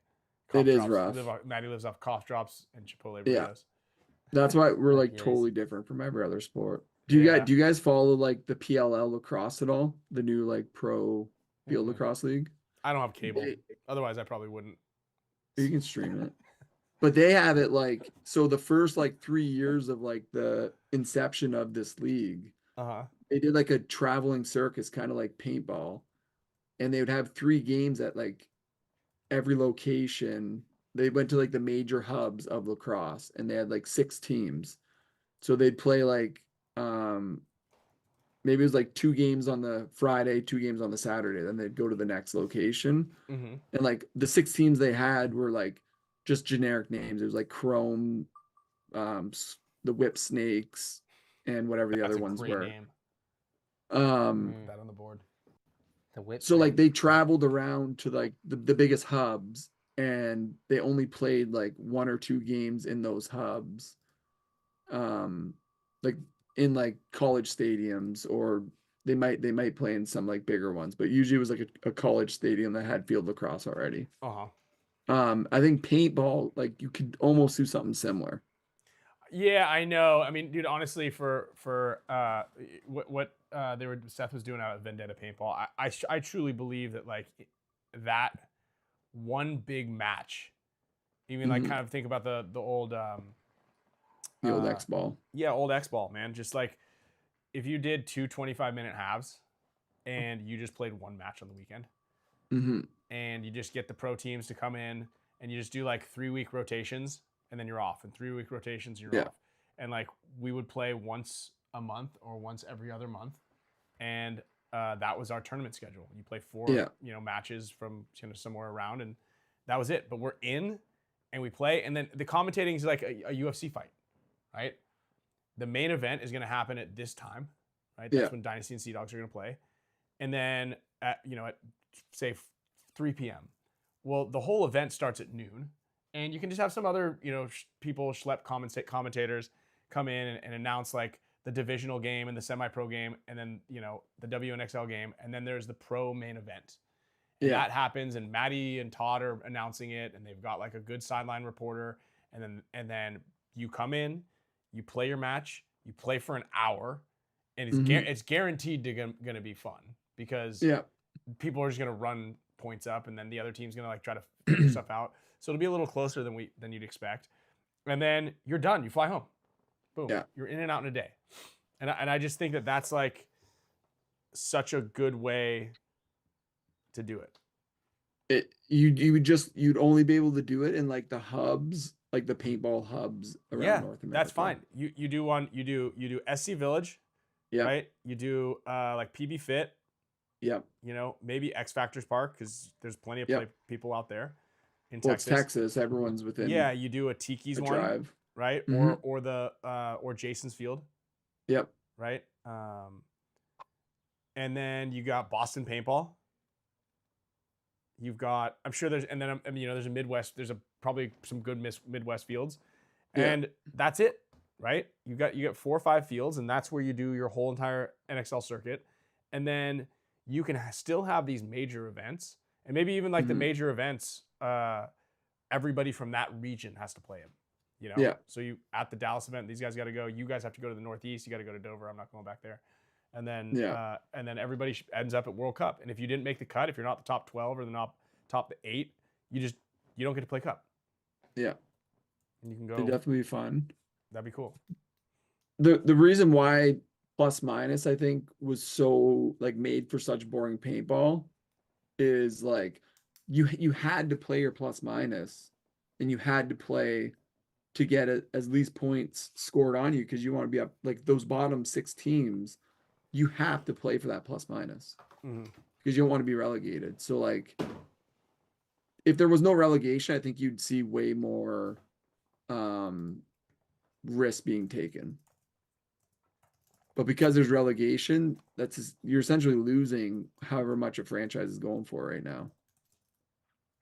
It is rough. Maddie lives off cough drops and Chipotle burritos. Yeah. That's why we're like totally different from every other sport. Do you guys follow like the PLL lacrosse at all? The new like pro field lacrosse league? I don't have cable. Otherwise I probably wouldn't. You can stream it. But they have it like, so the first like 3 years of like the inception of this league, they did like a traveling circus, kind of like paintball. And they would have 3 games at like every location. They went to like the major hubs of lacrosse, and they had like 6 teams. So they'd play like, maybe it was like 2 games on the Friday, 2 games on the Saturday. Then they'd go to the next location. And like the 6 teams they had were like just generic names. It was like Chrome, the Whip Snakes, and whatever the That's other a ones great were. name. Um, That on the board. The whip. so like snake. they traveled around to like the biggest hubs, and they only played like 1 or 2 games in those hubs. Like in like college stadiums, or they might play in some like bigger ones, but usually it was like a college stadium that had field lacrosse already. I think paintball, like you could almost do something similar. Yeah, I know. I mean, dude, honestly, for what Seth was doing out at Vendetta Paintball, I truly believe that like that one big match, even like kind of think about the old The old X ball. Yeah, old X ball, man. Just like if you did 2 25-minute halves and you just played one match on the weekend, and you just get the pro teams to come in and you just do like 3-week rotations, and then you're off, and 3-week rotations, and you're off. And like we would play once a month or once every other month, and that was our tournament schedule. You play 4 matches from somewhere around, and that was it. But we're in and we play, and then the commentating is like a UFC fight, right? The main event is going to happen at this time, right? That's when Dynasty and Sea Dogs are going to play. And then at say 3 p.m. Well, the whole event starts at noon, and you can just have some other, people, commentators come in and announce like the divisional game and the semi-pro game, and then, the WNXL game. And then there's the pro main event. And that happens, and Maddie and Todd are announcing it, and they've got like a good sideline reporter. And then you come in, you play your match, you play for an hour, and it's guaranteed to going to be fun, because people are just going to run points up, and then the other team's going to like try to figure stuff out. So it'll be a little closer than you'd expect. And then you're done. You fly home. Boom. Yeah. You're in and out in a day. And I just think that that's like such a good way to do it. You'd only be able to do it in like the hubs, like the paintball hubs around North America. That's fine. You do one. You do SC Village. Yeah. Right. You do like PB Fit. Yep. Maybe X Factors Park, because there's plenty of people out there in Texas. It's Texas. Everyone's within. Yeah. You do a Tiki's one. Drive. Right. Or Jason's Field. Yep. Right. And then you got Boston Paintball. You've got, I'm sure there's a Midwest, probably some good Midwest fields, and that's it, right? You got 4 or 5 fields, and that's where you do your whole entire NXL circuit. And then you can still have these major events, and maybe even like the major events, everybody from that region has to play them, So you, at the Dallas event, these guys got to go. You guys have to go to the Northeast. You got to go to Dover. I'm not going back there. And then everybody ends up at World Cup. And if you didn't make the cut, if you're not the top 12 or the top 8, you don't get to play Cup. Yeah. And you can go. It'd definitely be fun. That'd be cool. The reason why plus minus, I think, was so like made for such boring paintball is like you had to play your plus minus, and you had to play to get as least points scored on you, because you want to be up like those bottom 6 teams. You have to play for that plus minus, because you don't want to be relegated. So like, if there was no relegation, I think you'd see way more risk being taken. But because there's relegation, you're essentially losing however much a franchise is going for right now.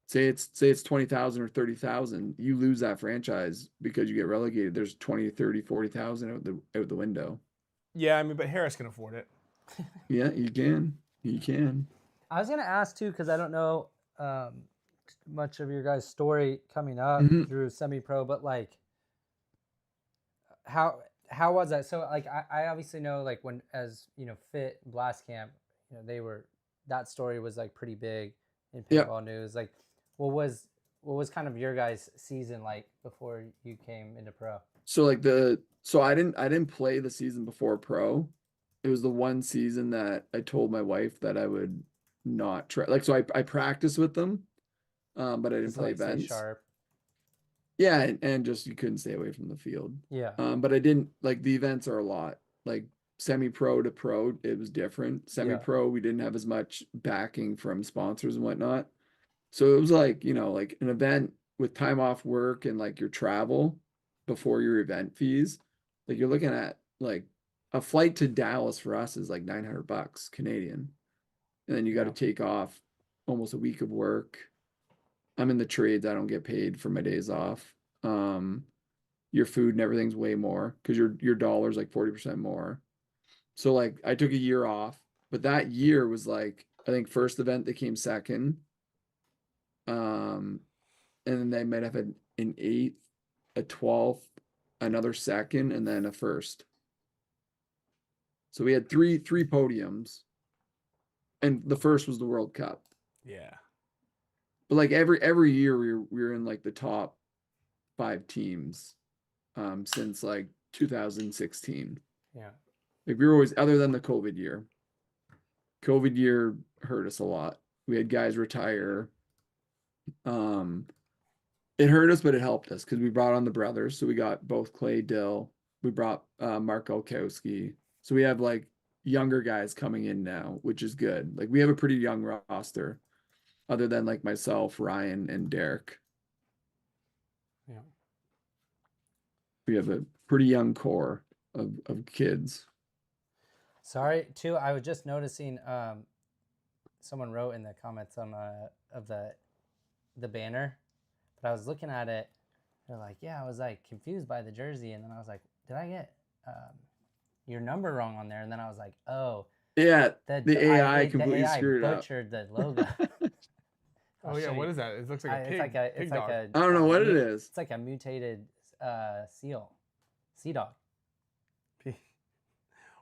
Say it's 20,000 or 30,000, you lose that franchise because you get relegated. There's 20, 30, 40,000 out the window. Yeah, I mean, but Harris can afford it. Yeah, you can. You can. I was gonna ask too, because I don't know much of your guys' story coming up through semi-pro, but like, how was that? So like, I obviously know like when Fit and Blast Camp, that story was like pretty big in paintball news. Like, what was kind of your guys' season like before you came into pro? So like I didn't play the season before pro. It was the one season that I told my wife that I would not try. Like, so I practiced with them, but I didn't play events. Sharp. Yeah, and just you couldn't stay away from the field. Yeah. But I didn't like the events are a lot. Like semi-pro to pro, it was different. Semi-pro, we didn't have as much backing from sponsors and whatnot. So it was like, like an event with time off work and like your travel before your event fees Like you're looking at like a flight to Dallas for us is like $900 Canadian. And then you got to take off almost a week of work. I'm in the trades. I don't get paid for my days off. Your food and everything's way more because your dollar's like 40% more. So like I took a year off, but that year was like I think first event they came second. And then they might have had an 8th, a 12th, another second, and then a first. So we had three podiums. And the first was the World Cup. Yeah. But like every year we were in like the top 5 teams since like 2016. Yeah. Like we were always, other than the COVID year. COVID year hurt us a lot. We had guys retire. It hurt us, but it helped us because we brought on the brothers. So we got both Clay Dill. We brought Mark Olkowski. So we have like younger guys coming in now, which is good. Like we have a pretty young roster, other than like myself, Ryan, and Derek. Yeah. We have a pretty young core of kids. Sorry, too. I was just noticing. Someone wrote in the comments on of the banner, but I was looking at it. They're like, "Yeah, I was like confused by the jersey," and then I was like, "Did I get your number wrong on there?" And then I was like, "Oh, yeah, the AI completely screwed up. Butchered the logo." Oh yeah, what is that? It looks like a pig. It's like a. I don't know what it is. It's like a mutated sea dog.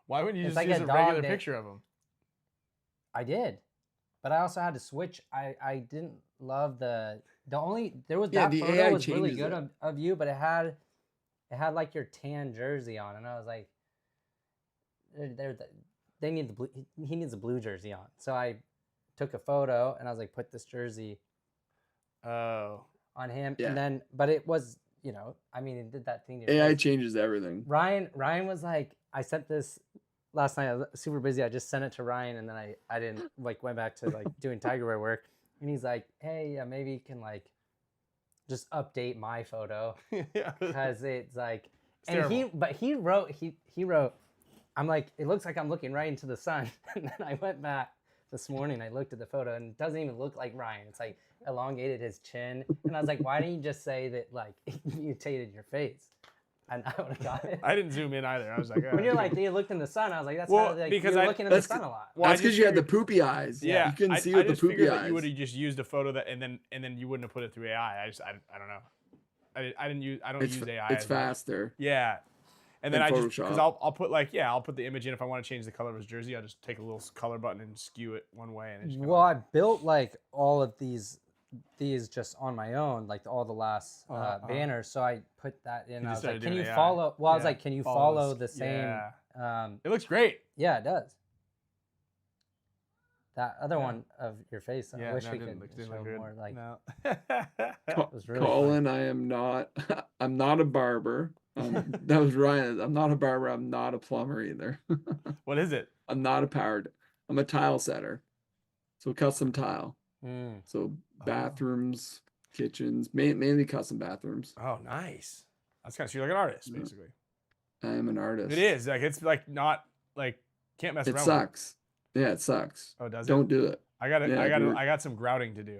Why wouldn't you It's just like use a a dog regular that- picture of him? I did, but I also had to switch. I didn't love there was that the photo AI was really changes good it. of you, but it had like your tan jersey on, and I was like, they need the blue. He needs a blue jersey on. So I took a photo and I was like, put this jersey Oh. on him, Yeah. and then but it was I mean it did that thing. To your AI face. changes everything. Ryan was like, I sent this last night. I was super busy. I just sent it to Ryan, and then I didn't like went back to like doing Tiger Wear work. And he's like, hey, maybe you can like just update my photo Yeah. because it's like, It's and terrible. he wrote, I'm like, it looks like I'm looking right into the sun. And then I went back this morning. I looked at the photo, and it doesn't even look like Ryan. It's like elongated his chin, and I was like, why didn't you just say that like it mutated your face? And I would have got it. I didn't zoom in either. I was like, When you're like, you looked in the sun, I was like, that's Well, how, like, because you're I- looking in the that's sun a lot. Well, I That's because just you had the figured- poopy eyes. yeah, You couldn't see I with the just figured poopy that eyes. you would have just used a photo that, and then you wouldn't have put it through AI. I don't know. I don't use AI. It's as much. faster. Yeah. And then In I just because Photoshop. I'll put I'll put the image in if I want to change the color of his jersey. I'll just take a little color button and skew it one way. And it's Well, I built like all of these just on my own, like all the last banners. So I put that in. You I just was like, started can you doing AI. follow? Well, I was Yeah, like, can you follow follow this- the same? yeah. It looks great. Yeah, it does. That other one of your face, I wish no, we it could didn't show look good. more. Like, No. it was really Colin, I am not. I'm not a barber. That was Ryan. I'm not a barber. I'm not a plumber either. What is it? I'm not a powered. I'm a tile setter. So custom tile. fun. So bathrooms, kitchens, mainly custom bathrooms. Oh, nice. That's kind of you're like an artist, Yeah. basically. I am an artist. It is like it's like not like can't mess It around. sucks. Yeah, it sucks. With it. Oh, does it? Don't do it. I got it. Yeah, dude. I got some grouting to do.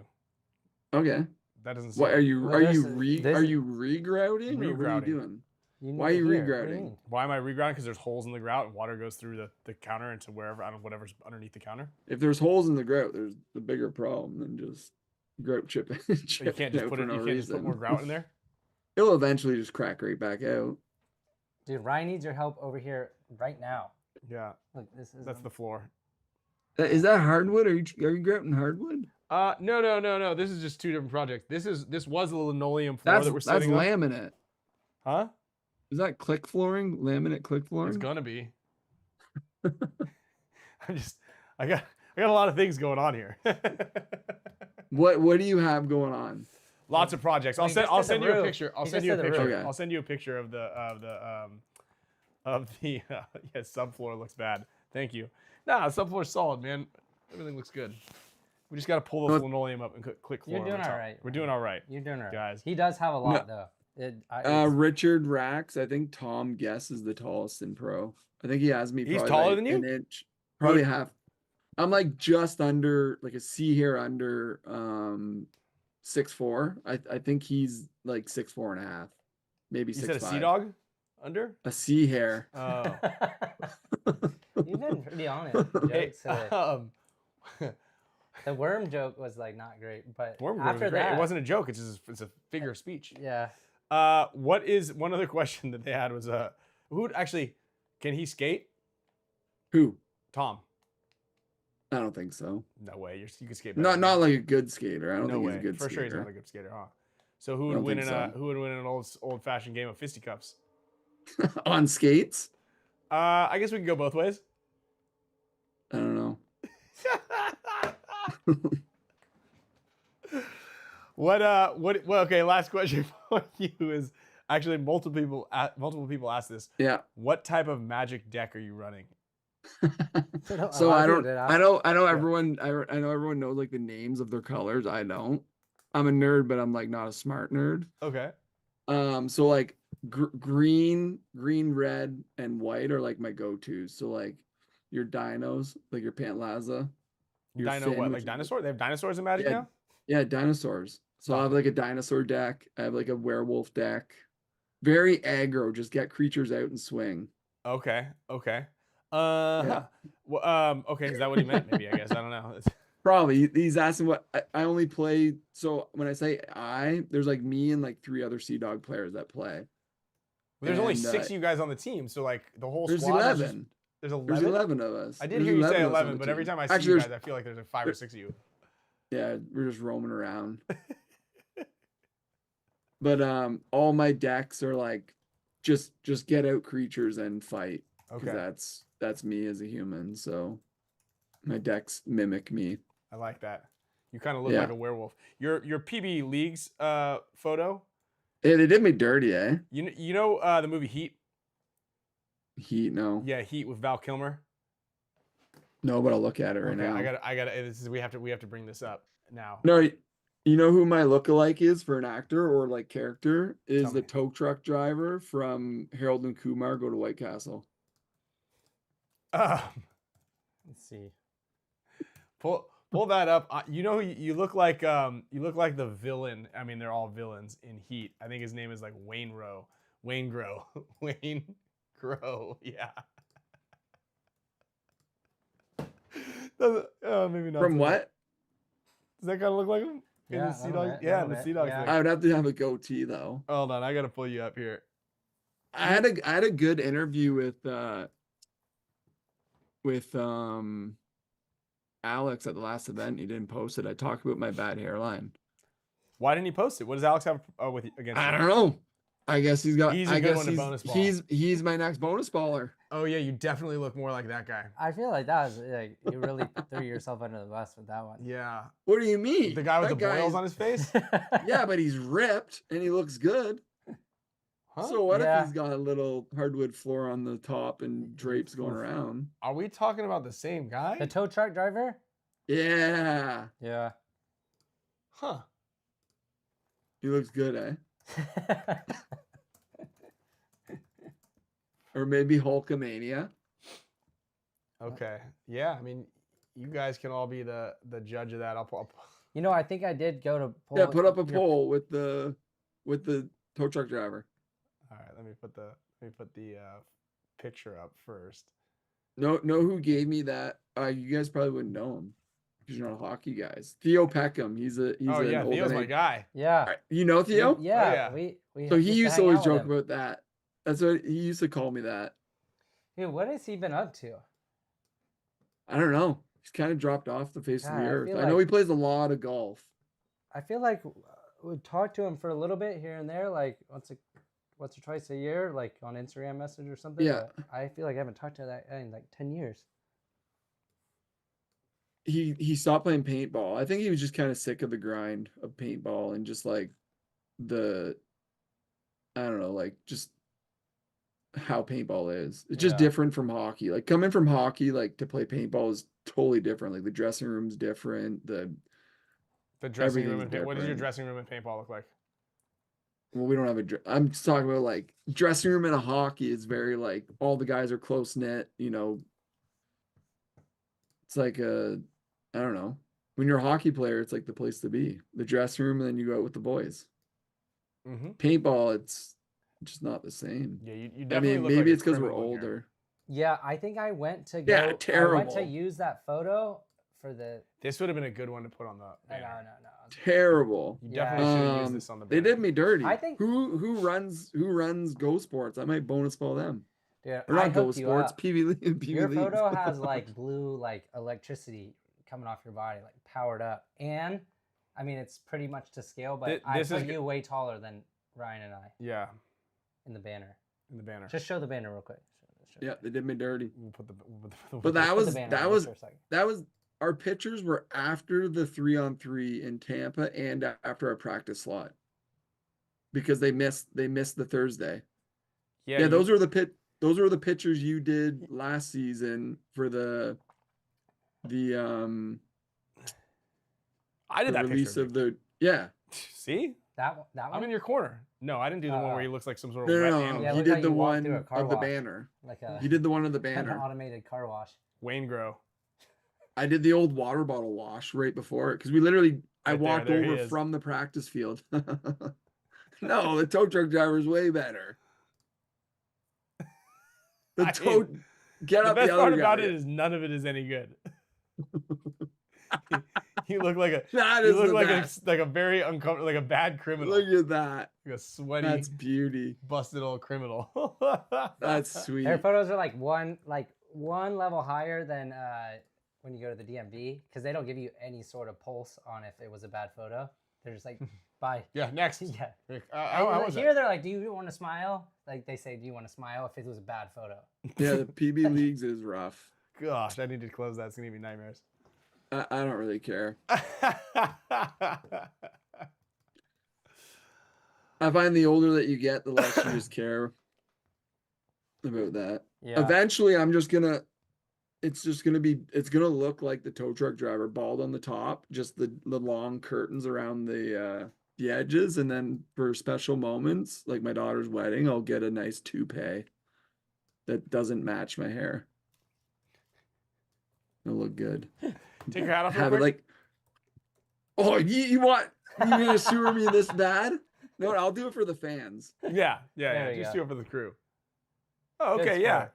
Okay. That doesn't. What seem- are you? Well, Are you there's- are you regrouting? Or what are you Regrouting. doing? You Why are you need to hear. What do regrouting? mean? Why am I regrouting? Because there's holes in the grout and water goes through the counter into wherever I don't whatever's underneath the counter. If there's holes in the grout, there's the bigger problem than just grout chipping. So you can't just put it. You can't just put more grout in there. It'll eventually just crack right back out. Dude, Ryan needs your help over here right now. Yeah, Look, this is that's the floor. Is that hardwood? Are you grouting hardwood? No. This is just two different projects. This was a linoleum floor that we're That's setting up. laminate. Huh? Is that click flooring? Laminate click flooring? It's gonna be. I got a lot of things going on here. What do you have going on? Lots of projects. Well, he just I'll did send the you a roof. picture. I'll He send just you a did the picture. roof. Okay. I'll send you a picture of the yeah, subfloor looks bad. Thank you. Nah, subfloor's solid, man. Everything looks good. We just got to pull the No, linoleum up and click floor. You're doing over top. all right. We're doing all right. You're doing all right. Guys. He does have a lot though. Richard Rax. I think Tom Guess is the tallest in pro. I think he has me. He's Probably taller like than you? an inch, probably half. I'm like just under, like a C hair under 6'4". I think he's like 6'4.5", maybe 6'5". You said a sea dog under? A C hair. Oh. You've been pretty honest. Hey, The worm joke was like not great, but worm after was great. that, It wasn't a joke. It's a figure of speech. yeah. What is one other question that they had was who actually can he skate? Who? Tom. I don't think so. No way. You can skate better. Not like a good skater. I don't No think way. he's a good For skater. sure, he's not a good skater, huh? So who I would don't win think in so. who would win in an old fashioned game of fisticuffs? On skates? I guess we can go both ways. I don't know. Well, okay, last question for you is actually multiple people asked this. Yeah. What type of magic deck are you running? So I know everyone knows like the names of their colors. I don't. I'm a nerd, but I'm like not a smart nerd. Okay. So like green, red, and white are like my go-tos. So like your dinos, like your Pantlaza. Dino what? Like dinosaur? They have dinosaurs in Magic now? Yeah, dinosaurs. So I have like a dinosaur deck. I have like a werewolf deck. Very aggro. Just get creatures out and swing. Okay. Okay. Yeah. Well, okay. Is that what he meant? Maybe, I guess. I don't know. Probably. He's asking what I only play. So when I say there's like me and like 3 other Sea Dog players that play. There's only 6 of you guys on the team, so like the whole there's squad. 11. There's 11. There's 11 of us. I did hear you say 11, but every time I see you guys, I feel like there's like 5 or 6 of you. Yeah, we're just roaming around. But all my decks are like just get out creatures and fight. Okay. That's me as a human. So my decks mimic me. I like that. You kind of look like a werewolf. Your PB Leagues photo. They did me dirty, eh? You know the movie Heat? Heat, no. Yeah, Heat with Val Kilmer. No, but I'll look at it right now. I gotta. We have to bring this up now. No, you know who my lookalike is for an actor or like character is Tell the me. tow truck driver from Harold and Kumar Go to White Castle. Let's see. Pull that up. You know, you look like the villain. I mean, they're all villains in Heat. I think his name is like Wayne Grow. Wayne Grow. Yeah. Maybe not. From what? Does that kind of look like him? Yeah, In the Sea a Dog. little bit, Yeah, a in the little Sea bit, Dog yeah. thing. I would have to have a goatee though. Hold on, I gotta pull you up here. I had a good interview with Alex at the last event. He didn't post it. I talked about my bad hairline. Why didn't he post it? What does Alex have with against? I you? don't know. I guess he's got. He's a I good guess one to bonus ball. he's my next bonus baller. Oh yeah, you definitely look more like that guy. I feel like that was like you really threw yourself under the bus with that one. Yeah. What do you mean? The guy with That the boils guy's- on his face. Yeah, but he's ripped and he looks good. Huh? So what Yeah. if he's got a little hardwood floor on the top and drapes going around? Are we talking about the same guy? The tow truck driver? Yeah, Yeah. Huh. he looks good, eh? Or maybe Hulkamania. Okay. Yeah. I mean, you guys can all be the judge of that. I'll You know, I think I did go to Yeah, put up a your- poll with the tow truck driver. All right. Let me put the picture up first. Know who gave me that? You guys probably wouldn't know him because you're not Hockey guys. Theo Peckham. He's Oh an yeah, old Theo's my NA guy. Yeah. You know Theo? Yeah. yeah. We So he used to hang always out with joke him. about that. That's what he used to call me that. Dude, what has he been up to? I don't know. He's kind of dropped off the face of God, the I earth. feel I know he like- plays a lot of golf. I feel like we talk to him for a little bit here and there, like once or twice a year, like on Instagram message or something. Yeah. but I feel like I haven't talked to that guy in like 10 years. He stopped playing paintball. I think he was just kind of sick of the grind of paintball and just like I don't know, like just how paintball is. It's just Yeah. different from hockey. Like coming from hockey, like to play paintball is totally different. Like the dressing room's different. The dressing room. Everything's What does your different. dressing room and paintball look like? well, we don't have I'm just talking about like dressing room in a hockey is very like all the guys are close knit, you know. It's like I don't know. When you're a hockey player, it's like the place to be. The dressing room, and then you go out with the boys. Paintball, it's just not the same. Yeah, you definitely look maybe like it's because we're older. Yeah, I think I went to Yeah, I terrible. went to use that photo for the. This would have been a good one to put on the banner. No. Terrible. You definitely should have used this on the banner. They did me dirty. I think who runs Go Sports? I might bonus follow them. Dude, Or not Go Sports, PB Your Leagues. photo has like blue like electricity coming off your body, like powered up, and I mean it's pretty much to scale. But I put you way taller than Ryan and I. Yeah. In the banner. Just show the banner real quick. Yeah, they did me dirty. We'll but that was our pictures were after the 3-on-3 in Tampa and after our practice slot because they missed the Thursday. Yeah, those were the pictures you did last season for the I did that release picture of the See? That one? I'm in your corner. No, I didn't do the one where he looks like some sort of wet animal. Yeah, he did the one of the banner. He did the one of the banner. An automated car wash. Wayne Grow. I did the old water bottle wash right before it because we literally I walked over from the practice field. No, the tow truck driver is way better. The best part about it is none of it is any good. You look like a very uncomfortable, like a bad criminal. Look at that. Like a sweaty, that's beauty. Busted old criminal. That's sweet. Their photos are like one level higher than when you go to the DMV because they don't give you any sort of pulse on if it was a bad photo. They're just like, bye. Yeah, next. Yeah. Here they're like, do you want to smile? Like they say, do you want to smile if it was a bad photo? Yeah, the PB Leagues is rough. Gosh, I need to close that. It's gonna be nightmares. I don't really care. I find the older that you get, the less you just care about that. Yeah. Eventually, it's gonna look like the tow truck driver, bald on the top, just the long curtains around the edges, and then for special moments, like my daughter's wedding, I'll get a nice toupee that doesn't match my hair. It'll look good. Take your hat off. Have it like, oh, you gonna sewer me this bad? No, I'll do it for the fans. Yeah. Just do it for the crew. Oh, okay, yeah.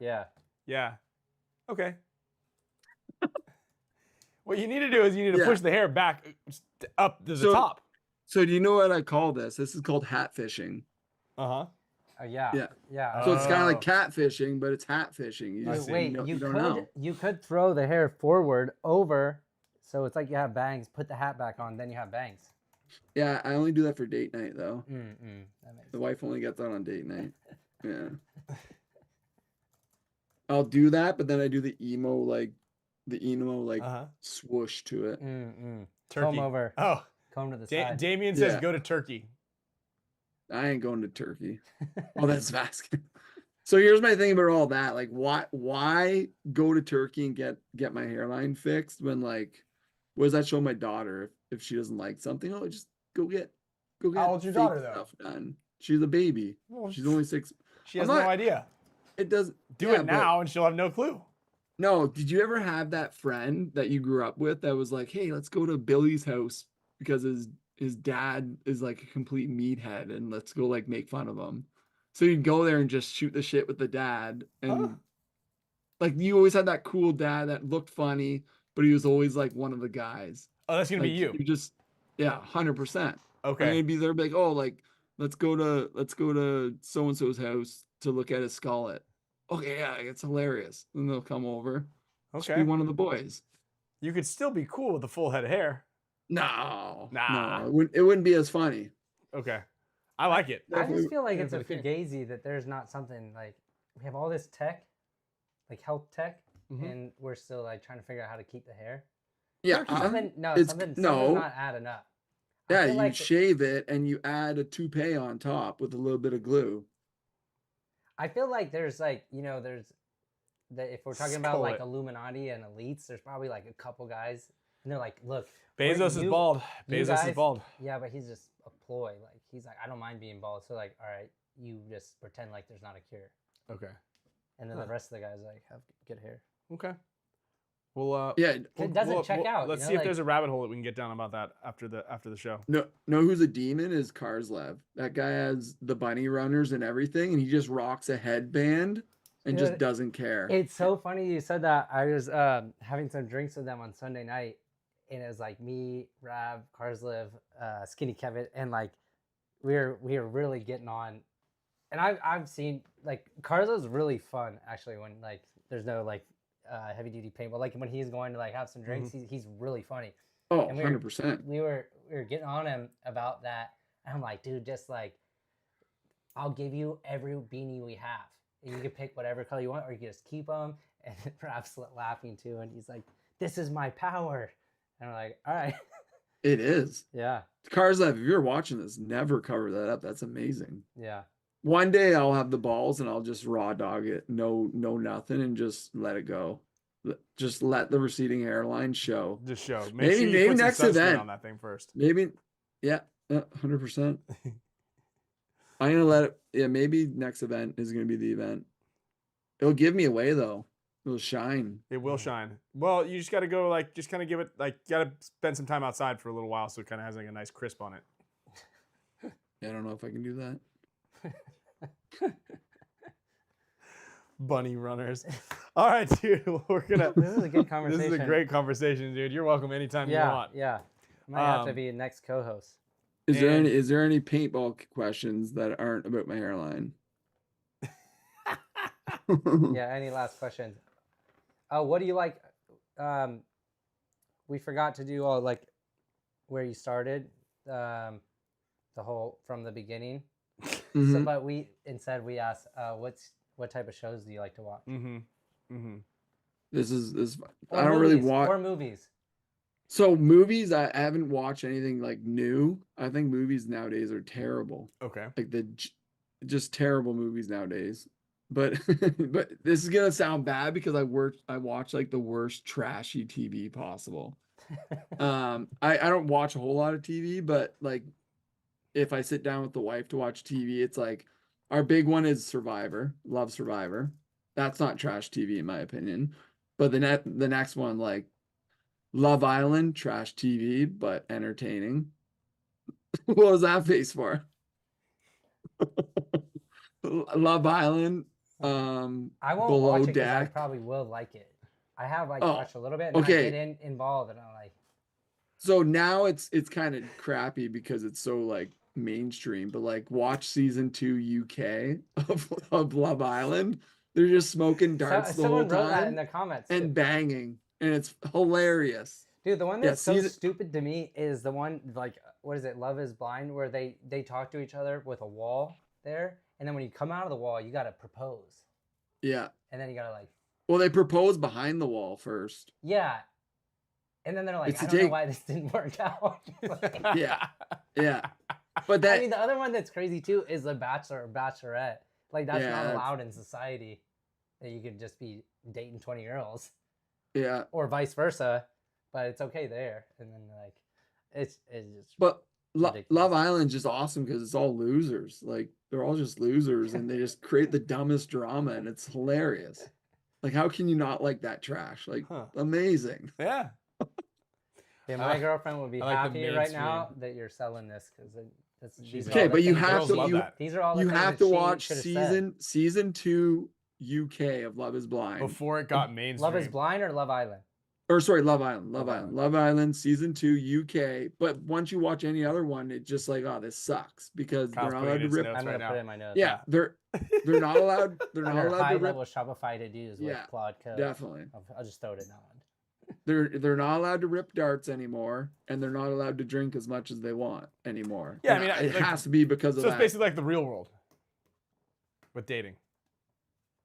Okay. What you need to do is you need to push the hair back up to the top. So do you know what I call this? This is called hat fishing. Uh-huh. Yeah. So it's kind of like catfishing, but it's hat fishing. You could throw the hair forward over, so it's like you have bangs. Put the hat back on, then you have bangs. Yeah, I only do that for date night though. The wife only gets that on date night. Yeah. I'll do that, but then I do the emo swoosh to it. Turkey. Comb over. Oh, comb to the side. Damien says go to Turkey. I ain't going to Turkey. Oh, that's Vasquez. So here's my thing about all that. Like, why go to Turkey and get my hairline fixed when, like, what does that show my daughter if she doesn't like something? Oh, just go get. How old's your daughter though? Done. She's a baby. Well, she's only 6. She has no idea. It does. Do it now, and she'll have no clue. No. Did you ever have that friend that you grew up with that was like, hey, let's go to Billy's house because his dad is like a complete meathead and let's go like make fun of him. So you'd go there and just shoot the shit with the dad. And like you always had that cool dad that looked funny, but he was always like one of the guys. Oh, that's gonna be you. You just 100%. Okay. And he'd be there like, oh, like let's go to so-and-so's house to look at his skullet. Okay, yeah, it's hilarious. And they'll come over. Okay. Just be one of the boys. You could still be cool with a full head of hair. No, it wouldn't be as funny. Okay, I like it. I just feel like it's a fugazi that there's not something like we have all this tech, like health tech, and we're still like trying to figure out how to keep the hair. Yeah, something's not adding up. Yeah, you shave it and you add a toupee on top with a little bit of glue. I feel like there's like if we're talking about like Illuminati and elites, there's probably like a couple guys. And they're like, look, Bezos is bald. Bezos is bald. Yeah, but he's just a ploy. Like he's like, I don't mind being bald. So like, all right, you just pretend like there's not a cure. Okay. And then the rest of the guys like have good hair. Okay. Well, Yeah. It doesn't check out. Let's see if there's a rabbit hole that we can get down about that after the show. No, who's a demon is Karslev. That guy has the bunny runners and everything, and he just rocks a headband and just doesn't care. It's so funny you said that. I was having some drinks with them on Sunday night, and it was like me, Rav, Karslev, Skinny Kevin, and like we were really getting on. And I've seen like Karslev's really fun actually when like there's no like heavy duty paintball. Like when he's going to like have some drinks, he's really funny. Oh, and 100%. We were getting on him about that. And I'm like, dude, just like I'll give you every beanie we have. And you can pick whatever color you want, or you can just keep them. And Rap's laughing too, and he's like, "This is my power." And I'm like, "All right." It is. Yeah. Karslev, if you're watching this, never cover that up. That's amazing. Yeah. One day I'll have the balls and I'll just raw dog it. No nothing, and just let it go. Just let the receding hairline show. Just show. Maybe sure you put next some sunscreen event on that thing first. Maybe, yeah, 100%. I'm gonna let it. Yeah, maybe next event is gonna be the event. It'll give me away though. It'll shine. It will shine. Well, you just got to go like, just kind of give it like, you got to spend some time outside for a little while so it kind of has like a nice crisp on it. Yeah, I don't know if I can do that. Bunny runners. All right, dude. We're gonna. This is a good conversation. This is a great conversation, dude. You're welcome anytime you want. Yeah. Might have to be a next co-host. Is there any paintball questions that aren't about my hairline? Yeah. Any last questions? What do you like? We forgot to do all like where you started, the whole from the beginning. So, but we asked, what type of shows do you like to watch? This Or I don't really movies, watch or movies. So movies, I haven't watched anything like new. I think movies nowadays are terrible. Okay. Like just terrible movies nowadays. But but this is gonna sound bad because I watch like the worst trashy TV possible. I don't watch a whole lot of TV, but like if I sit down with the wife to watch TV, it's like our big one is Survivor. Love Survivor. That's not trash TV in my opinion. But the next one, like Love Island, trash TV, but entertaining. What was that face for? Love Island. I won't Below watch it because I Deck. probably will like it. I have like Oh, watched a little bit and okay. I get involved and I'm like, So now it's kind of crappy because it's so like mainstream, but like watch season 2 UK of Love Island. They're just smoking darts the whole someone wrote that in time the comments and banging, and it's hilarious. dude, the one that's so season- stupid to me is the one like, what is it, Love is Blind, where they talk to each other with a wall there, and then when you come out of the wall you gotta propose, Yeah. and then you gotta like, Well, they propose behind the wall first. yeah, and then they're like, It's I a don't know take. why this didn't work out. Yeah. Yeah. But that I mean, the other one that's crazy too is the Bachelor or Bachelorette. Like that's Yeah, not that's- allowed in society. That you could just be dating 20-year-olds yeah. or vice versa, but it's okay there. And then like, it's just. But ridiculous. Love Island's just awesome because it's all losers. Like they're all just losers, and they just create the dumbest drama, and it's hilarious. Like, how can you not like that trash? Like, amazing. Yeah. Yeah, my girlfriend would be I like the happy right now mainstream. that you're selling this because these are Okay, all the but you things have Girls to love you, that. These are all the you things have that to she watch should have said. season 2 UK of Love is Blind. Before it got mainstream. Love is Blind or Love Island? Or sorry, Love Island. Love Island. Love Island season 2 UK. But once you watch any other one, it's just like, oh, this sucks because Kyle's they're not putting allowed to his rip. notes I'm right gonna now. put it in my notes. Yeah, they're not allowed. They're not Under allowed high to rip. level Shopify to use with Yeah, Claude Code. Definitely. I'll just throw it in that one. They're not allowed to rip darts anymore, and they're not allowed to drink as much as they want anymore. Yeah, I And mean, it like, has to be because of So it's that. basically like the real world with dating.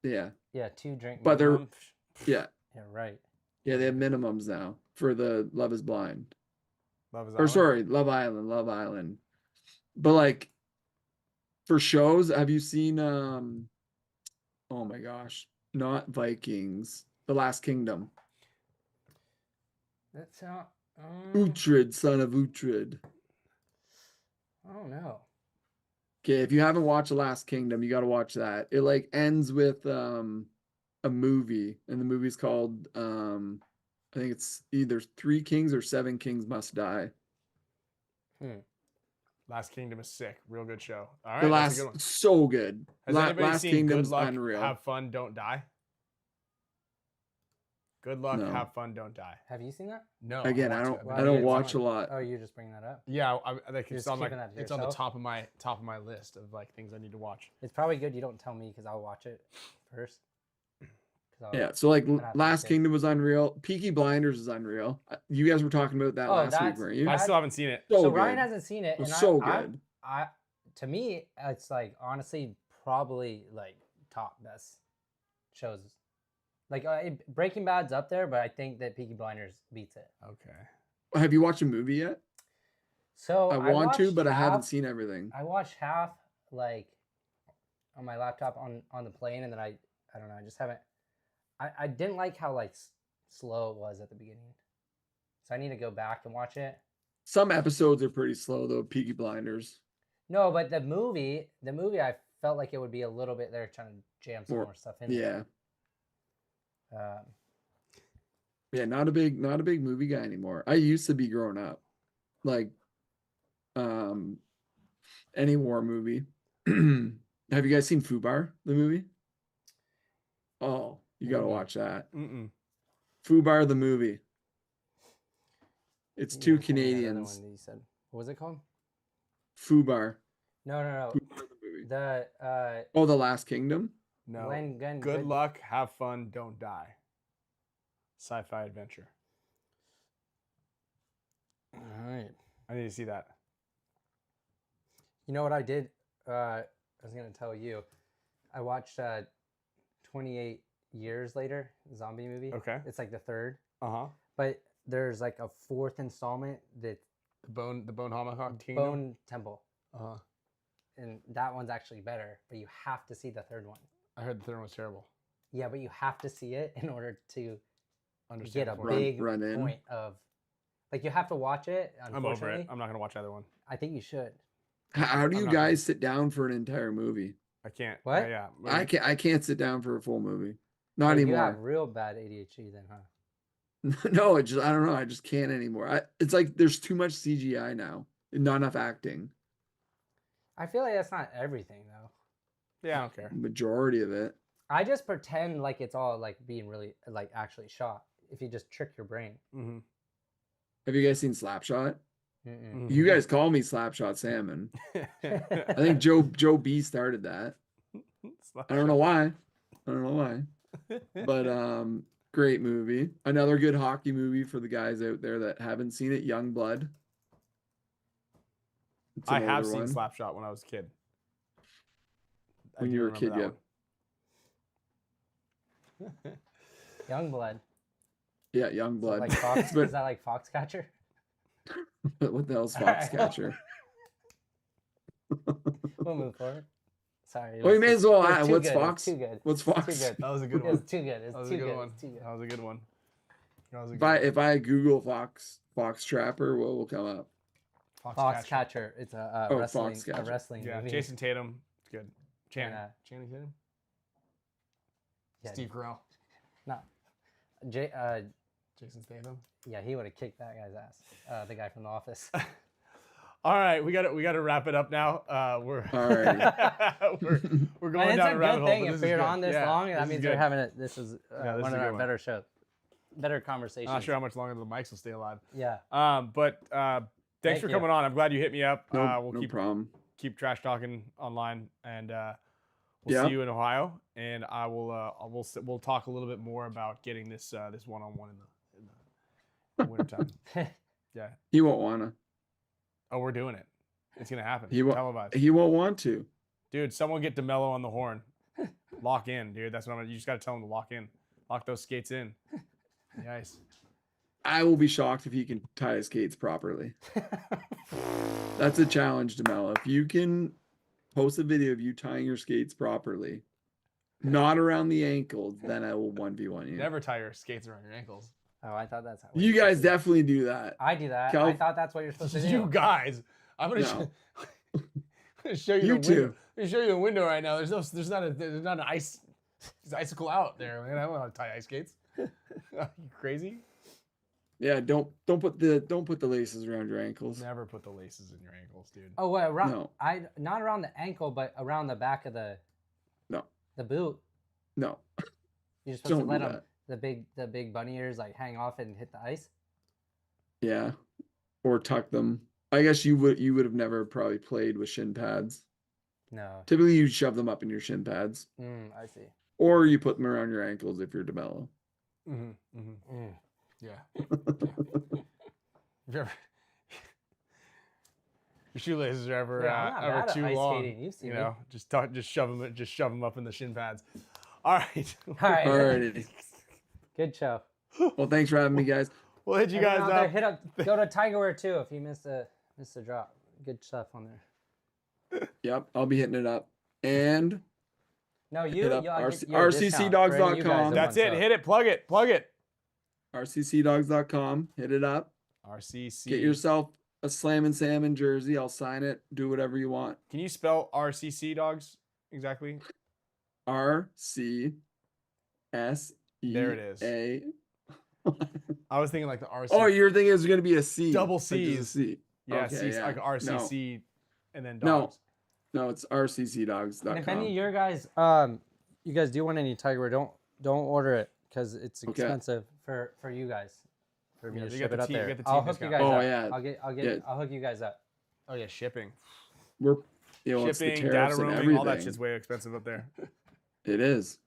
Yeah, Yeah, 2 drink. But they're- minimum. yeah, Yeah, right. yeah. They have minimums now for the Love is Blind. Love is Or Island. sorry, Love Island. But like for shows, have you seen oh my gosh, not Vikings, The Last Kingdom. That's how. Uhtred, son of Uhtred. I don't know. Okay, if you haven't watched The Last Kingdom, you got to watch that. It like ends with a movie, and the movie's called I think it's either 3 Kings or 7 Kings Must Die. Last Kingdom is sick. Real good show. All right, The that's a good last one. so good. Has anybody Last seen Kingdom's Good Luck, unreal. Have Fun, Don't Die? Good Luck, No. Have Fun, Don't Die. Have you seen that? No. Again, watched I it. don't Well, I don't it's watch a on- lot. Oh, you're just bringing that up. Yeah, like You're it's just on keeping that to it's on the yourself? top of my list of like things I need to watch. It's probably good you don't tell me because I'll watch it first. Yeah, so like I'd have to Last watch it. Kingdom was unreal. Peaky Blinders is unreal. You guys were talking about that Oh, last week, that's- weren't you? I still haven't seen it. So good. Ryan hasn't seen it, It was and so I, good. I to me, it's like honestly probably like top best shows. Like Breaking Bad's up there, but I think that Peaky Blinders beats it. Okay. Have you watched a movie yet? So I want to, watched but I haven't half- seen everything. I watched half like on my laptop on the plane, and then I don't know. I just haven't. I didn't like how like slow it was at the beginning, so I need to go back and watch it. Some episodes are pretty slow though. Peaky Blinders. No, but the movie, I felt like it would be a little bit. They're trying to jam some more stuff in. Yeah. There. Yeah, not a big movie guy anymore. I used to be growing up. Like any war movie. Have you guys seen Fubar, the movie? Oh, you got to watch that. Fubar, the movie. It's two Canadians. One that you said. What was it called? Fubar. No. Fubar, the movie. The Oh, The Last Kingdom? No. Glenn Good Luck, Have Fun, Don't Die. Sci-fi adventure. All right. I need to see that. You know what I did? I was gonna tell you. I watched 28 Years Later zombie movie. Okay. It's like the third, Uh-huh. but there's like a fourth installment that The Bone Homicide Kingdom. Bone Temple, Uh-huh. and that one's actually better. But you have to see the third one. I heard the third one was terrible. Yeah, but you have to see it in order to Understand get a the format. big run in. point of. Like you have to watch it. I'm over Unfortunately, it. I'm not going to watch either one. I think you should. How do I'm you not- guys sit down for an entire movie? I can't. What? Yeah. I can't sit down for a full movie. Not Like, anymore. You have real bad ADHD then, huh? No, I don't know. I just can't anymore. It's like there's too much CGI now and not enough acting. I feel like that's not everything though. Yeah, I don't care. Majority of it. I just pretend like it's all like being really like actually shot. If you just trick your brain. Mm-hmm. Have you guys seen Slapshot? Mm-mm. You guys call me Slapshot Salmon. I think Joe B started that. I don't know why. But great movie. Another good hockey movie for the guys out there that haven't seen it. Young Blood. It's I an have older seen one. Slapshot when I was a kid. I When do you were a remember kid, that one. Youngblood. Yeah, Young Is that Blood. like Fox, But is that like Foxcatcher? what the hell's Alright. Foxcatcher? We'll move forward. Sorry. it Well, you was may too- as well it was add too what's good, it was Fox? Too good. What's Too Fox? good. That was a It good was one. too good. It That was was too a good good. one. It's too good. That was a good one. That was a good If I Google Fox Trapper, what will come up? one. Foxcatcher. It's a Oh, wrestling Foxcatcher. wrestling Yeah, movie. Jason Tatum. It's good. Channing And, Tatum. yeah, Steve Carell. No. Jason Statham. Yeah, he would have kicked that guy's ass. The guy from The Office. All right, we got to wrap it up now. We're Alrighty. we're And going it's down a a rabbit good hole. thing but if this is we're good. on this Yeah, long. this That is means good. we're having it. This is this one is of a our good better shows, better conversations. I'm not sure how much longer the mics will stay alive. Yeah. But thanks Thank for you. coming on. I'm glad you hit me up. No, We'll no problem. keep trash talking online, and we'll Yeah. see you in Ohio. And I will we'll talk a little bit more about getting this one-on-one in the wintertime. Yeah. He won't wanna. Oh, we're doing it. It's gonna happen. He won't. Televised. He won't want to. Dude, someone get DeMello on the horn. Lock in, dude. That's what you just got to tell him to lock in. Lock those skates in. The ice. I will be shocked if he can tie his skates properly. That's a challenge, DeMello. If you can post a video of you tying your skates properly, not around the ankles, then I will 1v1 you. Never tie your skates around your ankles. Oh, I thought that's how. You guys definitely do that. I do that. Cal- I thought that's what you're supposed to do. You guys. I'm gonna. No. show you the window. YouTube. Let me show you the window right now. There's not an ice. There's icicle out there, man. I don't know how to tie ice skates. You crazy? Yeah, don't put the laces around your ankles. Never put the laces in your ankles, dude. Oh, wait, around? No. Not around the ankle, but around the back of the. No. The boot. No. You're supposed to Don't let do them the big bunny ears like hang off and hit the ice. Yeah, or tuck them. I guess you would have never probably played with shin pads. No. Typically, you shove them up in your shin pads, I see. or you put them around your ankles if you're DeMello. Yeah. Your shoelaces are ever too long. You've seen you know, just shove them up in the shin pads. All right. All right. Alrighty. Good show. Well, thanks for having me, guys. We'll hit you Everyone guys out there, up. hit up. Go to Tigerwear too if you missed a drop. Good stuff on there. Yep, I'll be hitting it up. And No, hit up RCCdogs.com. That's it. Hit it. Plug it. rccdogs.com. Hit it up. RCC. Get yourself a Slammin' Salmon jersey. I'll sign it. Do whatever you want. Can you spell RCC dogs exactly? RCSE. There it is. I was thinking like the RC. Oh, you're thinking it's gonna be a C. Double Like C's. there's a C. Yeah, Okay, C, yeah. like RCC and then No. dogs. No, it's rccdogs.com. And if any of your guys, you guys do want any Tigerwear, don't order it because it's expensive for you guys. For me Yeah, to you ship got it the up team- there. you get the I'll team hook you discount. guys Oh, up. yeah. I'll hook you guys up. Oh yeah, shipping. We're it's the Shipping, tariffs data and roaming, all that everything. shit's way expensive up there. It is.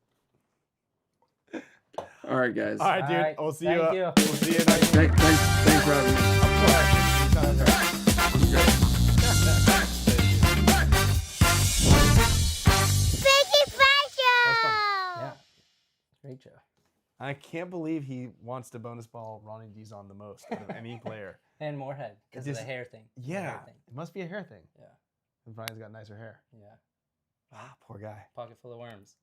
All right, guys. All right, dude. All right, We'll see thank you. you. We'll see you next Thanks for having me. Spicka Span Show! Yeah, great show. I can't believe he wants to bonus ball Ronnie Dizon the most out of any player. And Moorhead because of the Just- hair thing. The Yeah, hair thing. it must be a hair thing. Yeah. And Brian's got nicer hair. Yeah. Ah, poor guy. Pocket full of worms.